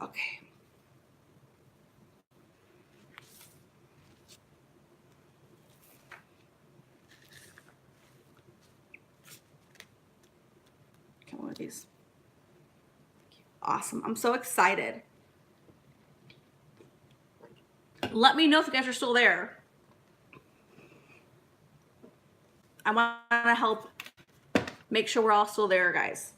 Okay. Come on with these. Awesome. I'm so excited. Let me know if you guys are still there. I want to help make sure we're all still there, guys.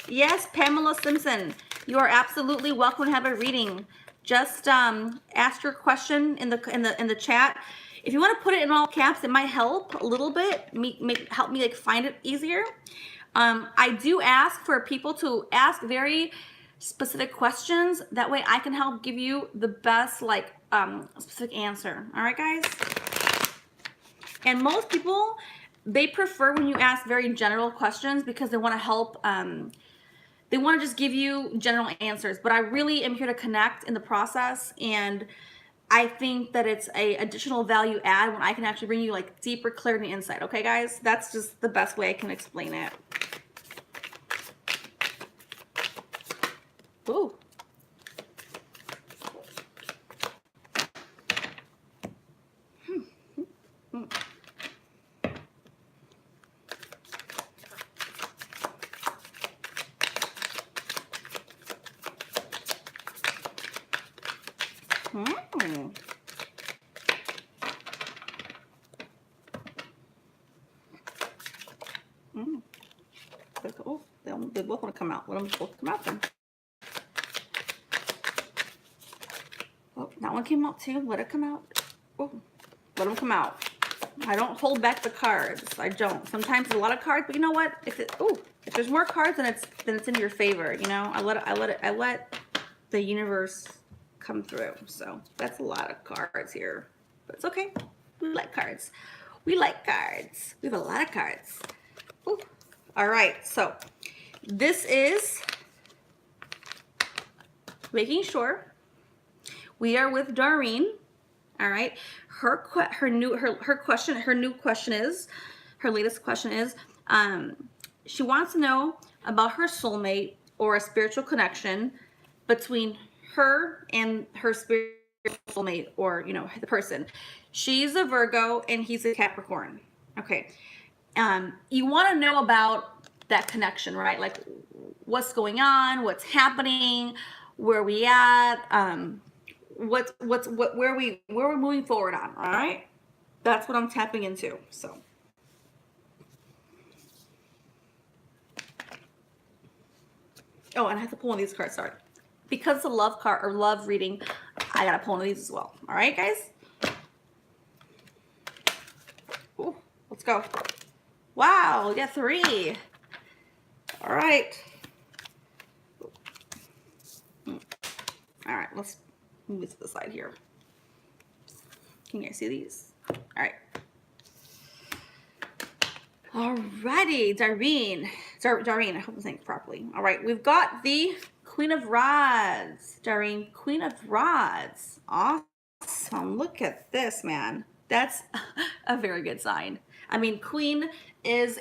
Yes, Pamela Simpson, you are absolutely welcome to have a reading. Just ask your question in the chat. If you want to put it in all caps, it might help a little bit. Help me like find it easier. I do ask for people to ask very specific questions. That way I can help give you the best like specific answer. All right, guys? And most people, they prefer when you ask very general questions because they want to help, they want to just give you general answers. But I really am here to connect in the process, and I think that it's a additional value add when I can actually bring you like deeper clarity and insight. Okay, guys? That's just the best way I can explain it. Ooh. Oh, they both want to come out. Let them both come out then. Oh, that one came out too. Let it come out. Oh, let them come out. I don't hold back the cards. I don't. Sometimes a lot of cards, but you know what? If there's more cards, then it's in your favor. You know, I let the universe come through. So that's a lot of cards here, but it's okay. We like cards. We like cards. We have a lot of cards. Ooh. All right. So this is making sure we are with Darine. All right. Her latest question is, she wants to know about her soulmate or a spiritual connection between her and her spiritual soulmate, or you know, the person. She's a Virgo and he's a Capricorn. Okay. You want to know about that connection, right? Like what's going on, what's happening, where we at, where we're moving forward on. All right, that's what I'm tapping into. So oh, and I have to pull one of these cards. Sorry, because it's a love card or love reading, I gotta pull one of these as well. All right, guys. Ooh, let's go. Wow, we got 3. All right. All right, let's move this to the side here. Can you guys see these? All right. Alrighty, Darine, I hope I'm saying it properly. All right, we've got the Queen of Rods. Darine, Queen of Rods. Awesome. Look at this, man. That's a very good sign. I mean, Queen is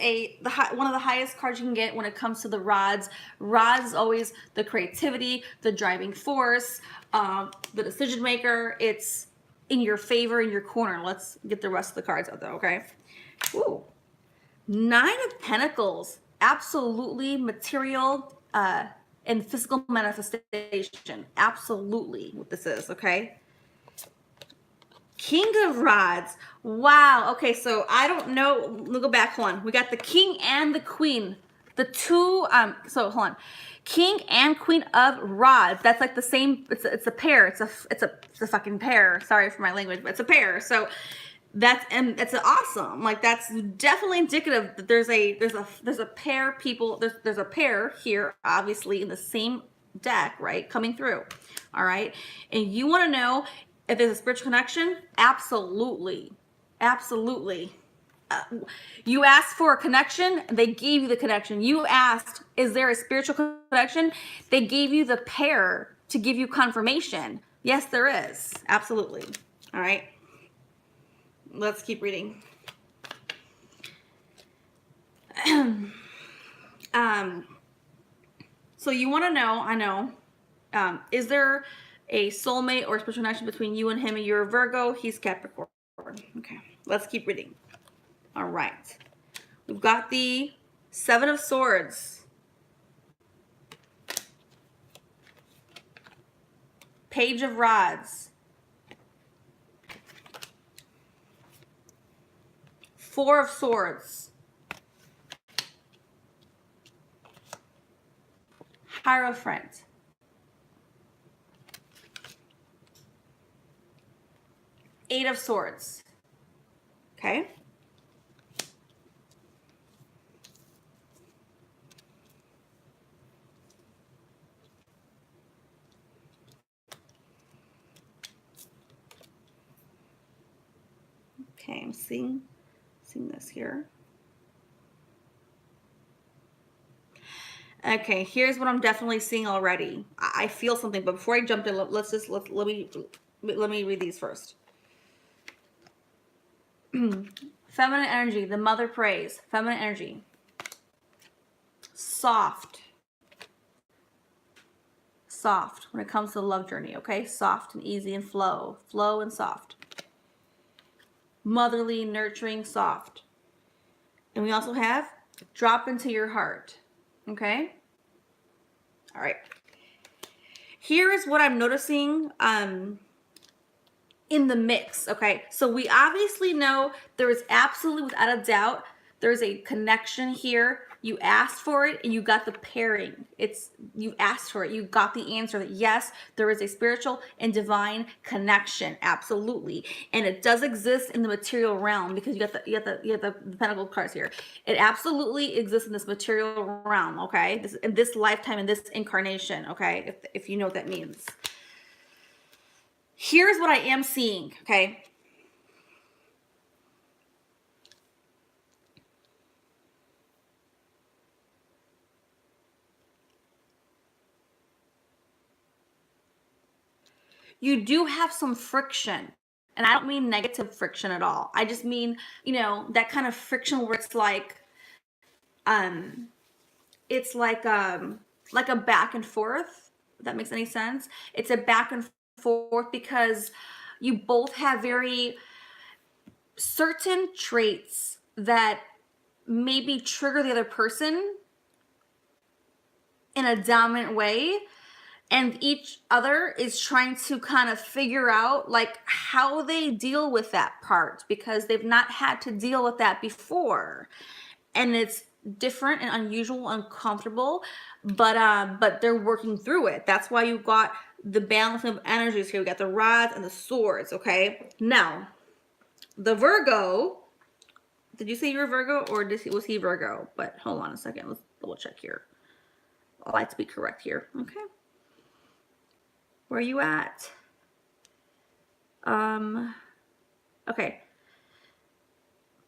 one of the highest cards you can get when it comes to the rods. Rods is always the creativity, the driving force, the decision maker. It's in your favor, in your corner. Let's get the rest of the cards out though, okay? Ooh. 9 of Pentacles. Absolutely material and physical manifestation. Absolutely what this is, okay? King of Rods. Wow. Okay, so I don't know. Let me go back. Hold on. We got the King and the Queen. The two. So hold on. King and Queen of Rods. That's like the same. It's a pair. It's a fucking pair. Sorry for my language, but it's a pair. So it's awesome. Like that's definitely indicative that there's a pair people. There's a pair here, obviously in the same deck, right? Coming through. All right, and you want to know if there's a spiritual connection. Absolutely. You asked for a connection, they gave you the connection. You asked, is there a spiritual connection? They gave you the pair to give you confirmation. Yes, there is. Absolutely. All right. Let's keep reading. So you want to know, I know, is there a soulmate or a spiritual connection between you and him? And you're a Virgo, he's Capricorn. Okay, let's keep reading. All right. We've got the 7 of Swords. Page of Rods. 4 of Swords. Hierophant. Eight of Swords. Okay. Okay, I'm seeing this here. Okay, here's what I'm definitely seeing already. I feel something, but before I jump in, let me read these first. Feminine energy, the mother prays. Feminine energy. Soft when it comes to the love journey, okay? Soft and easy and flow and soft. Motherly, nurturing, soft. And we also have drop into your heart, okay? All right. Here is what I'm noticing in the mix, okay? So we obviously know there is absolutely, without a doubt, there's a connection here You asked for it and you got the pairing. You asked for it. You got the answer that yes, there is a spiritual and divine connection. Absolutely. And it does exist in the material realm because you got the pentacle cards here. It absolutely exists in this material realm, okay? In this lifetime, in this incarnation, okay? If you know what that means. Here's what I am seeing, okay? You do have some friction. And I don't mean negative friction at all. I just mean, that kind of friction where it's like a back and forth, if that makes any sense. It's a back and forth because you both have very certain traits that maybe trigger the other person in a dominant way, and each other is trying to kind of figure out like how they deal with that part because they've not had to deal with that before, and it's different and unusual, uncomfortable, but they're working through it. That's why you got the balance of energies here. We got the rods and the swords. Okay, now the Virgo. Did you say you were Virgo or was he Virgo? But hold on a second. Let's double check here. I like to be correct here. Okay. Where are you at? Okay.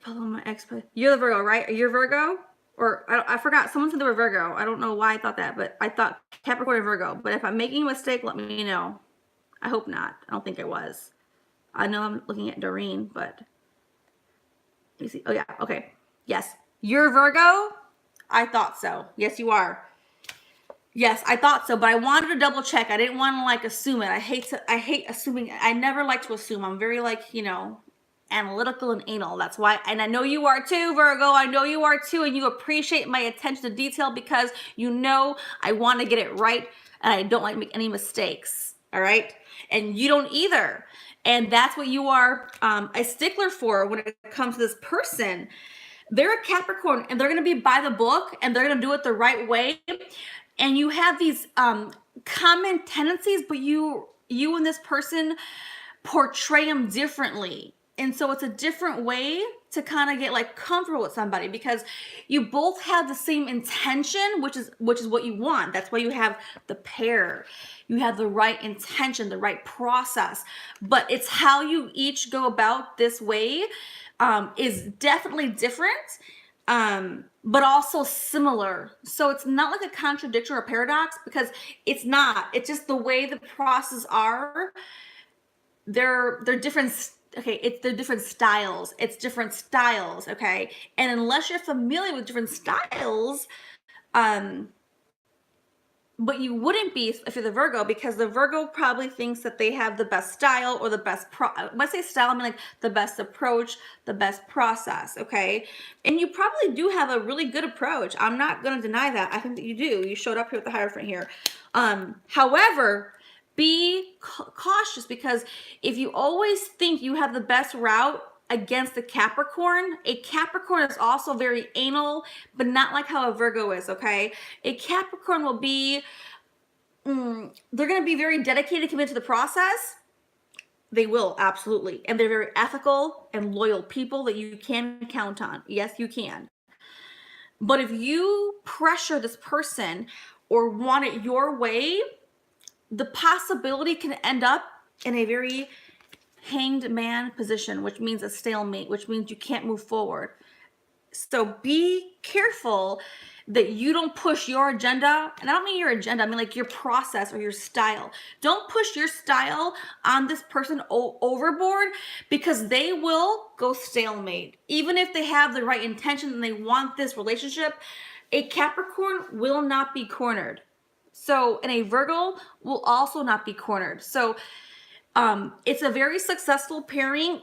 Follow my ex. You're the Virgo, right? You're Virgo? Or I forgot. Someone said they were Virgo. I don't know why I thought that, but I thought Capricorn and Virgo. But if I'm making a mistake, let me know. I hope not. I don't think I was. I know I'm looking at Doreen, but let me see. Oh yeah. Okay. Yes. You're Virgo? I thought so. Yes, you are. Yes, I thought so, but I wanted to double check. I didn't want to like assume it. I hate assuming. I never like to assume. I'm very like, analytical and anal. That's why, and I know you are too, Virgo. I know you are too, and you appreciate my attention to detail because I want to get it right and I don't like to make any mistakes. All right. And you don't either. And that's what you are a stickler for when it comes to this person. They're a Capricorn and they're going to be by the book and they're going to do it the right way. And you have these common tendencies, but you and this person portray them differently. And so it's a different way to kind of get like comfortable with somebody because you both have the same intention, which is what you want. That's why you have the pair. You have the right intention, the right process. But it's how you each go about this way is definitely different. But also similar. So it's not like a contradiction or a paradox because it's not. It's just the way the processes are. They're different. Okay, they're different styles. It's different styles. Okay, and unless you're familiar with different styles, but you wouldn't be if you're the Virgo because the Virgo probably thinks that they have the best style or the best when I say style, I mean like the best approach, the best process, okay? And you probably do have a really good approach. I'm not going to deny that. I think that you do. You showed up here with the Hierophant here. However, be cautious because if you always think you have the best route against the Capricorn, a Capricorn is also very anal, but not like how a Virgo is, okay? A Capricorn will be, they're going to be very dedicated, committed to the process. They will, absolutely. And they're very ethical and loyal people that you can count on. Yes, you can. But if you pressure this person or want it your way, the possibility can end up in a very hanged man position, which means a stalemate, which means you can't move forward. So be careful that you don't push your agenda. And I don't mean your agenda, I mean like your process or your style. Don't push your style on this person overboard because they will go stalemate. Even if they have the right intention and they want this relationship, a Capricorn will not be cornered. So, and a Virgo will also not be cornered. So, it's a very successful pairing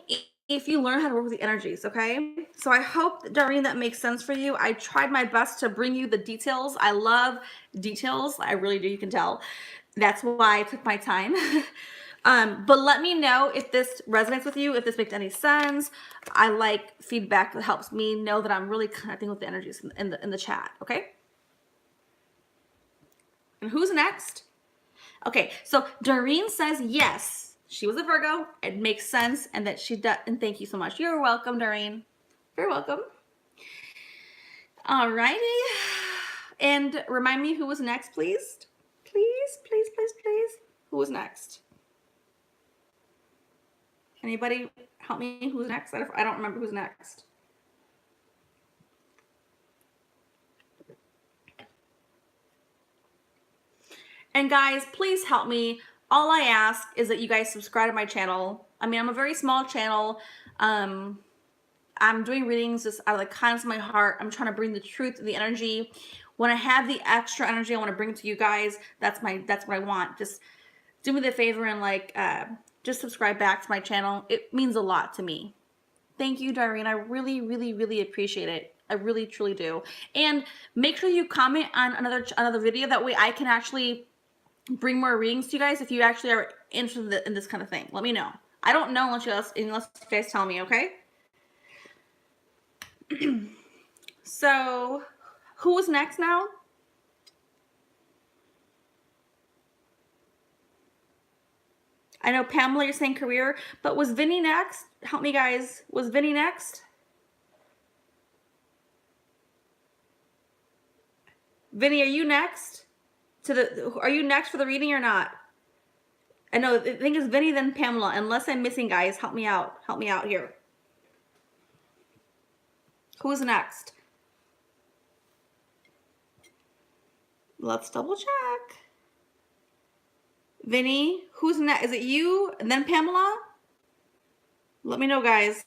if you learn how to work with the energies, okay? So I hope, Doreen, that makes sense for you. I tried my best to bring you the details. I love details. I really do, you can tell. That's why I took my time. But let me know if this resonates with you, if this makes any sense. I like feedback that helps me know that I'm really connecting with the energies in the chat, okay? And who's next? Okay, so Doreen says yes, she was a Virgo. It makes sense, and that she does. And thank you so much. You're welcome, Doreen. You're welcome. Alrighty, and remind me who was next, please. Please, please, please, please. Who was next? Anybody help me? Who's next? I don't remember who's next. And guys, please help me. All I ask is that you guys subscribe to my channel. I mean, I'm a very small channel. I'm doing readings just out of the kindness of my heart. I'm trying to bring the truth, the energy. When I have the extra energy, I want to bring it to you guys. That's what I want. Just do me the favor and like, just subscribe back to my channel. It means a lot to me. Thank you, Doreen. I really, really, really appreciate it. I really, truly do. And make sure you comment on another video. That way I can actually bring more readings to you guys if you actually are interested in this kind of thing. Let me know. I don't know unless you guys tell me, okay? So, who was next now? I know Pamela, you're saying career, but was Vinny next? Help me, guys. Was Vinny next? Vinny, are you next? Are you next for the reading or not? I know, the thing is Vinny, then Pamela. Unless I'm missing, guys, help me out. Help me out here. Who's next? Let's double check. Vinny, who's next? Is it you and then Pamela? Let me know, guys.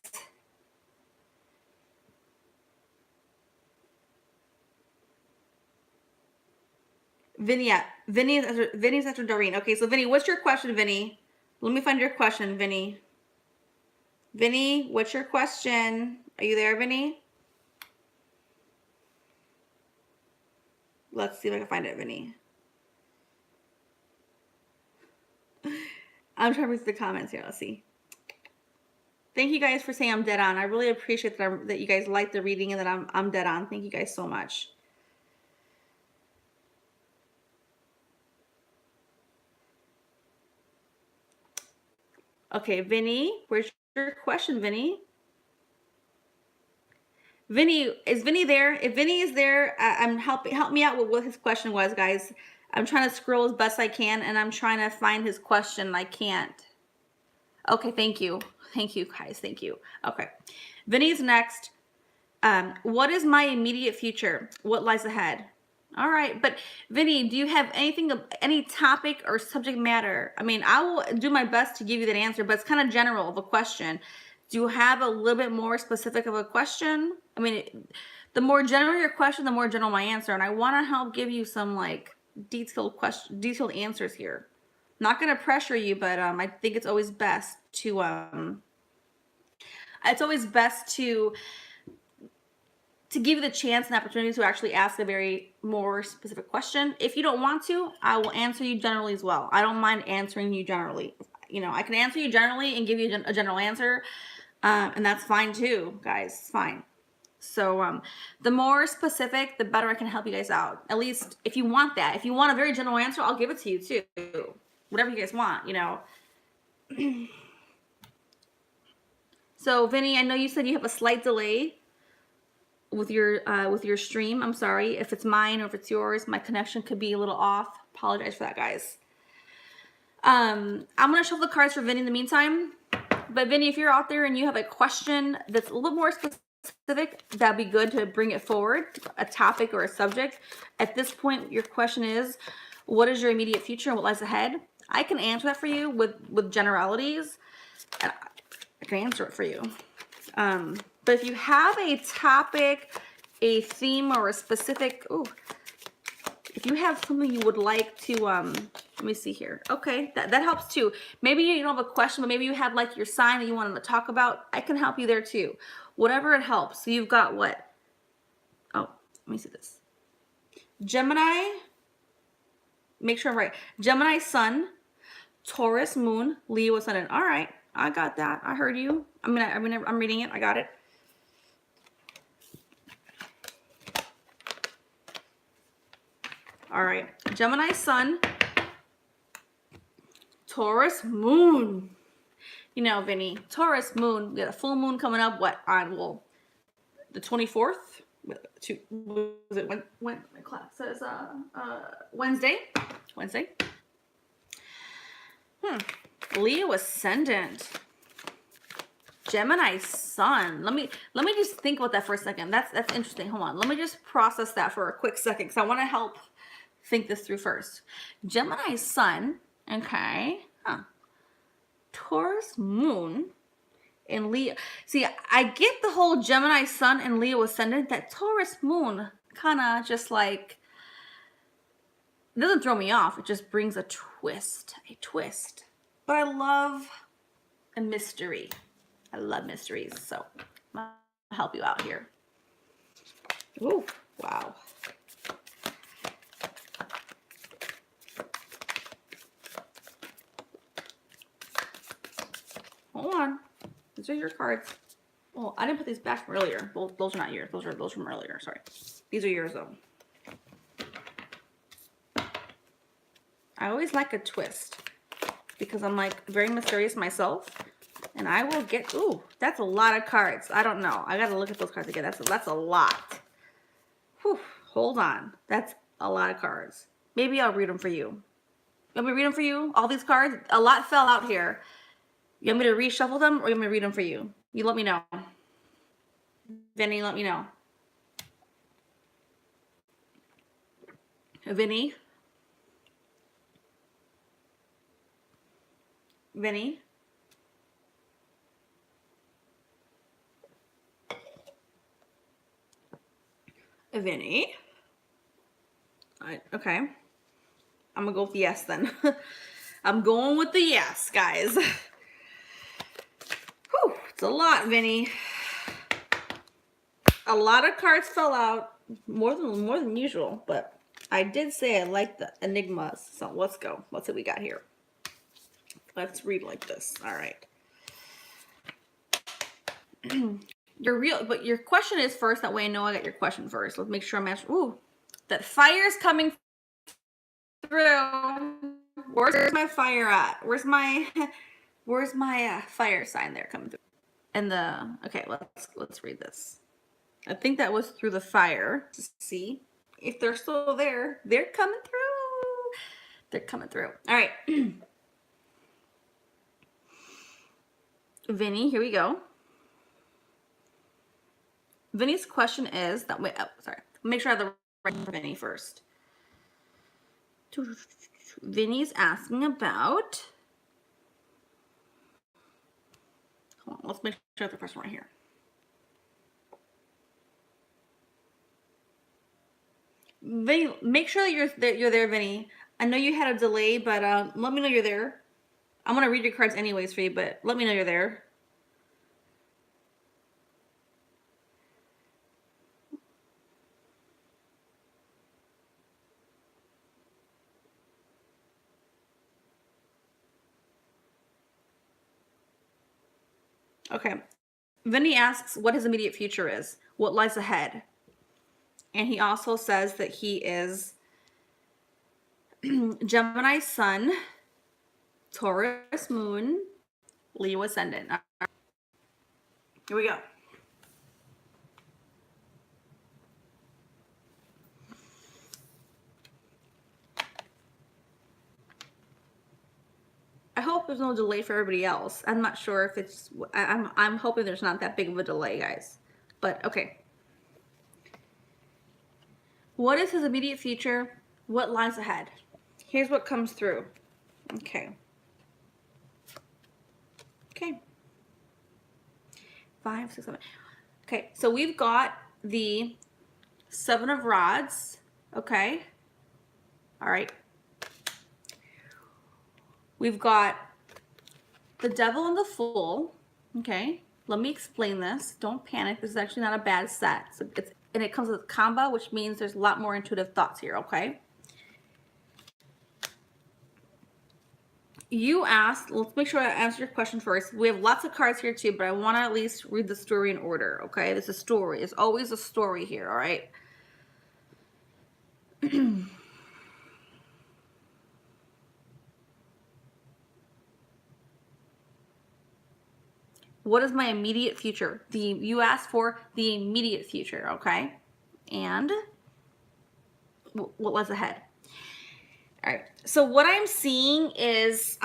Vinny's after Doreen. Okay, so Vinny, what's your question, Vinny? Let me find your question, Vinny. Vinny, what's your question? Are you there, Vinny? Let's see if I can find it, Vinny. I'm trying to read the comments here. Let's see. Thank you guys for saying I'm dead on. I really appreciate that you guys like the reading and that I'm dead on. Thank you guys so much. Okay, Vinny, where's your question, Vinny? Vinny, is Vinny there? If Vinny is there, help me out with what his question was, guys. I'm trying to scroll as best I can, and I'm trying to find his question. I can't. Okay, thank you. Thank you, guys. Thank you. Okay. Vinny's next. What is my immediate future? What lies ahead? All right, but Vinny, do you have any topic or subject matter? I mean, I will do my best to give you that answer, but it's kind of general of a question. Do you have a little bit more specific of a question? I mean, the more general your question, the more general my answer, and I want to help give you some like detailed answers here. I'm not going to pressure you, but I think it's always best to give you the chance and opportunity to actually ask a very more specific question. If you don't want to, I will answer you generally as well. I don't mind answering you generally. You know, I can answer you generally and give you a general answer, and that's fine too, guys. It's fine. So the more specific, the better I can help you guys out. At least if you want that. If you want a very general answer, I'll give it to you too. Whatever you guys want, you know. So Vinny, I know you said you have a slight delay with your stream. I'm sorry if it's mine or if it's yours. My connection could be a little off. Apologize for that, guys. I'm gonna shuffle the cards for Vinny in the meantime. But Vinny, if you're out there and you have a question that's a little more specific, that'd be good to bring it forward, a topic or a subject. At this point, your question is, what is your immediate future and what lies ahead? I can answer that for you with generalities. I can answer it for you. But if you have a topic, a theme, or a specific, if you have something you would like to, let me see here. Okay, that helps too. Maybe you don't have a question, but maybe you have like your sign that you want to talk about. I can help you there too. Whatever it helps. So you've got what? Oh, let me see this. Gemini, make sure I'm right. Gemini Sun, Taurus moon, Leo ascendant. All right, I got that. I heard you. I'm reading it. I got it. All right, Gemini sun, Taurus moon. You know, Vinny, Taurus moon. We got a full moon coming up. What on? Well, the 24th. Was it when my class says Wednesday? Wednesday. Leo ascendant. Gemini sun. Let me just think about that for a second. That's interesting. Hold on. Let me just process that for a quick second because I want to help think this through first. Gemini sun. Okay. Taurus moon in Leo. See, I get the whole Gemini sun and Leo ascendant. That Taurus moon kind of just like doesn't throw me off. It just brings a twist. But I love a mystery. I love mysteries, so I'll help you out here. Ooh, wow. Hold on. These are your cards. Oh, I didn't put these back from earlier. Those are not yours. Those are from earlier. Sorry. These are yours, though. I always like a twist because I'm like very mysterious myself. And I will get, ooh, that's a lot of cards. I don't know. I got to look at those cards again. That's a lot. Whew, hold on. That's a lot of cards. Maybe I'll read them for you. You want me to read them for you? All these cards? A lot fell out here. You want me to reshuffle them or you want me to read them for you? You let me know. Vinny, let me know. Vinny? Vinny? Vinny. Okay. I'm gonna go with yes then. I'm going with the yes, guys. Whew, it's a lot, Vinny. A lot of cards fell out, more than usual, but I did say I like the enigmas. So let's go. Let's see what we got here. Let's read like this. All right. But your question is first. That way I know I got your question first. Let's make sure I'm answering. Ooh, that fire's coming through. Where's my fire at? Where's my fire sign there coming through? And okay, let's read this. I think that was through the fire. To see if they're still there. They're coming through. They're coming through. All right. Vinny, here we go. Vinny's question is that way. Oh, sorry. Make sure I have the right for Vinny first. Vinny's asking about. Hold on. Let's make sure I have the first one right here. Vinny, make sure that you're there, Vinny. I know you had a delay, but let me know you're there. I'm gonna read your cards anyways for you, but let me know you're there. Okay. Vinny asks what his immediate future is, what lies ahead. And he also says that he is Gemini sun, Taurus moon, Leo ascendant. Here we go. I hope there's no delay for everybody else. I'm not sure if it's. I'm hoping there's not that big of a delay, guys. But okay. What is his immediate future? What lies ahead? Here's what comes through. Okay. Okay. 5, 6, 7. Okay, so we've got the 7 of rods. Okay. All right. We've got the devil and the fool. Okay. Let me explain this. Don't panic. This is actually not a bad set. So and it comes with combo, which means there's a lot more intuitive thoughts here. Okay. you asked, let's make sure I answer your question first. We have lots of cards here too, but I want to at least read the story in order, okay? This is a story. It's always a story here, all right? What is my immediate future? You asked for the immediate future, okay? And what was ahead? All right. So what I'm seeing is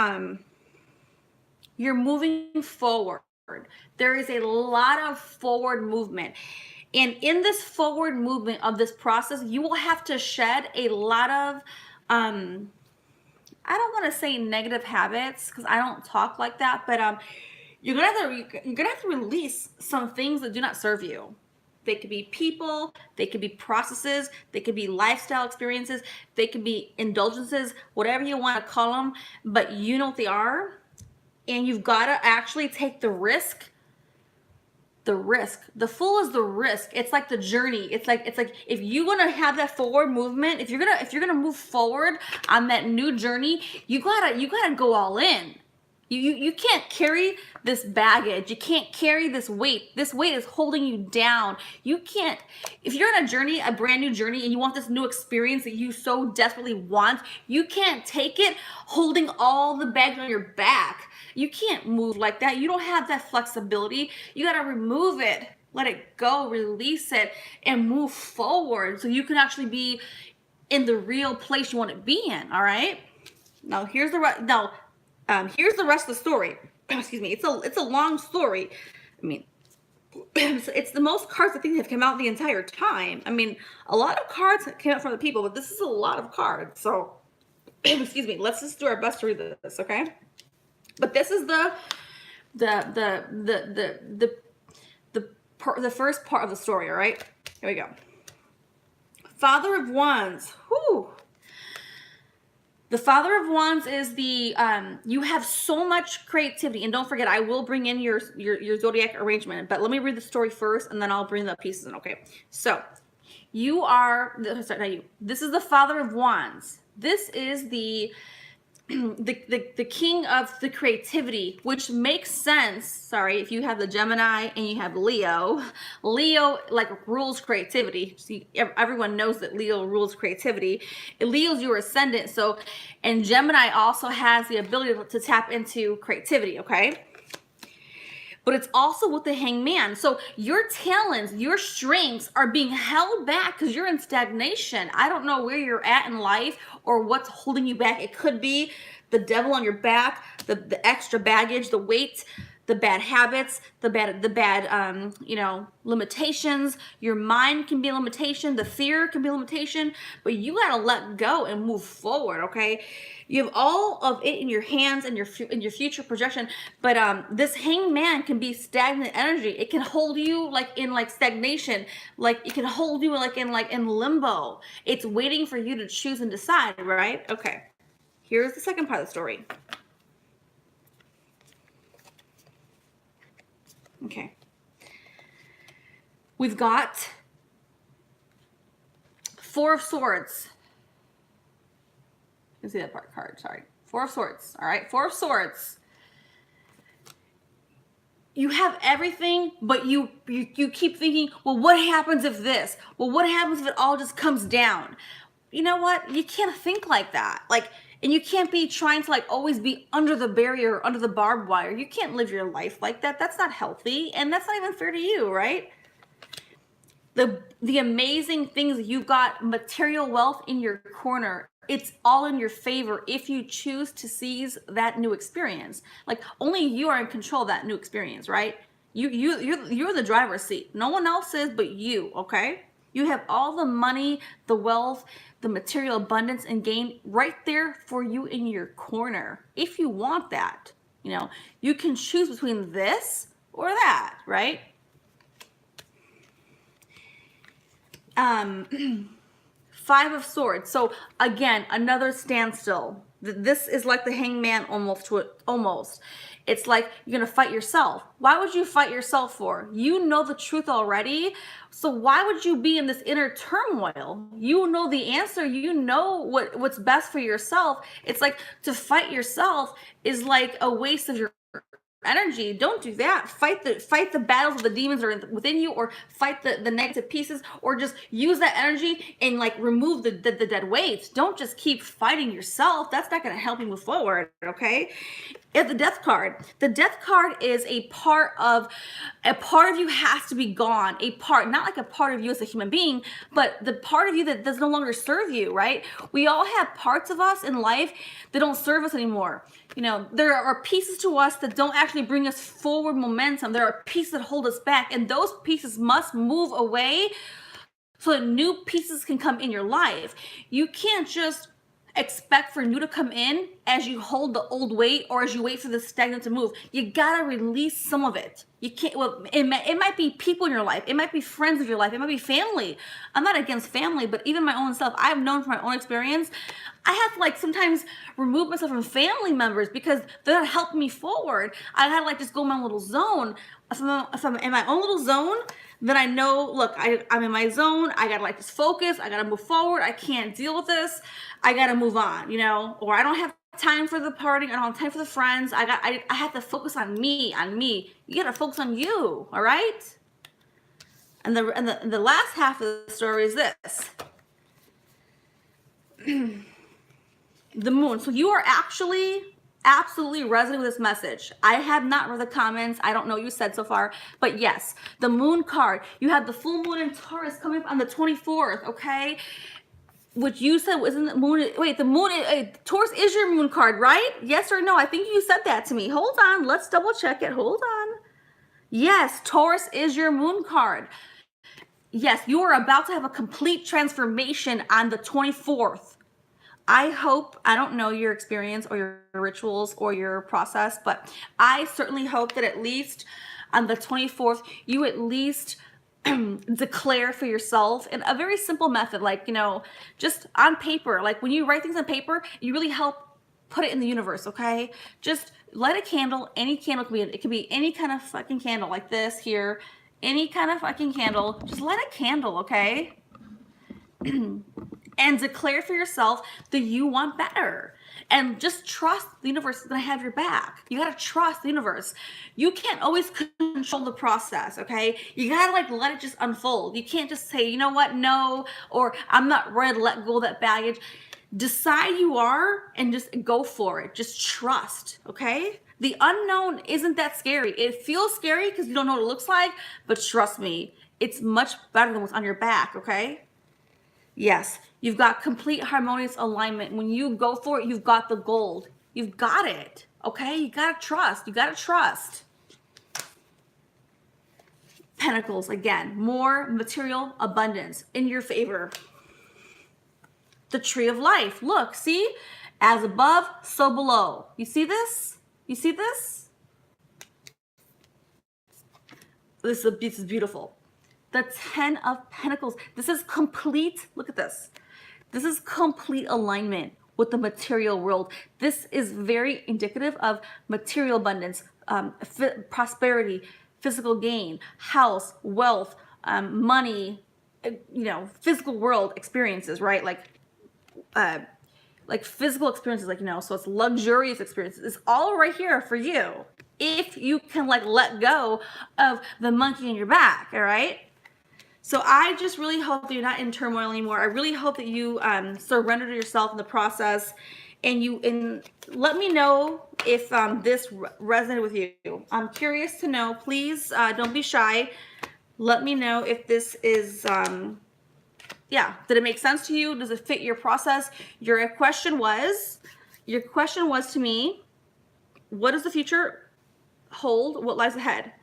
you're moving forward. There is a lot of forward movement. And in this forward movement of this process, you will have to shed a lot of I don't want to say negative habits because I don't talk like that, but you're gonna have to release some things that do not serve you. They could be people, they could be processes, they could be lifestyle experiences, they could be indulgences, whatever you want to call them, but you know what they are, and you've got to actually take the risk. The risk. The fool is the risk. It's like the journey. It's like if you want to have that forward movement, if you're gonna move forward on that new journey, you gotta go all in. You can't carry this baggage. You can't carry this weight. This weight is holding you down. You can't, if you're on a journey, a brand new journey, and you want this new experience that you so desperately want, you can't take it holding all the baggage on your back. You can't move like that. You don't have that flexibility. You got to remove it, let it go, release it, and move forward so you can actually be in the real place you want to be in, all right? Now, here's the rest of the story. Excuse me. It's a long story. I mean, it's the most cards I think have come out the entire time. I mean, a lot of cards came out from the people, but this is a lot of cards. So, excuse me. Let's just do our best to read this, okay? But this is the first part of the story. All right. Here we go. Father of Wands. Whew. The Father of Wands is the, you have so much creativity. And don't forget, I will bring in your zodiac arrangement. But let me read the story first, and then I'll bring the pieces in, okay? So, you are, sorry, not you. This is the Father of Wands. This is the king of the creativity, which makes sense. Sorry, if you have the Gemini and you have Leo like rules creativity. See, everyone knows that Leo rules creativity. Leo's your ascendant, so, and Gemini also has the ability to tap into creativity, okay? But it's also with the Hangman. So your talents, your strengths are being held back because you're in stagnation. I don't know where you're at in life or what's holding you back. It could be the devil on your back, the extra baggage, the weight, the bad habits, the bad limitations. Your mind can be a limitation. The fear can be a limitation. But you got to let go and move forward, okay? You have all of it in your hands and in your future projection. But this Hangman can be stagnant energy. It can hold you like in stagnation. Like it can hold you in limbo. It's waiting for you to choose and decide, right? Okay. Here's the second part of the story. Okay. We've got Four of Swords. You can see that part card, sorry. Four of Swords, all right? Four of Swords. You have everything, but you keep thinking, well, what happens if this? Well, what happens if it all just comes down? You know what? You can't think like that. And you can't be trying to always be under the barrier, under the barbed wire. You can't live your life like that. That's not healthy, and that's not even fair to you, right? The amazing things that you've got, material wealth in your corner, it's all in your favor if you choose to seize that new experience. Only you are in control of that new experience, right? You're the driver's seat. No one else is but you, okay? You have all the money, the wealth, the material abundance and gain right there for you in your corner. If you want that, you can choose between this or that, right? Five of Swords. So again, another standstill. This is like the Hangman almost. It's like you're gonna fight yourself. Why would you fight yourself for? You know the truth already. So why would you be in this inner turmoil? You know the answer. You know what's best for yourself. It's like to fight yourself is like a waste of your energy. Don't do that. Fight the battles of the demons that are within you, or fight the negative pieces, or just use that energy and like remove the dead weights. Don't just keep fighting yourself. That's not going to help you move forward. Okay. At the Death card, the Death card is a part of you has to be gone. A part, not like a part of you as a human being, but the part of you that does no longer serve you, right? We all have parts of us in life that don't serve us anymore. You know, there are pieces to us that don't actually bring us forward momentum. There are pieces that hold us back, and those pieces must move away so that new pieces can come in your life. You can't just expect for new to come in as you hold the old weight, or as you wait for the stagnant to move. You gotta release some of it. You can't, well, it might be people in your life. It might be friends of your life. It might be family. I'm not against family, but even my own self, I've known from my own experience, I have to like sometimes remove myself from family members because they're not helping me forward. I had to like just go in my little zone. If I'm in my own little zone, then I know, look, I'm in my zone. I gotta like just focus. I gotta move forward. I can't deal with this. I gotta move on, you know, or I don't have time for the party. I don't have time for the friends. I have to focus on me. You gotta focus on you. All right. And the last half of the story is this. The moon. So you are actually absolutely resonating with this message. I have not read the comments. I don't know what you said so far, but yes, the moon card. You have the full moon in Taurus coming up on the 24th. Okay. Which you said wasn't the moon. Wait, the moon, Taurus is your moon card, right? Yes or no? I think you said that to me. Hold on. Let's double check it. Hold on. Yes, Taurus is your moon card. Yes, you are about to have a complete transformation on the 24th. I hope, I don't know your experience or your rituals or your process, but I certainly hope that at least on the 24th, you at least declare for yourself in a very simple method, like, you know, just on paper. Like when you write things on paper, you really help put it in the universe, okay? Just light a candle. Any candle can be, it can be any kind of fucking candle like this here, any kind of fucking candle. Just light a candle, okay? And declare for yourself that you want better. And just trust the universe is going to have your back. You got to trust the universe. You can't always control the process, okay? You got to like let it just unfold. You can't just say, you know what, no, or I'm not ready to let go of that baggage. Decide you are and just go for it. Just trust, okay? The unknown isn't that scary. It feels scary because you don't know what it looks like, but trust me, it's much better than what's on your back, okay? Yes, you've got complete harmonious alignment. When you go for it, you've got the gold. You've got it, okay? You gotta trust. You gotta trust. Pentacles, again, more material abundance in your favor. The tree of life. Look, see? As above, so below. You see this? You see this? This is beautiful. The 10 of Pentacles. This is complete. Look at this. This is complete alignment with the material world. This is very indicative of material abundance, prosperity, physical gain, house, wealth, money, you know, physical world experiences, right? Like physical experiences, like, you know, so it's luxurious experiences. It's all right here for you. If you can like let go of the monkey in your back, all right? So I just really hope that you're not in turmoil anymore. I really hope that you surrender to yourself in the process, and let me know if this resonated with you. I'm curious to know. Please don't be shy. Let me know if this is, yeah, did it make sense to you? Does it fit your process? Your question was to me, what does the future hold? What lies ahead?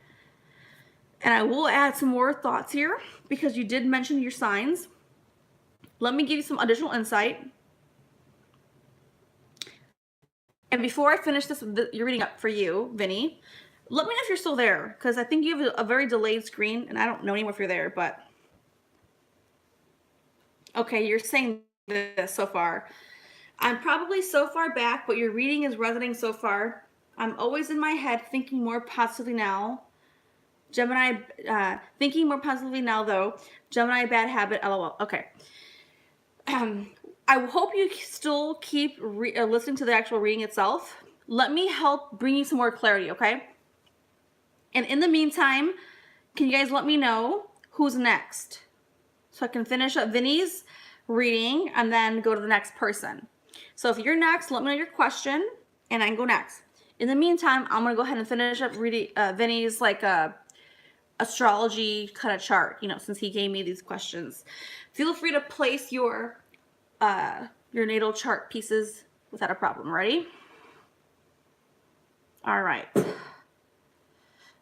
And I will add some more thoughts here because you did mention your signs. Let me give you some additional insight. And before I finish this, you're reading up for you, Vinny, let me know if you're still there, because I think you have a very delayed screen, and I don't know anymore if you're there, but Okay, you're saying this so far. I'm probably so far back, but your reading is resonating so far. I'm always in my head thinking more positively now. Gemini, thinking more positively now though. Gemini, bad habit, lol. Okay. I hope you still keep listening to the actual reading itself. Let me help bring you some more clarity, okay? And in the meantime, can you guys let me know who's next? So I can finish up Vinny's reading and then go to the next person. So if you're next, let me know your question and I can go next. In the meantime, I'm gonna go ahead and finish up reading Vinny's like astrology kind of chart, you know, since he gave me these questions. Feel free to place your natal chart pieces without a problem. Ready? All right.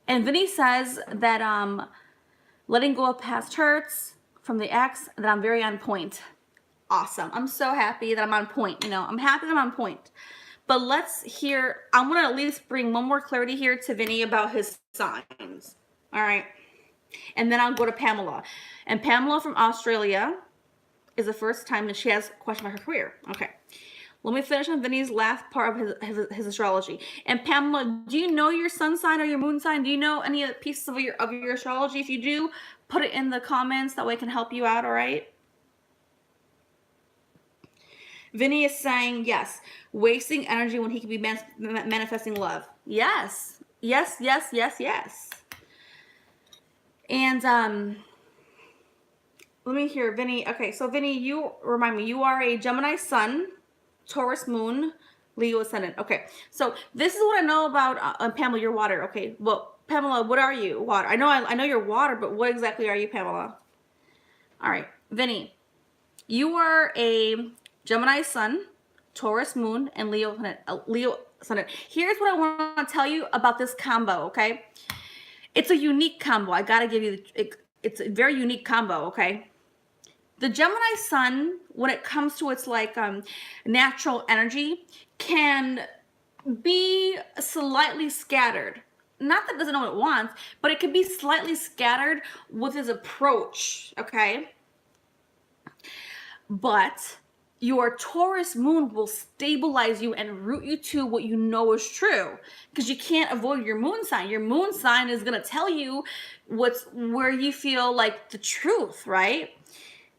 And Vinny says that letting go of past hurts from the ex, that I'm very on point. Awesome. I'm so happy that I'm on point. You know, I'm happy that I'm on point. But let's hear, I'm going to at least bring one more clarity here to Vinny about his signs. All right. And then I'll go to Pamela. And Pamela from Australia is the first time that she has a question about her career. Okay. Let me finish on Vinny's last part of his astrology. And Pamela, do you know your sun sign or your moon sign? Do you know any of the pieces of your astrology? If you do, put it in the comments. That way I can help you out, all right? Vinny is saying, yes, wasting energy when he could be manifesting love. Yes. Yes, yes, yes, yes. And let me hear, Vinny. Okay, so Vinny, you remind me, you are a Gemini sun, Taurus moon, Leo ascendant. Okay, so this is what I know about Pamela. You're water. Okay, well, Pamela, what are you? Water. I know you're water, but what exactly are you, Pamela? All right, Vinny, you are a Gemini sun, Taurus moon, and Leo ascendant. Here's what I want to tell you about this combo. Okay, it's a unique combo. I gotta give you it's a very unique combo. Okay. The Gemini sun, when it comes to its like natural energy, can be slightly scattered. Not that it doesn't know what it wants, but it can be slightly scattered with its approach, okay? But your Taurus moon will stabilize you and root you to what you know is true, because you can't avoid your moon sign. Your moon sign is going to tell you where you feel like the truth, right?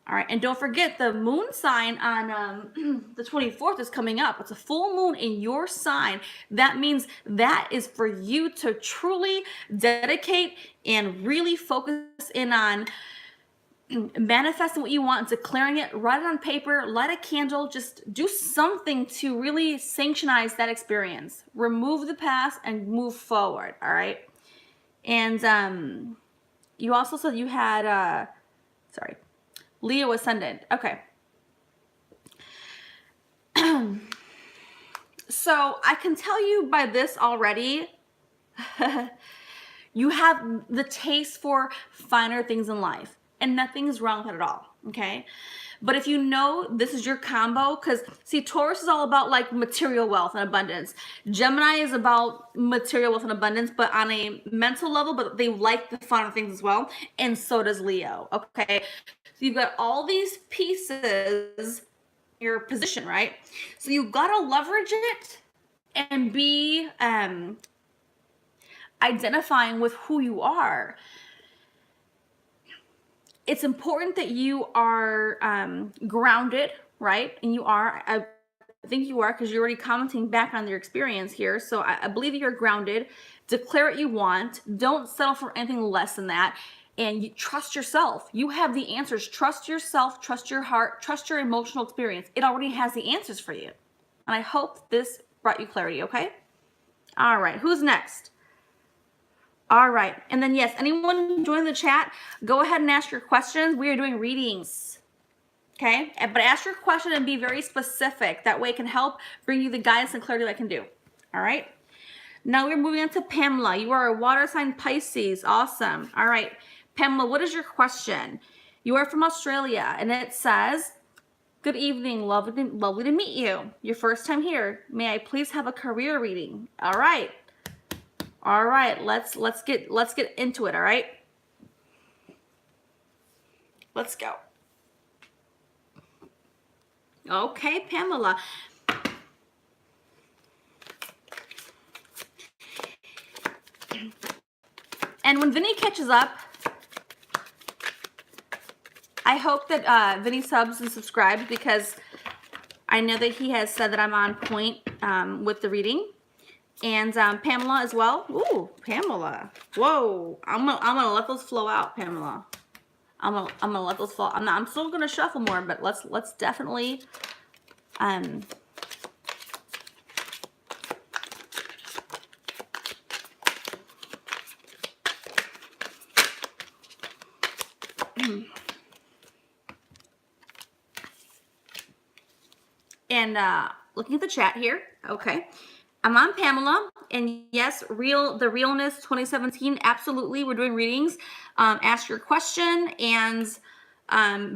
All right, and don't forget the moon sign on the 24th is coming up. It's a full moon in your sign. That means that is for you to truly dedicate and really focus in on manifesting what you want, declaring it, write it on paper, light a candle, just do something to really sanctionize that experience. Remove the past and move forward, all right? And you also said you had, Leo ascendant. Okay. So I can tell you by this already, you have the taste for finer things in life, and nothing is wrong with it at all. Okay. But if you know this is your combo, because see, Taurus is all about like material wealth and abundance. Gemini is about material wealth and abundance, but on a mental level, but they like the finer things as well. And so does Leo. Okay. So you've got all these pieces in your position, right? So you gotta leverage it and be identifying with who you are. It's important that you are grounded, right? And you are. I think you are, because you're already commenting back on your experience here. So I believe you're grounded. Declare what you want. Don't settle for anything less than that. And you trust yourself. You have the answers. Trust yourself, trust your heart, trust your emotional experience. It already has the answers for you. And I hope this brought you clarity, okay? All right, who's next? All right, and then yes, anyone join the chat, go ahead and ask your questions. We are doing readings, okay? But ask your question and be very specific. That way it can help bring you the guidance and clarity that I can do, all right? Now we're moving on to Pamela. You are a water sign Pisces. Awesome. All right. Pamela, what is your question? You are from Australia, and it says, good evening, lovely to meet you. Your first time here. May I please have a career reading? All right. All right, let's get into it, all right? Let's go. Okay, Pamela. And when Vinny catches up, I hope that Vinny subs and subscribes, because I know that he has said that I'm on point with the reading. And Pamela as well. Ooh, Pamela. Whoa. I'm gonna let those flow out, Pamela. I'm gonna let those flow. I'm still gonna shuffle more, but let's definitely and looking at the chat here. Okay. I'm on Pamela, and yes, the realness 2017. Absolutely, we're doing readings. Ask your question and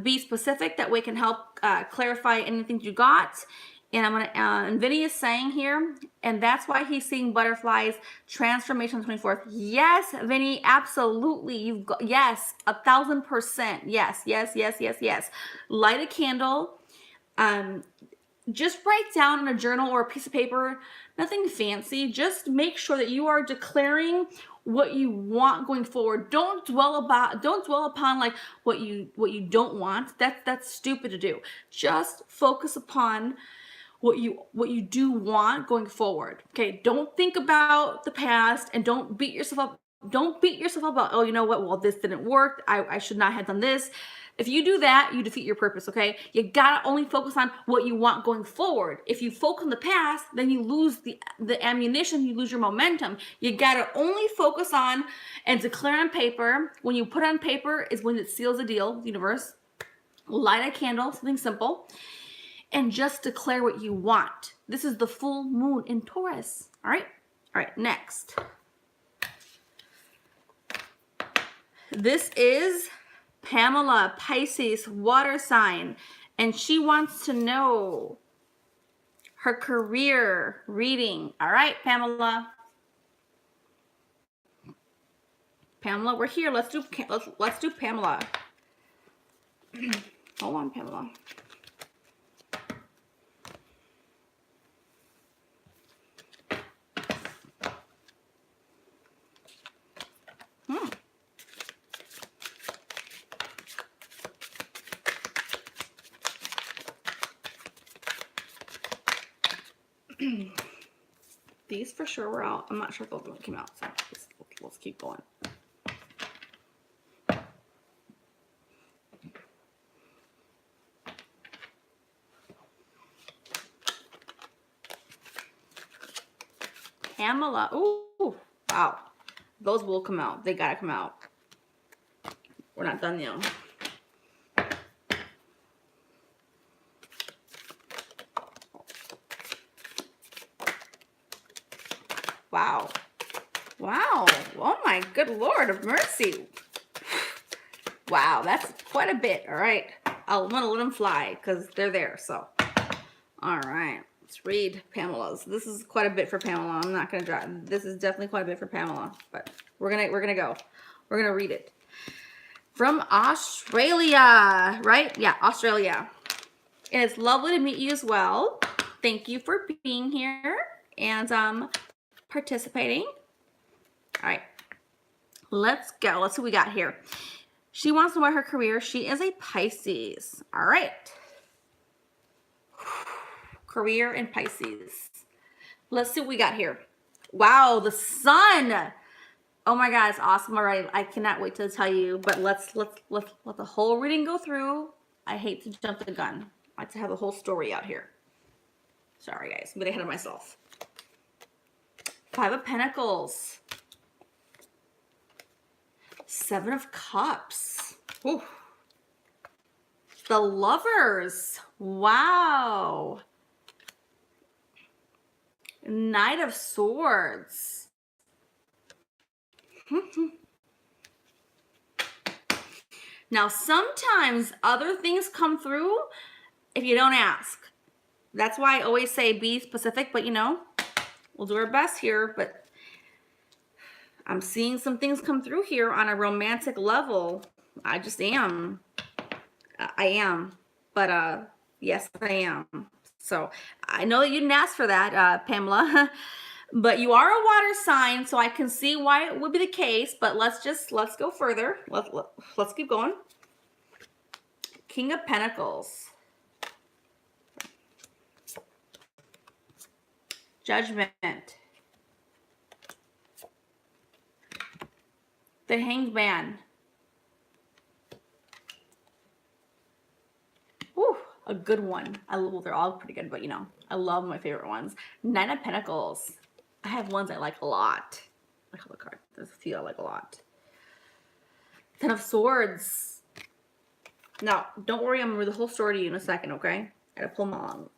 be specific. That way, can help clarify anything you got. And I'm gonna. And Vinny is saying here, and that's why he's seeing butterflies. Transformation 24th. Yes, Vinny, absolutely. You've got, yes, 1,000%. Yes, yes, yes, yes, yes. Light a candle. Just write down in a journal or a piece of paper, nothing fancy. Just make sure that you are declaring what you want going forward. Don't dwell upon like what you don't want. That's stupid to do. Just focus upon what you do want going forward. Okay, don't think about the past, and don't beat yourself up. Don't beat yourself up about, oh, you know what, well, this didn't work, I should not have done this. If you do that, you defeat your purpose. Okay, you gotta only focus on what you want going forward. If you focus on the past, then you lose the ammunition, you lose your momentum. You gotta only focus on and declare on paper. When you put on paper is when it seals the deal. Universe, light a candle, something simple, and just declare what you want. This is the full moon in Taurus. All right, next. This is Pamela, Pisces, water sign, and she wants to know her career reading. All right, Pamela. Pamela, we're here. Let's do Pamela. Hold on, Pamela. These for sure were out. I'm not sure if those came out, so let's keep going. Pamela. Ooh, wow. Those will come out. They gotta come out. We're not done yet. Wow. Wow. Oh my good Lord of mercy. Wow, that's quite a bit. All right. I'm going to let them fly because they're there. So, all right. Let's read Pamela's. This is quite a bit for Pamela. I'm not going to drive. This is definitely quite a bit for Pamela, but we're going to go. We're going to read it. From Australia, right? Yeah, Australia. And it's lovely to meet you as well. Thank you for being here and participating. All right, let's go. Let's see what we got here. She wants to know her career. She is a Pisces. All right. Career in Pisces. Let's see what we got here. Wow, the sun. Oh my God, it's awesome already. I cannot wait to tell you, but let's let the whole reading go through. I hate to jump the gun. I like to have the whole story out here. Sorry guys, I'm getting ahead of myself. 5 of Pentacles. 7 of Cups. Ooh. The Lovers. Wow. Knight of Swords. Now, sometimes other things come through if you don't ask. That's why I always say be specific, but you know, we'll do our best here, but I'm seeing some things come through here on a romantic level. I just am. I am. But Yes, I am. So I know that you didn't ask for that, Pamela, but you are a water sign, so I can see why it would be the case. But let's go further. Let's keep going. King of Pentacles, Judgment, the Hanged Man. Whew, a good one. Well, they're all pretty good, but I love my favorite ones. Nine of Pentacles. I have ones I like a lot. I have a card. There's a few I like a lot. Ten of Swords. Now, don't worry, I'm gonna read the whole story to you in a second, okay? I gotta pull them along.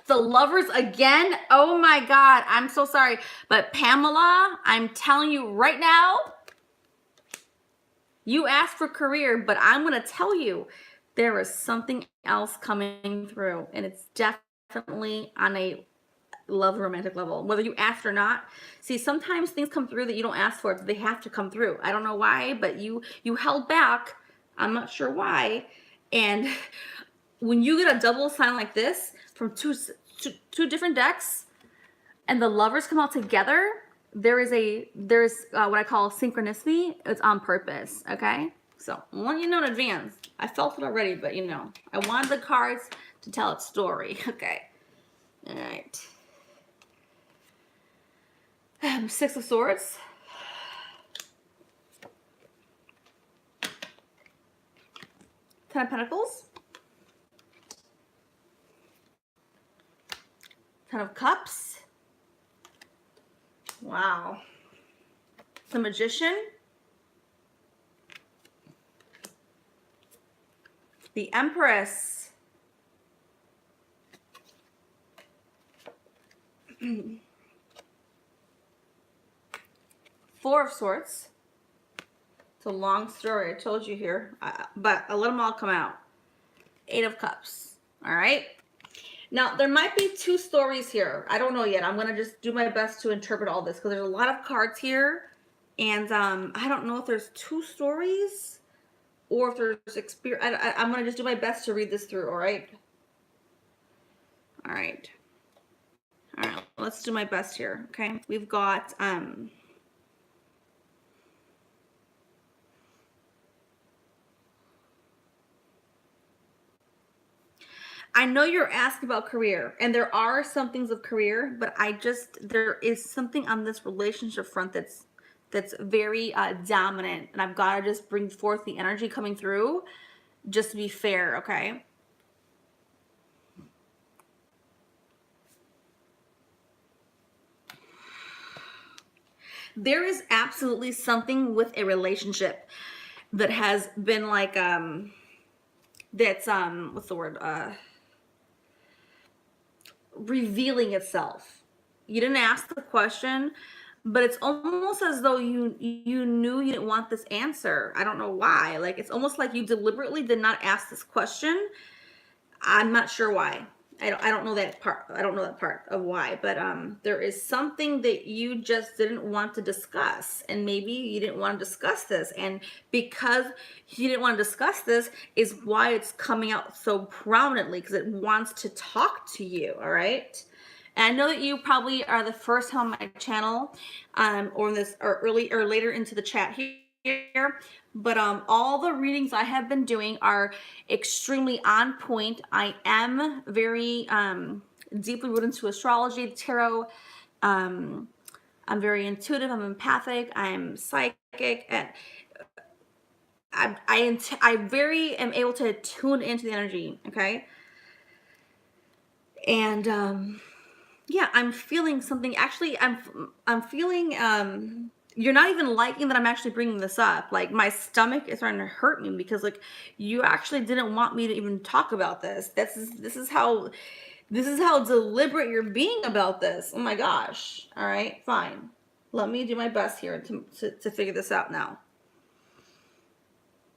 The Lovers again. Oh my God, I'm so sorry. But Pamela, I'm telling you right now, you asked for career, but I'm gonna tell you, there is something else coming through, and it's definitely on a love romantic level, whether you asked or not. See, sometimes things come through that you don't ask for, but they have to come through. I don't know why, but you held back. I'm not sure why. And when you get a double sign like this from two different decks, and the Lovers come out together, there's what I call synchronicity. It's on purpose. Okay, so I want you to know in advance. I felt it already, but I wanted the cards to tell its story. Okay, all right. Six of Swords. Ten of Pentacles. Ten of Cups. Wow. The Magician. The Empress. Four of Swords. It's a long story, I told you here, but I let them all come out. Eight of Cups. All right. Now, there might be two stories here. I don't know yet. I'm going to just do my best to interpret all this because there's a lot of cards here. And I don't know if there's two stories or if there's experience. I'm going to just do my best to read this through, all right? All right. All right, let's do my best here, okay? We've got... I know you're asking about career, and there are some things of career, but there is something on this relationship front that's very dominant, and I've got to just bring forth the energy coming through just to be fair, okay? There is absolutely something with a relationship that has been like, that's, what's the word? Revealing itself. You didn't ask the question, but it's almost as though you knew you didn't want this answer. I don't know why. Like, it's almost like you deliberately did not ask this question. I'm not sure why. I don't know that part. I don't know that part of why, but there is something that you just didn't want to discuss, and maybe you didn't want to discuss this, and because you didn't want to discuss this is why it's coming out so prominently, because it wants to talk to you. All right. And I know that you probably are the first time on my channel, or later into the chat here. But all the readings I have been doing are extremely on point. I am very deeply rooted into astrology, tarot. I'm very intuitive. I'm empathic. I'm psychic, and I very am able to tune into the energy. Okay, and yeah, I'm feeling something. Actually, I'm feeling you're not even liking that I'm actually bringing this up. Like, my stomach is starting to hurt me because, like, you actually didn't want me to even talk about this. This is how deliberate you're being about this. Oh my gosh. All right, fine. Let me do my best here to figure this out now.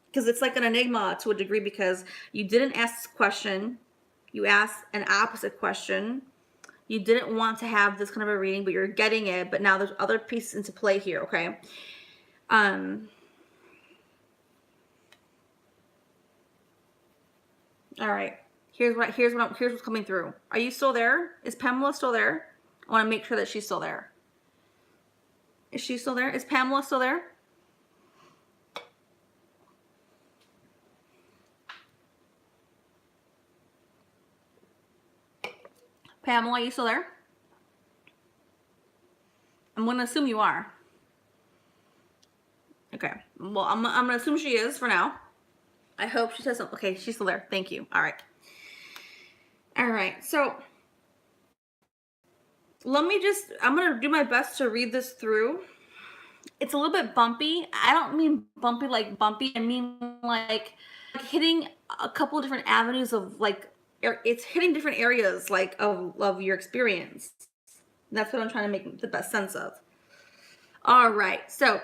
Because it's like an enigma to a degree, because you didn't ask this question. You asked an opposite question. You didn't want to have this kind of a reading, but you're getting it. But now there's other pieces into play here, okay? All right. Here's what's coming through. Are you still there? Is Pamela still there? I want to make sure that she's still there. Is she still there? Is Pamela still there? Pamela, are you still there? I'm going to assume you are. Okay. Well, I'm going to assume she is for now. I hope she says something. Okay, she's still there. Thank you. All right. All right. So I'm going to do my best to read this through. It's a little bit bumpy. I don't mean bumpy like bumpy. I mean like hitting a couple of different avenues of like, it's hitting different areas like of your experience. That's what I'm trying to make the best sense of. All right. So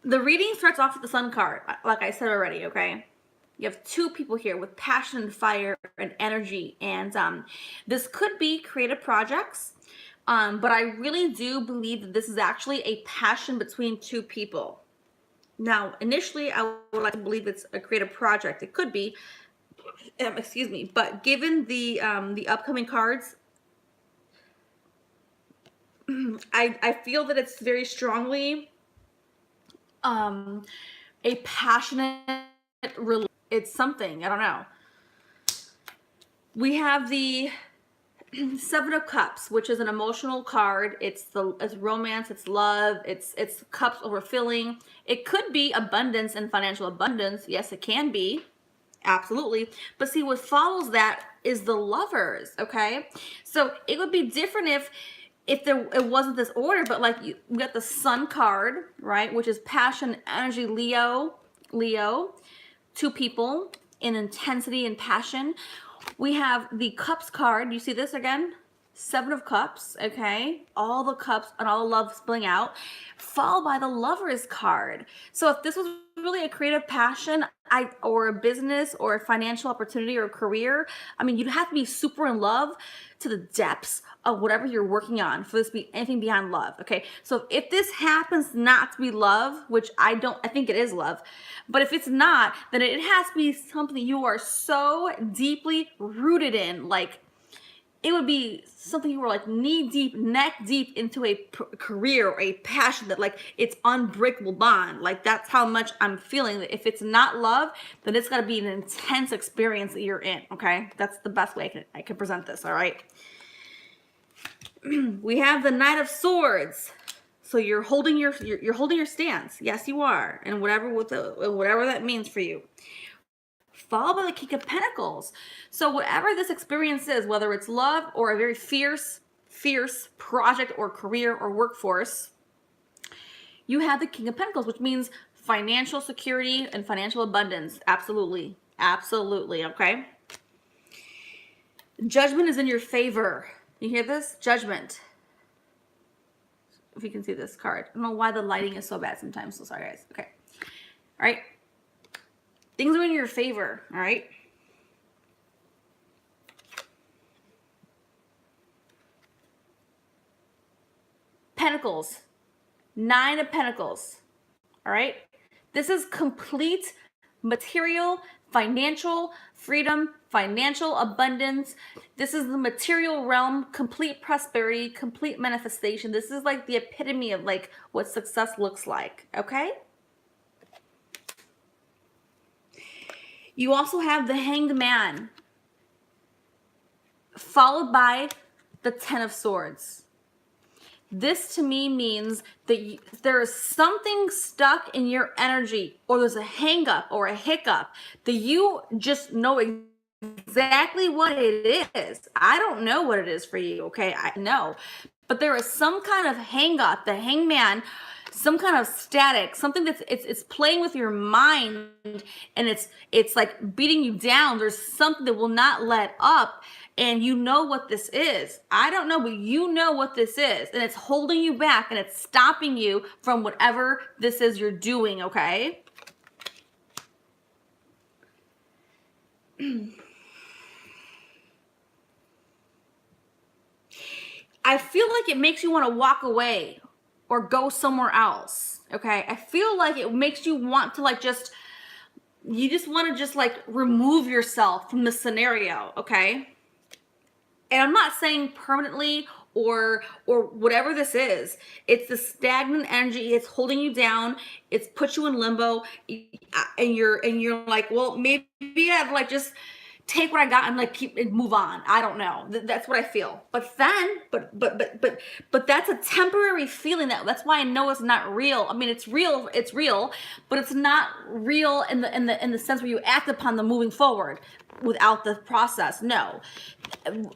the reading starts off with the Sun card, like I said already, okay? You have two people here with passion and fire and energy, and this could be creative projects, but I really do believe that this is actually a passion between two people. Now, initially, I would like to believe it's a creative project. It could be, excuse me, but given the upcoming cards, I feel that it's very strongly a passionate it's something, I don't know. We have the Seven of Cups, which is an emotional card. It's romance, it's love, it's cups overfilling. It could be abundance and financial abundance. Yes, it can be. Absolutely. But see, what follows that is the Lovers, okay? So it would be different if it wasn't this order, but like we got the Sun card, right, which is passion, energy, Leo, two people in intensity and passion. We have the Cups card. You see this again? Seven of Cups, okay? All the cups and all the love spilling out, followed by the Lovers card. So if this was really a creative passion, or a business or a financial opportunity or a career, I mean, you'd have to be super in love to the depths of whatever you're working on for this to be anything beyond love, okay? So if this happens not to be love, which I think it is love, but if it's not, then it has to be something you are so deeply rooted in, like it would be something you were like knee deep, neck deep into a career or a passion that like it's unbreakable bond. Like that's how much I'm feeling that if it's not love, then it's got to be an intense experience that you're in. Okay, that's the best way I can present this. All right. We have the Knight of Swords. So you're holding your stance. Yes, you are, and whatever that means for you. Followed by the King of Pentacles. So whatever this experience is, whether it's love or a very fierce project or career or workforce, you have the King of Pentacles, which means financial security and financial abundance. Absolutely. Absolutely. Okay. Judgment is in your favor. You hear this? Judgment. If you can see this card. I don't know why the lighting is so bad sometimes. So sorry, guys. Okay. All right. Things are in your favor, all right? Pentacles. Nine of Pentacles, all right? This is complete material, financial freedom, financial abundance. This is the material realm, complete prosperity, complete manifestation. This is like the epitome of like what success looks like, okay? You also have the Hanged Man, followed by the Ten of Swords. This to me means that there is something stuck in your energy, or there's a hang up or a hiccup that you just know exactly what it is. I don't know what it is for you, okay? I know. But there is some kind of hang up, the hangman, some kind of static, something that's it's playing with your mind, and it's like beating you down. There's something that will not let up, and you know what this is. I don't know, but you know what this is, and it's holding you back, and it's stopping you from whatever this is you're doing, okay? I feel like it makes you want to walk away or go somewhere else, okay? I feel like it makes you want to like just you just want to just like remove yourself from the scenario, okay? And I'm not saying permanently or whatever this is. It's the stagnant energy. It's holding you down. It's put you in limbo, and you're like, well, maybe I've like just take what I got and like keep and move on. I don't know. That's what I feel. But then, but that's a temporary feeling. That's why I know it's not real. I mean, it's real, but it's not real in the sense where you act upon the moving forward without the process. No.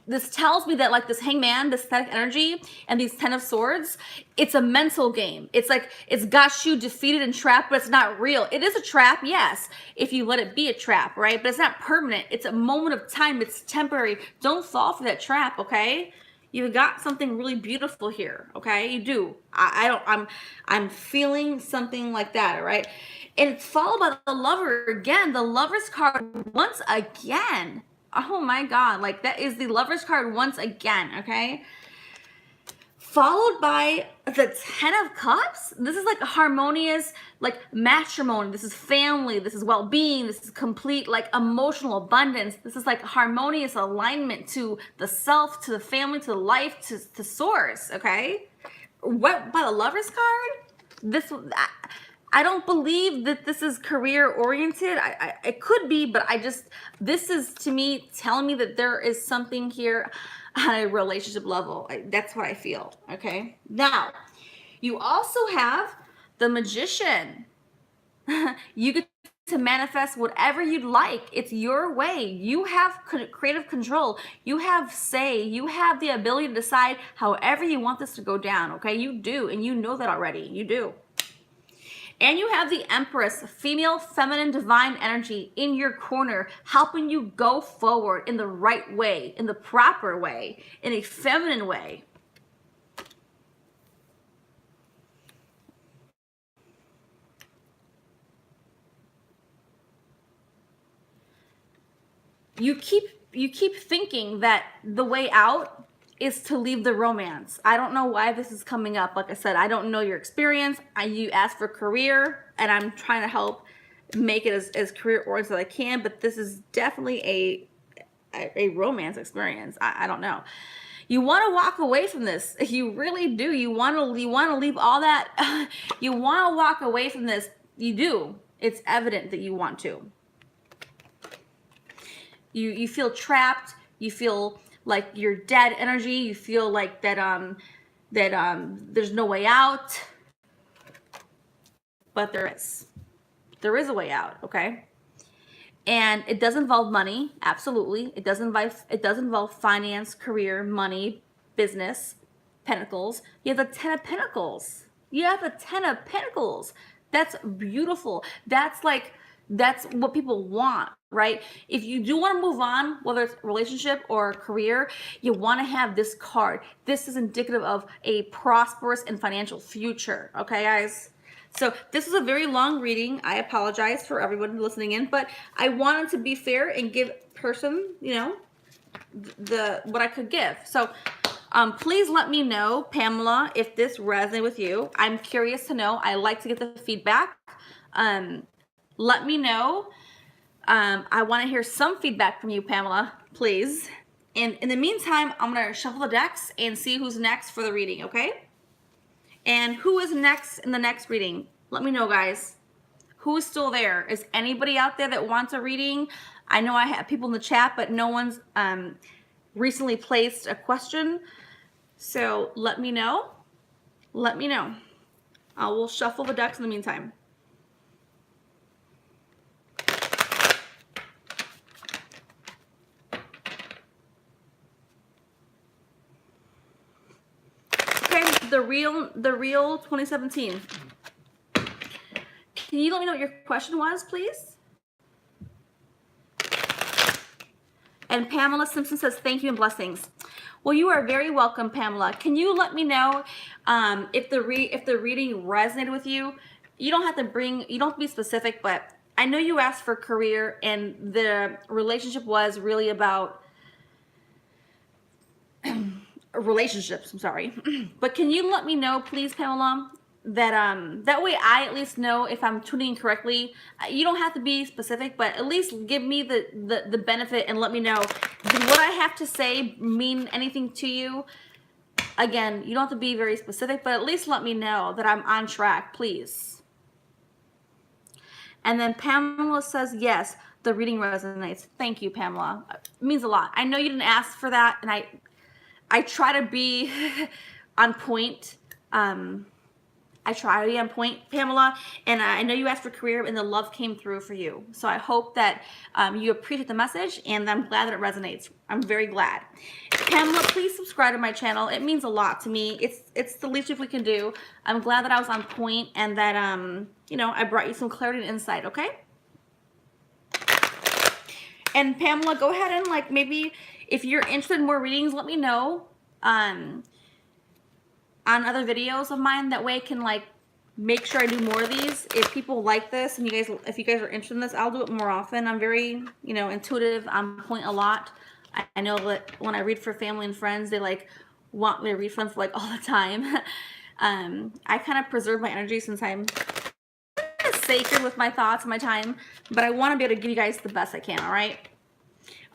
This tells me that like this hangman, this static energy, and these 10 of swords, it's a mental game. It's like it's got you defeated and trapped, but it's not real. It is a trap, yes, if you let it be a trap, right? But it's not permanent. It's a moment of time. It's temporary. Don't fall for that trap, okay? You got something really beautiful here, okay? You do. I'm feeling something like that, right? And it's followed by the Lover again. The Lover's card once again. Oh my God, like that is the Lover's card once again, okay? Followed by the 10 of Cups. This is like a harmonious, like matrimony. This is family. This is well-being. This is complete, like emotional abundance. This is like harmonious alignment to the self, to the family, to life, to source, okay? What, by the Lover's card? This, I don't believe that this is career oriented. It could be, but this is to me telling me that there is something here on a relationship level. That's what I feel. Okay. Now, you also have the Magician. You get to manifest whatever you'd like. It's your way. You have creative control. You have say. You have the ability to decide however you want this to go down. Okay. You do. And you know that already. You do. And you have the Empress, female, feminine, divine energy in your corner, helping you go forward in the right way, in the proper way, in a feminine way. You keep thinking that the way out is to leave the romance. I don't know why this is coming up. Like I said, I don't know your experience. You asked for career, and I'm trying to help make it as career oriented as I can, but this is definitely a romance experience. I don't know. You want to walk away from this. You really do. You want to leave all that. You want to walk away from this. You do. It's evident that you want to. You feel trapped. You feel like you're dead energy. You feel like that there's no way out. But there is. There is a way out, okay? And it does involve money, absolutely. It does involve finance, career, money, business, pentacles. You have the 10 of Pentacles. You have the 10 of Pentacles. That's beautiful. That's what people want, right? If you do want to move on, whether it's relationship or career, you want to have this card. This is indicative of a prosperous and financial future, okay, guys? So this is a very long reading. I apologize for everyone listening in, but I wanted to be fair and give person, what I could give. So please let me know, Pamela, if this resonated with you. I'm curious to know. I like to get the feedback. Let me know. I want to hear some feedback from you, Pamela, please. And in the meantime, I'm going to shuffle the decks and see who's next for the reading, okay? And who is next in the next reading? Let me know, guys. Who is still there? Is anybody out there that wants a reading? I know I have people in the chat, but no one's recently placed a question. So let me know. Let me know. We'll shuffle the decks in the meantime. The real 2017. Can you let me know what your question was, please? And Pamela Simpson says, thank you and blessings. Well, you are very welcome, Pamela. Can you let me know if the reading resonated with you? You don't have to be specific, but I know you asked for career and the relationship was really about relationships, I'm sorry. But can you let me know, please, Pamela, that way I at least know if I'm tuning in correctly. You don't have to be specific, but at least give me the benefit and let me know, did what I have to say mean anything to you? Again, you don't have to be very specific, but at least let me know that I'm on track, please. And then Pamela says, yes, the reading resonates. Thank you, Pamela. It means a lot. I know you didn't ask for that, and I try to be on point. I try to be on point, Pamela, and I know you asked for career and the love came through for you. So I hope that you appreciate the message, and I'm glad that it resonates. I'm very glad. Pamela, please subscribe to my channel. It means a lot to me. It's the least we can do. I'm glad that I was on point and that, you know, I brought you some clarity and insight, okay? And Pamela, go ahead and, like, maybe if you're interested in more readings, let me know. On other videos of mine, that way I can like make sure I do more of these. If people like this and if you guys are interested in this, I'll do it more often. I'm very, you know, intuitive, on point a lot. I know that when I read for family and friends, they like want me to read for them for like all the time. I kind of preserve my energy since I'm sacred with my thoughts and my time, but I want to be able to give you guys the best I can.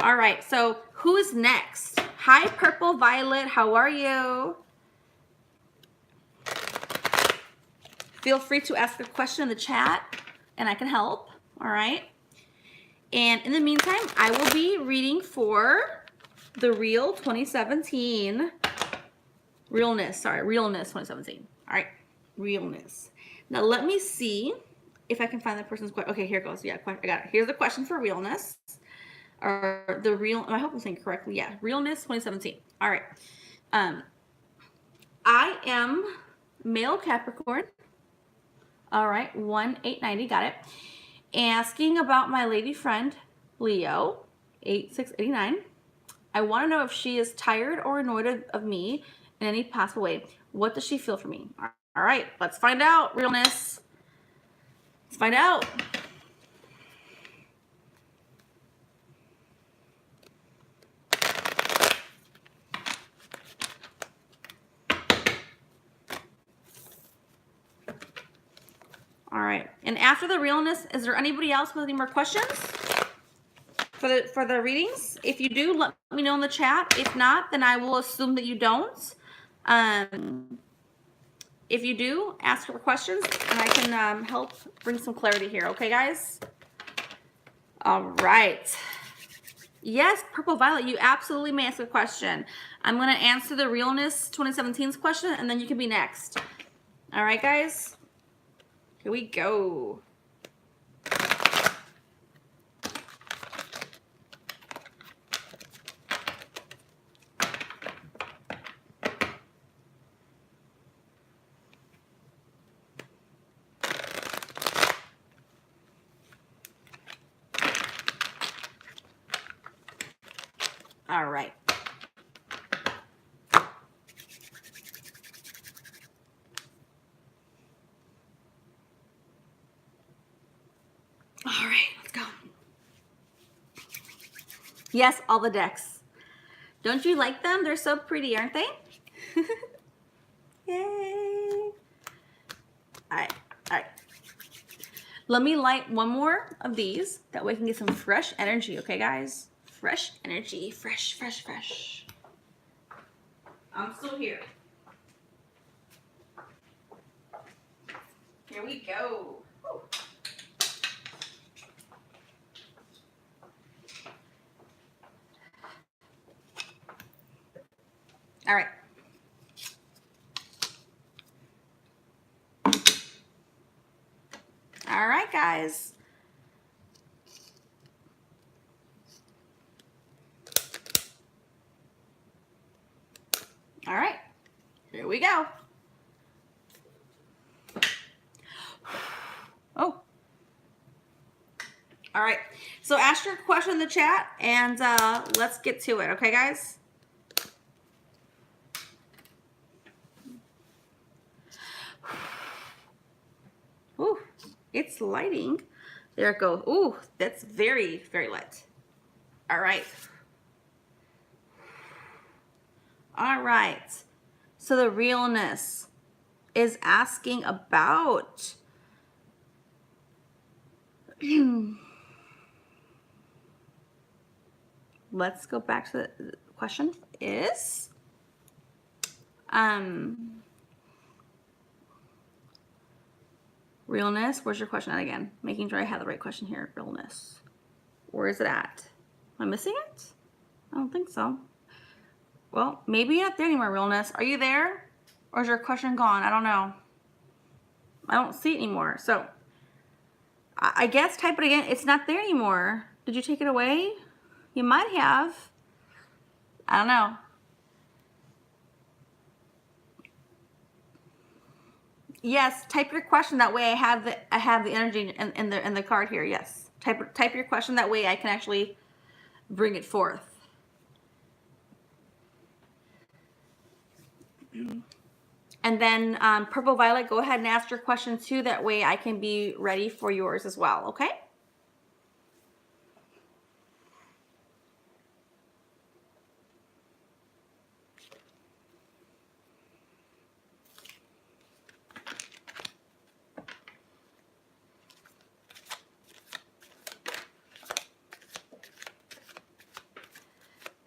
All right, so who is next? Hi, Purple Violet, how are you? Feel free to ask a question in the chat and I can help. All right. And in the meantime, I will be reading for the Real 2017. Realness 2017. All right. Realness. Now let me see if I can find that person's question. Okay, here it goes. Yeah, I got it. Here's the question for realness. Or the real, I hope I'm saying correctly. Yeah, Realness 2017. All right. I am male Capricorn. All right, 1890, got it. Asking about my lady friend, Leo, 8689. I want to know if she is tired or annoyed of me in any possible way. What does she feel for me? All right, let's find out, realness. Let's find out. All right, and after the realness, is there anybody else with any more questions for the readings? If you do, let me know in the chat. If not, then I will assume that you don't. If you do, ask for questions, and I can help bring some clarity here. Okay, guys? All right. Yes, Purple Violet, you absolutely may ask a question. I'm going to answer the Realness 2017's question, and then you can be next. All right, guys? Here we go. All right. All right, let's go. Yes, all the decks. Don't you like them? They're so pretty, aren't they? Yay. All right, all right. Let me light one more of these. That way I can get some fresh energy, okay, guys? Fresh energy, fresh. I'm still here. Here we go. Woo. All right. All right, guys. All right. Here we go. Oh. All right. So ask your question in the chat, and let's get to it. Okay, guys? Ooh, it's lighting. There it goes. Ooh, that's very, very light. All right. All right. So the realness. is asking about. Let's go back to the question is, realness. Where's your question at again? Making sure I have the right question here. Realness. Where is it at? Am I missing it? I don't think so. Well, maybe you're not there anymore, realness. Are you there? Or is your question gone? I don't know. I don't see it anymore. So I guess type it again. It's not there anymore. Did you take it away? You might have. I don't know. Yes, type your question. That way I have the energy in the card here. Yes. Type your question. That way I can actually bring it forth. And then Purple Violet, go ahead and ask your question too. That way I can be ready for yours as well, okay?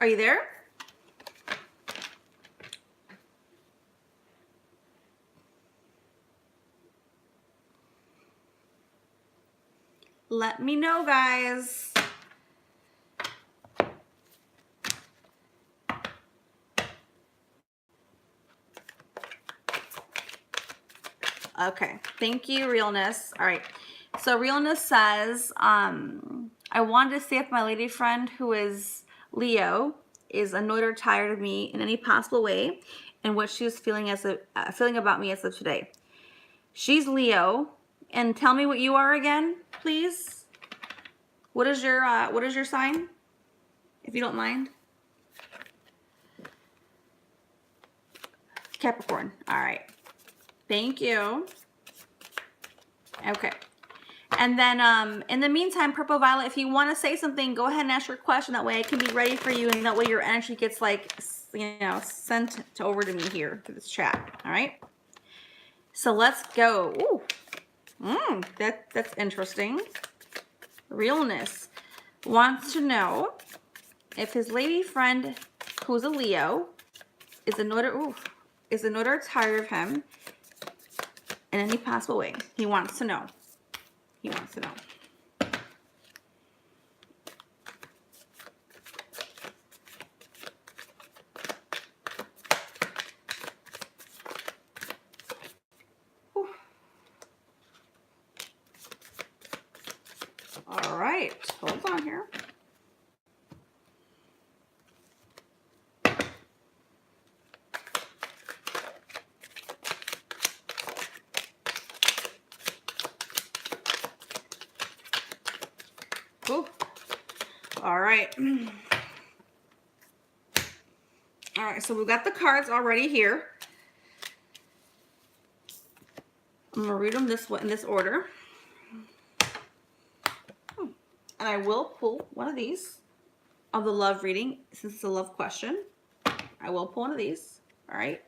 Are you there? Let me know, guys. Okay, thank you, realness. All right, so realness says, I wanted to see if my lady friend who is Leo is annoyed or tired of me in any possible way, and what she was feeling feeling about me as of today. She's Leo, and tell me what you are again, please. What is your sign, if you don't mind? Capricorn. All right. Thank you. Okay. And then in the meantime, Purple Violet, if you want to say something, go ahead and ask your question. That way I can be ready for you, and that way your energy gets like, sent over to me here through this chat. All right. So let's go. Ooh. That's interesting. Realness wants to know if his lady friend, who's a Leo, is annoyed or tired of him in any possible way. He wants to know. He wants to know. Whew. All right, hold on here. Ooh. All right. All right, so we've got the cards already here. I'm gonna read them in this order. And I will pull one of these of the love reading, since it's a love question. I will pull one of these. All right.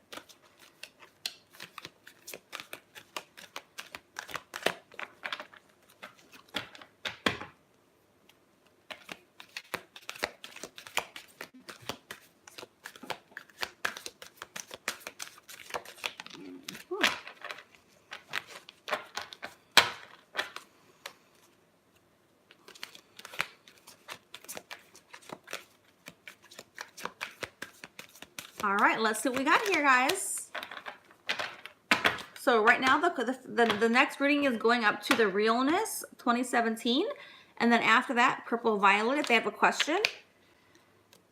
All right, let's see what we got here, guys. So right now, the next reading is going up to the Realness 2017. And then after that, Purple Violet, if they have a question.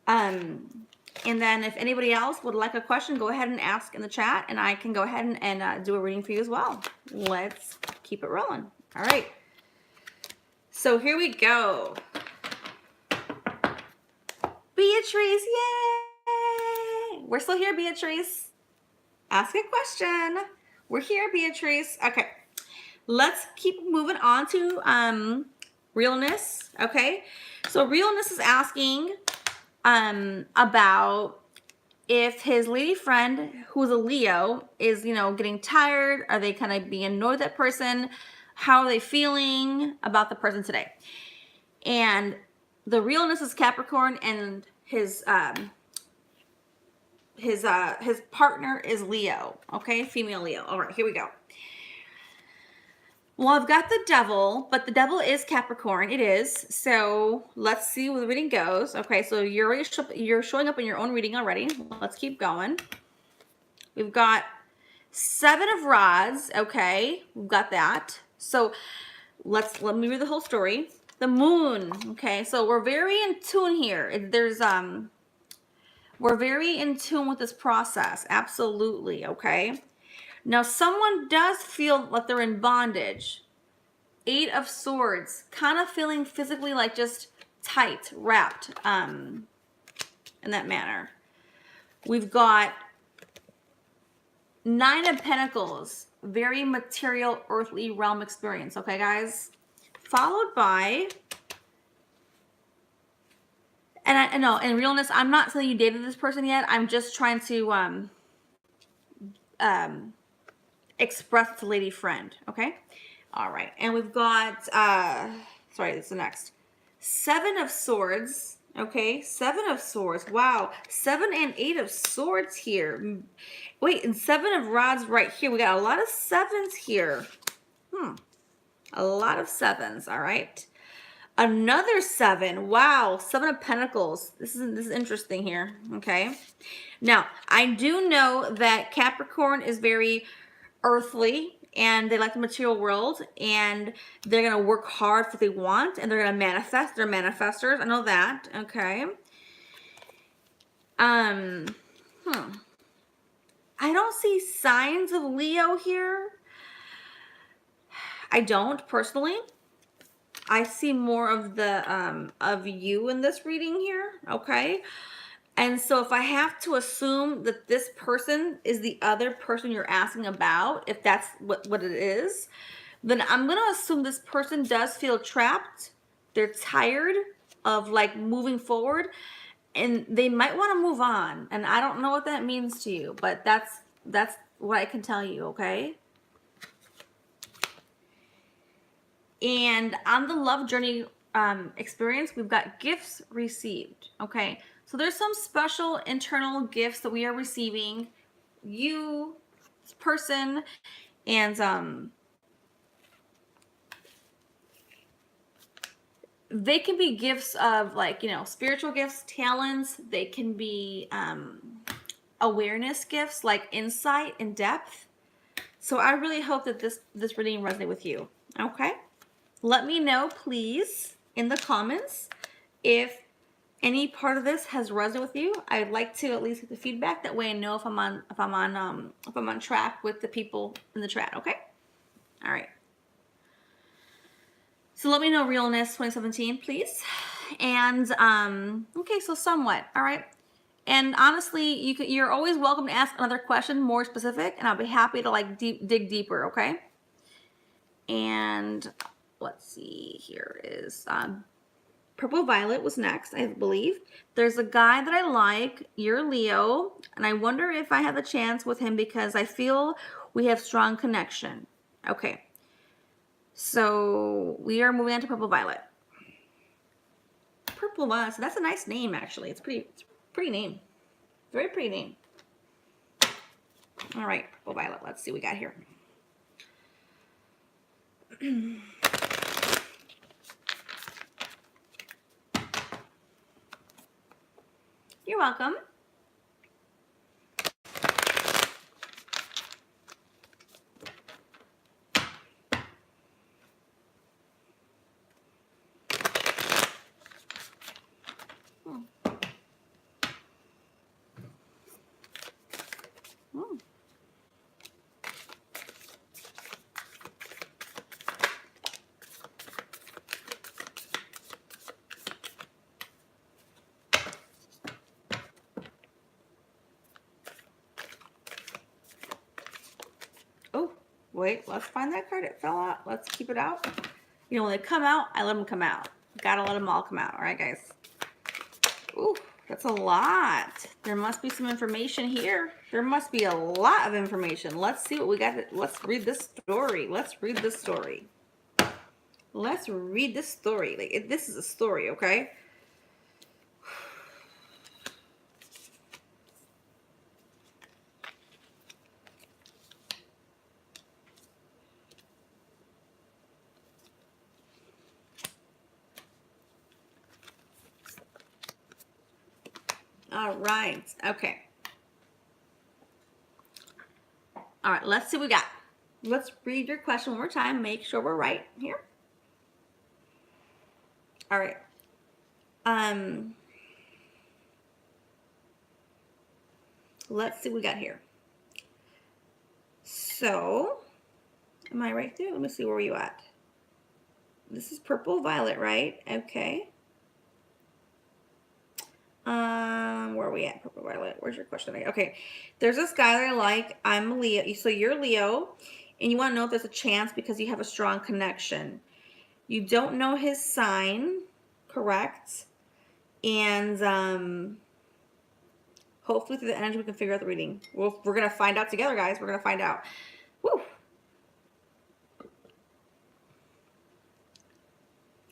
And then if anybody else would like a question, go ahead and ask in the chat. And I can go ahead and do a reading for you as well. Let's keep it rolling. All right. So here we go. Beatrice, yay! We're still here, Beatrice. Ask a question. We're here, Beatrice. Okay, let's keep moving on to Realness. Okay, so Realness is asking about if his lady friend, who's a Leo, is, you know, getting tired, are they kind of being annoyed with that person? How are they feeling about the person today? And the realness is Capricorn, and his partner is Leo. Okay, female Leo. All right, here we go. Well, I've got the devil, but the devil is Capricorn. It is. So let's see where the reading goes. Okay, so you're showing up in your own reading already. Let's keep going. We've got 7 of rods. Okay, we've got that. So let me read the whole story. The moon. Okay, so we're very in tune here. We're very in tune with this process. Absolutely. Okay. Now, someone does feel like they're in bondage. 8 of Swords, kind of feeling physically like just tight, wrapped, in that manner. We've got 9 of Pentacles, very material, earthly realm experience. Okay, guys? Followed by, and I know, in realness, I'm not saying you dated this person yet. I'm just trying to express to lady friend. Okay, all right. And we've got sorry, this is the next 7 of Swords. Okay, 7 of Swords. Wow, 7 and 8 of Swords here. Wait, and 7 of Rods right here. We got a lot of 7s here. A lot of 7s. All right. Another 7. Wow, 7 of Pentacles. This is interesting here. Okay. Now, I do know that Capricorn is very earthly, and they like the material world, and they're going to work hard for what they want, and they're going to manifest. They're manifestors. I know that. Okay. I don't see signs of Leo here. I don't personally. I see more of the of you in this reading here. Okay. And so if I have to assume that this person is the other person you're asking about, if that's what it is, then I'm going to assume this person does feel trapped. They're tired of like moving forward, and they might want to move on. And I don't know what that means to you, but that's what I can tell you, okay? And on the love journey experience, we've got gifts received, okay? So there's some special internal gifts that we are receiving, you, this person, and they can be gifts of, like, you know, spiritual gifts, talents. They can be awareness gifts, like insight and depth. So I really hope that this reading resonates with you, okay? Let me know, please, in the comments if any part of this has resonated with you. I'd like to at least get the feedback. That way I know if I'm on track with the people in the chat. Okay. All right. So let me know, realness 2017, please. And okay, so somewhat. All right. And honestly, you're always welcome to ask another question, more specific, and I'll be happy to like dig deeper. Okay. And let's see. Here is Purple Violet was next, I believe. There's a guy that I like. You're Leo. And I wonder if I have a chance with him because I feel we have strong connection. Okay. So we are moving on to Purple Violet. Purple Violet. So that's a nice name, actually. It's pretty name. Very pretty name. All right, Purple Violet. Let's see what we got here. You're welcome. Oh, wait, let's find that card. It fell out. Let's keep it out. You know, when they come out, I let them come out. Gotta let them all come out. All right, guys. Ooh, That's a lot. There must be some information here. There must be a lot of information. Let's see what we got. Let's read this story. Let's read this story. Let's read this story. Like, this is a story, okay? All right. Okay. All right. Let's see what we got. Let's read your question one more time. Make sure we're right here. All right. Let's see what we got here. So, am I right there? Let me see, where are you at? This is purple violet, right? Okay. Where are we at? Purple violet. Where's your question? Okay. There's this guy that I like. I'm Leo. So you're Leo, and you want to know if there's a chance because you have a strong connection. You don't know his sign, correct? And hopefully through the energy we can figure out the reading. We're gonna find out together, guys. We're gonna find out. Woo!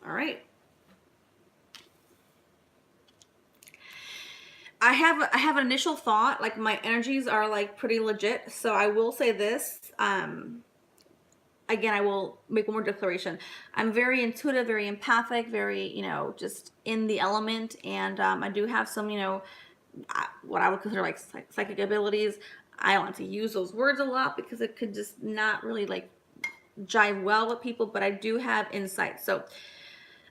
All right. I have an initial thought, like my energies are like pretty legit. So I will say this. Again, I will make one more declaration. I'm very intuitive, very empathic, very, just in the element. And I do have some, what I would consider like psychic abilities. I don't like to use those words a lot because it could just not really like jive well with people, but I do have insight. So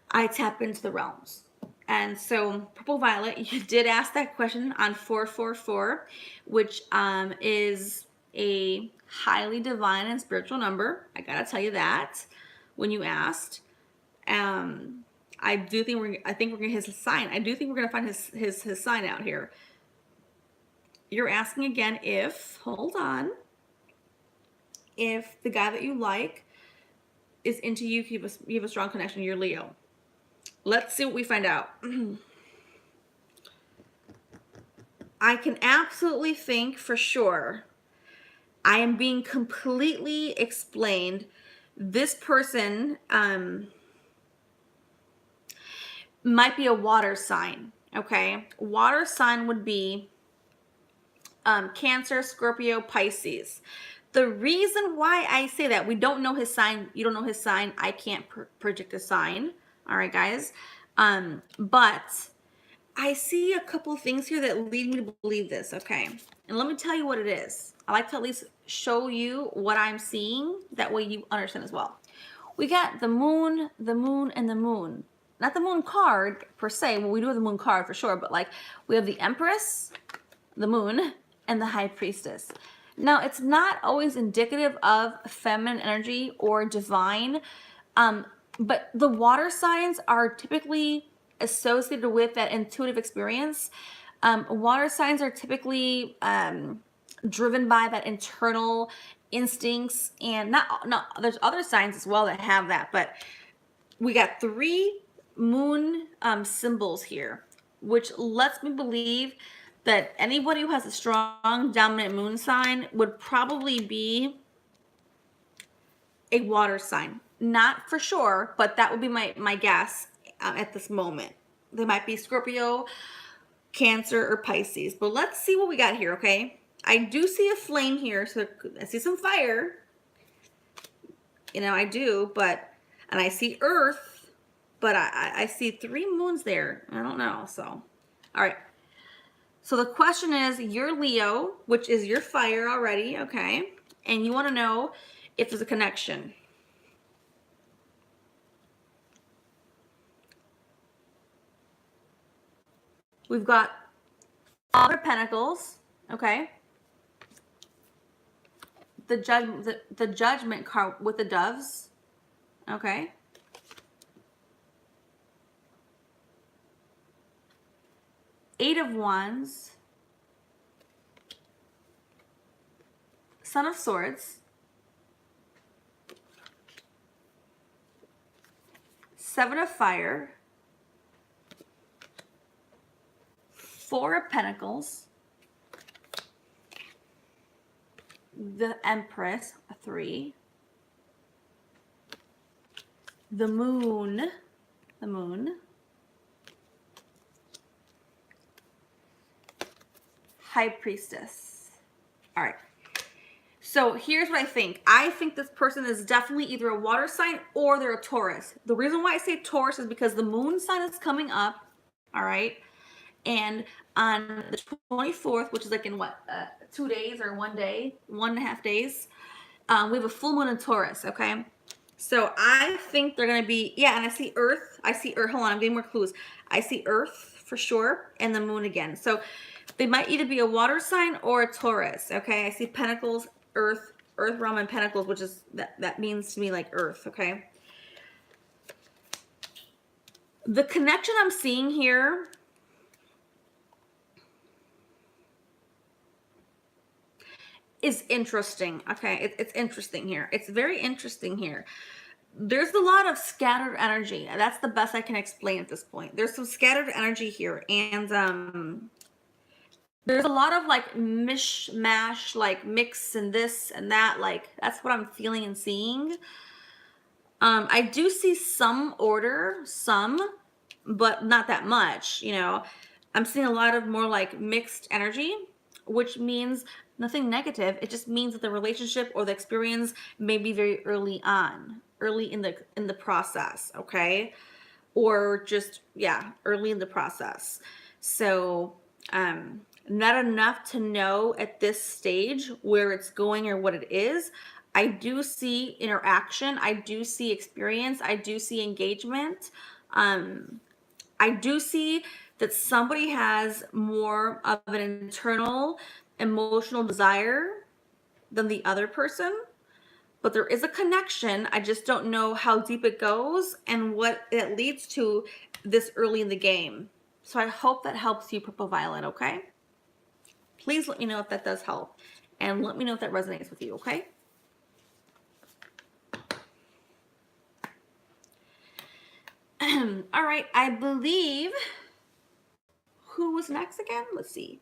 I tap into the realms. And so, Purple Violet, you did ask that question on 444, which is a highly divine and spiritual number. I gotta tell you that when you asked. I think we're gonna hit his sign. I do think we're gonna find his sign out here. You're asking again if, hold on, if the guy that you like is into you, you have a strong connection, you're Leo. Let's see what we find out. I can absolutely think for sure I am being completely explained. This person might be a water sign, okay? Water sign would be Cancer, Scorpio, Pisces. The reason why I say that, we don't know his sign. You don't know his sign. I can't predict a sign. All right, guys. But I see a couple of things here that lead me to believe this, okay? And let me tell you what it is. I like to at least show you what I'm seeing. That way you understand as well. We got the moon, and the moon. Not the moon card per se. Well, we do have the moon card for sure, but like we have the Empress, the moon, and the High Priestess. Now, it's not always indicative of feminine energy or divine, but the water signs are typically associated with that intuitive experience. Water signs are typically driven by that internal instincts, and not there's other signs as well that have that, but we got 3 moon symbols here, which lets me believe that anybody who has a strong dominant moon sign would probably be a water sign. Not for sure, but that would be my guess at this moment. They might be Scorpio, Cancer, or Pisces. But let's see what we got here, okay? I do see a flame here, so I see some fire. I do, and I see Earth, but I see 3 moons there. I don't know, so. All right. So the question is, you're Leo, which is your fire already, okay? And you want to know if there's a connection. We've got Father of Pentacles, okay? The judgment card with the doves, okay? Eight of Wands, Son of Swords, Seven of Fire, Four of Pentacles, the Empress, a 3, the Moon, High Priestess. All right. So here's what I think. I think this person is definitely either a water sign or they're a Taurus. The reason why I say Taurus is because the moon sign is coming up. All right. And on the 24th, which is like in what, 2 days or 1 day, 1.5 days, we have a full moon in Taurus. Okay. So I think they're going to be, yeah. And I see Earth. Hold on. I'm getting more clues. I see Earth for sure. And the moon again. So they might either be a water sign or a Taurus. Okay. I see Pentacles, Earth realm, and Pentacles, which is that means to me like Earth. Okay. The connection I'm seeing here is interesting. Okay. It's interesting here. It's very interesting here. There's a lot of scattered energy. That's the best I can explain at this point. There's some scattered energy here. And, there's a lot of like mishmash, like mix and this and that. Like that's what I'm feeling and seeing. I do see some order, but not that much. You know, I'm seeing a lot of more like mixed energy, which means nothing negative. It just means that the relationship or the experience may be very early in the process. Okay, or just early in the process. So not enough to know at this stage where it's going or what it is. I do see interaction. I do see experience. I do see engagement. I do see that somebody has more of an internal emotional desire than the other person, but there is a connection. I just don't know how deep it goes and what it leads to this early in the game. So I hope that helps you, Purple Violet, okay? Please let me know if that does help. And let me know if that resonates with you, okay? All right, I believe, who was next again? Let's see.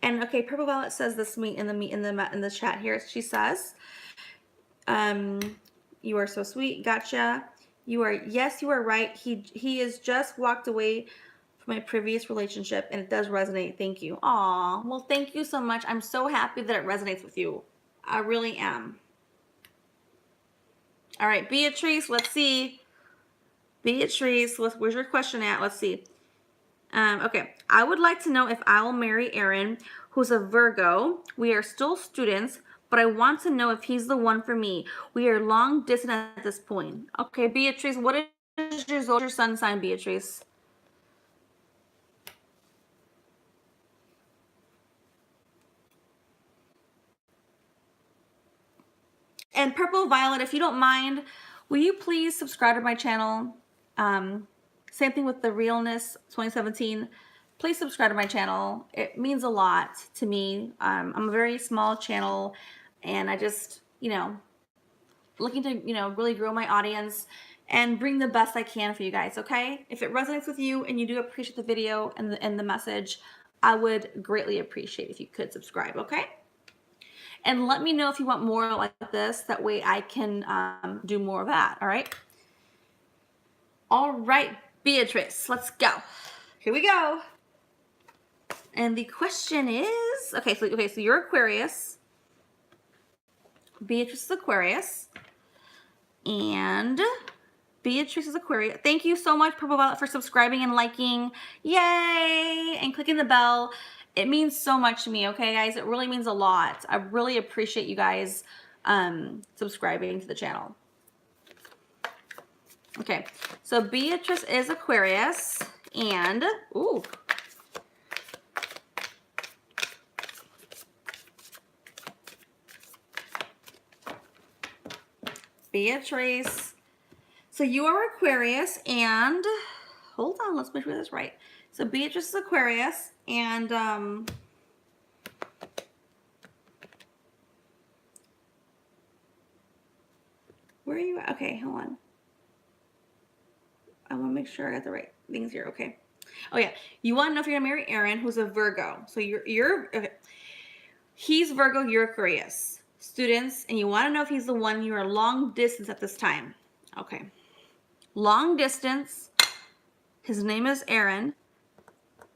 And okay, Purple Violet says this in the chat here. She says, you are so sweet. Gotcha. You are right. He has just walked away from my previous relationship, and it does resonate. Thank you. Aw, well, thank you so much. I'm so happy that it resonates with you. I really am. All right, Beatrice, let's see. Beatrice, where's your question at? Let's see. Okay, I would like to know if I will marry Aaron, who's a Virgo. We are still students, but I want to know if he's the one for me. We are long distance at this point. Okay, Beatrice, what is your sun sign, Beatrice? And Purple Violet, if you don't mind, will you please subscribe to my channel? Same thing with the Realness 2017. Please subscribe to my channel. It means a lot to me. I'm a very small channel, and I just, looking to, really grow my audience and bring the best I can for you guys, okay? If it resonates with you and you do appreciate the video and the message, I would greatly appreciate if you could subscribe, okay? And let me know if you want more like this. That way I can do more of that, all right? All right, Beatrice, let's go. Here we go. And the question is, okay, so you're Aquarius. Beatrice is Aquarius. And Beatrice is Aquarius. Thank you so much, Purple Violet, for subscribing and liking. Yay! And clicking the bell. It means so much to me, okay, guys? It really means a lot. I really appreciate you guys subscribing to the channel. Okay, so Beatrice is Aquarius, and, ooh. Beatrice. So you are Aquarius, and, hold on, let's make sure that's right. So Beatrice is Aquarius, and, where are you at? Okay, hold on. I want to make sure I got the right things here. Okay. Oh yeah, you want to know if you're gonna marry Aaron, who's a Virgo. So you're okay. He's Virgo, you're Aquarius. Students, and you want to know if he's the one you are long distance at this time. Okay. Long distance. His name is Aaron.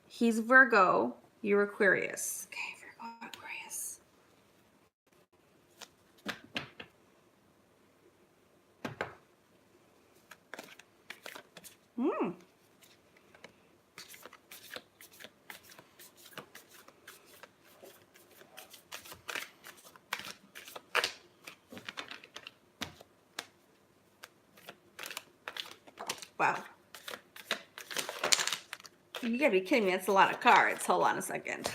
He's Virgo, you're Aquarius. Okay, Virgo, Aquarius. Wow. You gotta be kidding me. That's a lot of cards. Hold on a second.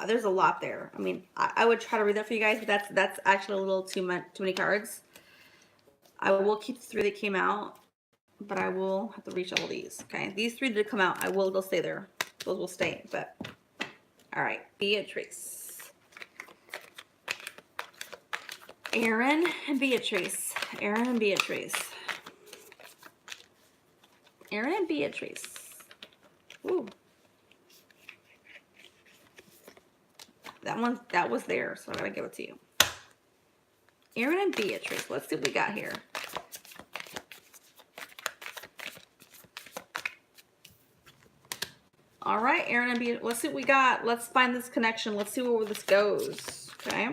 There's a lot there. I mean, I would try to read that for you guys, but that's actually a little too many cards. I will keep the 3 that came out, but I will have to reshuffle these. Okay, these 3 did come out. They'll stay there. Those will stay. But all right, Beatrice, Aaron and Beatrice, Aaron and Beatrice, Aaron and Beatrice. Ooh. That was there, so I gotta give it to you. Aaron and Beatrice. Let's see what we got here. All right, Aaron and Beatrice. Let's see what we got. Let's find this connection. Let's see where this goes. Okay.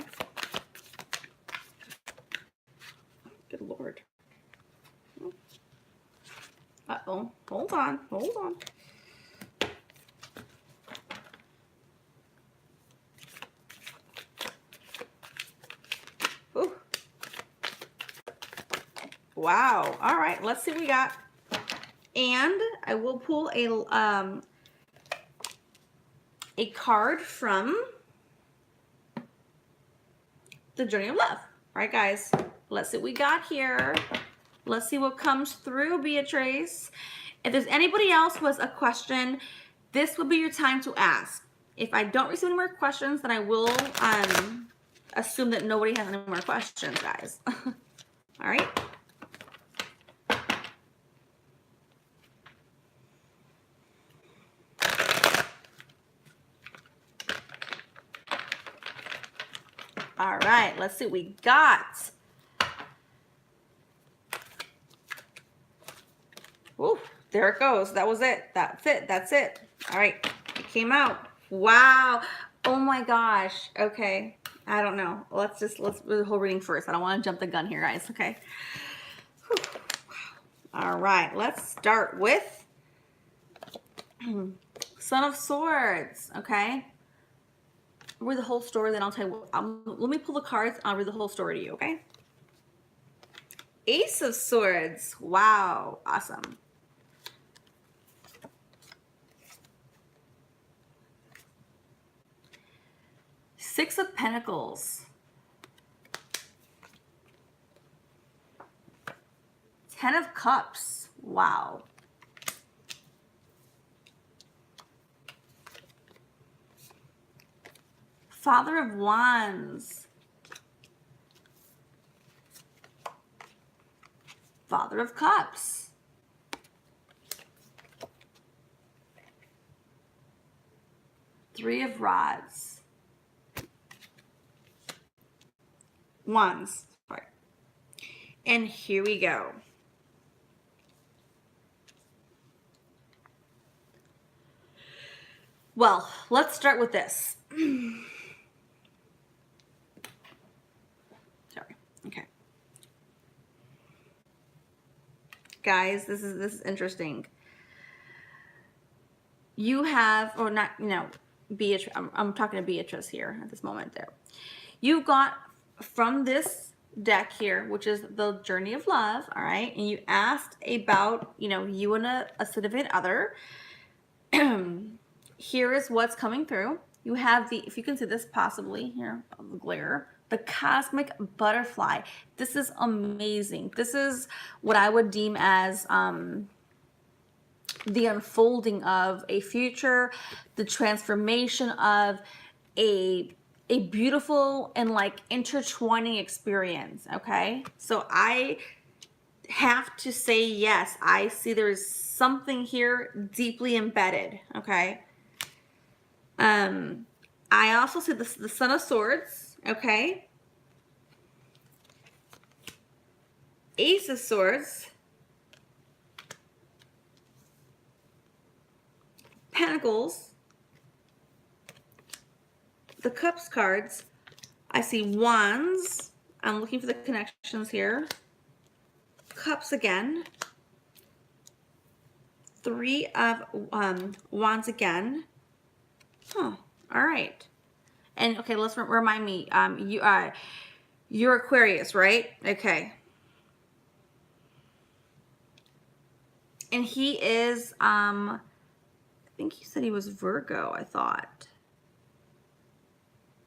Good Lord. Uh-oh. Hold on. Hold on. Ooh. Wow. All right. Let's see what we got. And I will pull a card from the Journey of Love. All right, guys. Let's see what we got here. Let's see what comes through, Beatrice. If there's anybody else who has a question, this will be your time to ask. If I don't receive any more questions, then I will assume that nobody has any more questions, guys. All right. All right, let's see what we got. Ooh, there it goes. That was it. That's it. That's it. All right, it came out. Wow. Oh my gosh. Okay. I don't know. Let's do the whole reading first. I don't want to jump the gun here, guys. Okay. Whew. All right, let's start with Son of Swords. Okay. I'll read the whole story, then I'll tell you. Let me pull the cards. I'll read the whole story to you. Okay. Ace of Swords. Wow. Awesome. Six of Pentacles. 10 of Cups. Wow. Father of Wands. Father of Cups. Three of Rods. Wands. Sorry. And here we go. Well, let's start with this. Sorry. Okay. Guys, this is interesting. You have, or not, Beatrice. I'm talking to Beatrice here at this moment there. You got from this deck here, which is the Journey of Love, all right? And you asked about, you and a significant other. Here is what's coming through. You have if you can see this possibly here, the glare, the cosmic butterfly. This is amazing. This is what I would deem as the unfolding of a future, the transformation of a a beautiful and like intertwining experience. Okay, so I have to say yes, I see there's something here deeply embedded. Okay, I also see the Son of Swords. Okay, Ace of Swords, Pentacles, the Cups cards. I see Wands. I'm looking for the connections here. Cups again. Three of Wands again. Huh. All right. And okay, let's remind me. You're Aquarius, right? Okay. And he is. I think he said he was Virgo. I thought.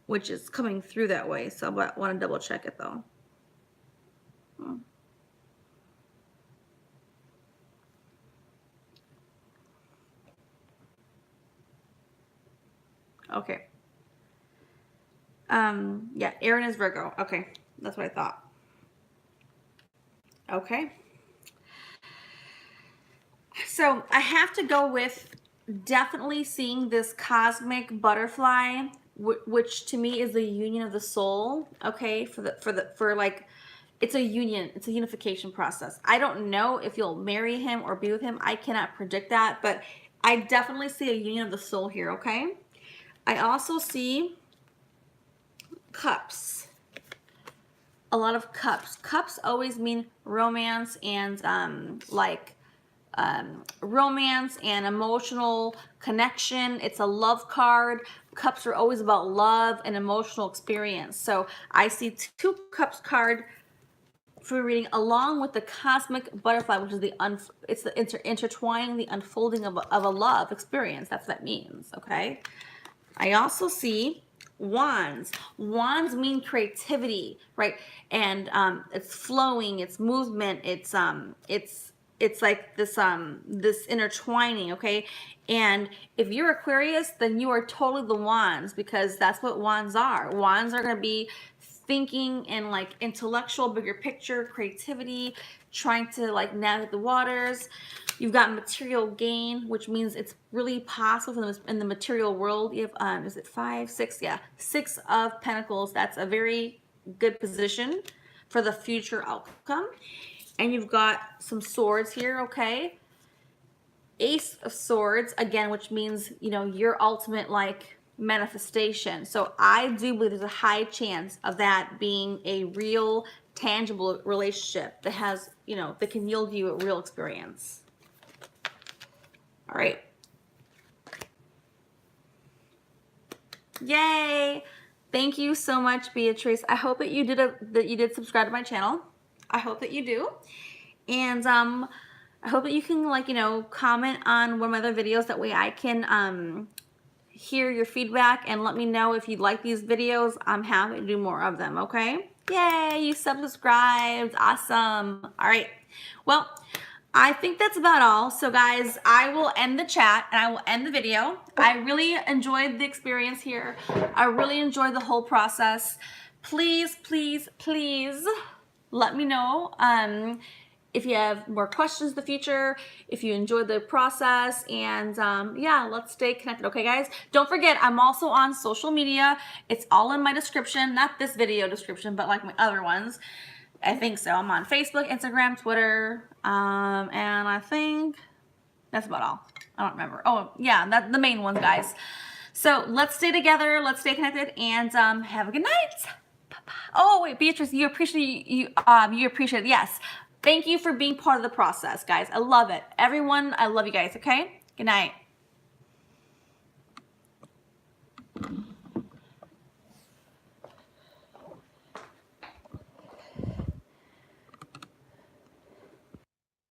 Which is coming through that way. So I want to double check it though. Okay. Yeah, Aaron is Virgo. Okay, that's what I thought. Okay. So I have to go with definitely seeing this cosmic butterfly, which to me is the union of the soul. Okay, for like, it's a union, it's a unification process. I don't know if you'll marry him or be with him. I cannot predict that, but I definitely see a union of the soul here. Okay. I also see cups. A lot of cups. Cups always mean romance and romance and emotional connection. It's a love card. Cups are always about love and emotional experience. So I see 2 cups card for reading, along with the cosmic butterfly, which is it's the intertwining, the unfolding of a love experience. That's what that means. Okay. I also see Wands. Wands mean creativity, right? And it's flowing, it's movement, it's like this intertwining. Okay. And if you're Aquarius, then you are totally the Wands, because that's what Wands are. Wands are going to be thinking and like intellectual, bigger picture, creativity, trying to like navigate the waters. You've got material gain, which means it's really possible in the material world. You have, is it 5, 6? Yeah, 6 of Pentacles. That's a very good position for the future outcome. And you've got some swords here, okay? Ace of Swords, again, which means, you know, your ultimate like manifestation. So I do believe there's a high chance of that being a real, tangible relationship that has, you know, that can yield you a real experience. All right. Yay. Thank you so much, Beatrice. I hope that you did subscribe to my channel. I hope that you do. And I hope that you can, like, you know, comment on one of my other videos. That way I can hear your feedback and let me know if you like these videos. I'm happy to do more of them, okay? Yay, you subscribed. Awesome. All right. Well, I think that's about all. So guys, I will end the chat and I will end the video. I really enjoyed the experience here. I really enjoyed the whole process. Please, please, please let me know if you have more questions in the future, if you enjoyed the process, and yeah, let's stay connected. Okay, guys? Don't forget, I'm also on social media. It's all in my description, not this video description, but like my other ones. I think so. I'm on Facebook, Instagram, Twitter, and I think that's about all. I don't remember. Oh, yeah, that's the main ones, guys. So let's stay together. Let's stay connected, and have a good night. Bye-bye. Oh, wait, Beatrice, you appreciate you appreciate it. Yes. Thank you for being part of the process, guys. I love it. Everyone, I love you guys, okay? Good night.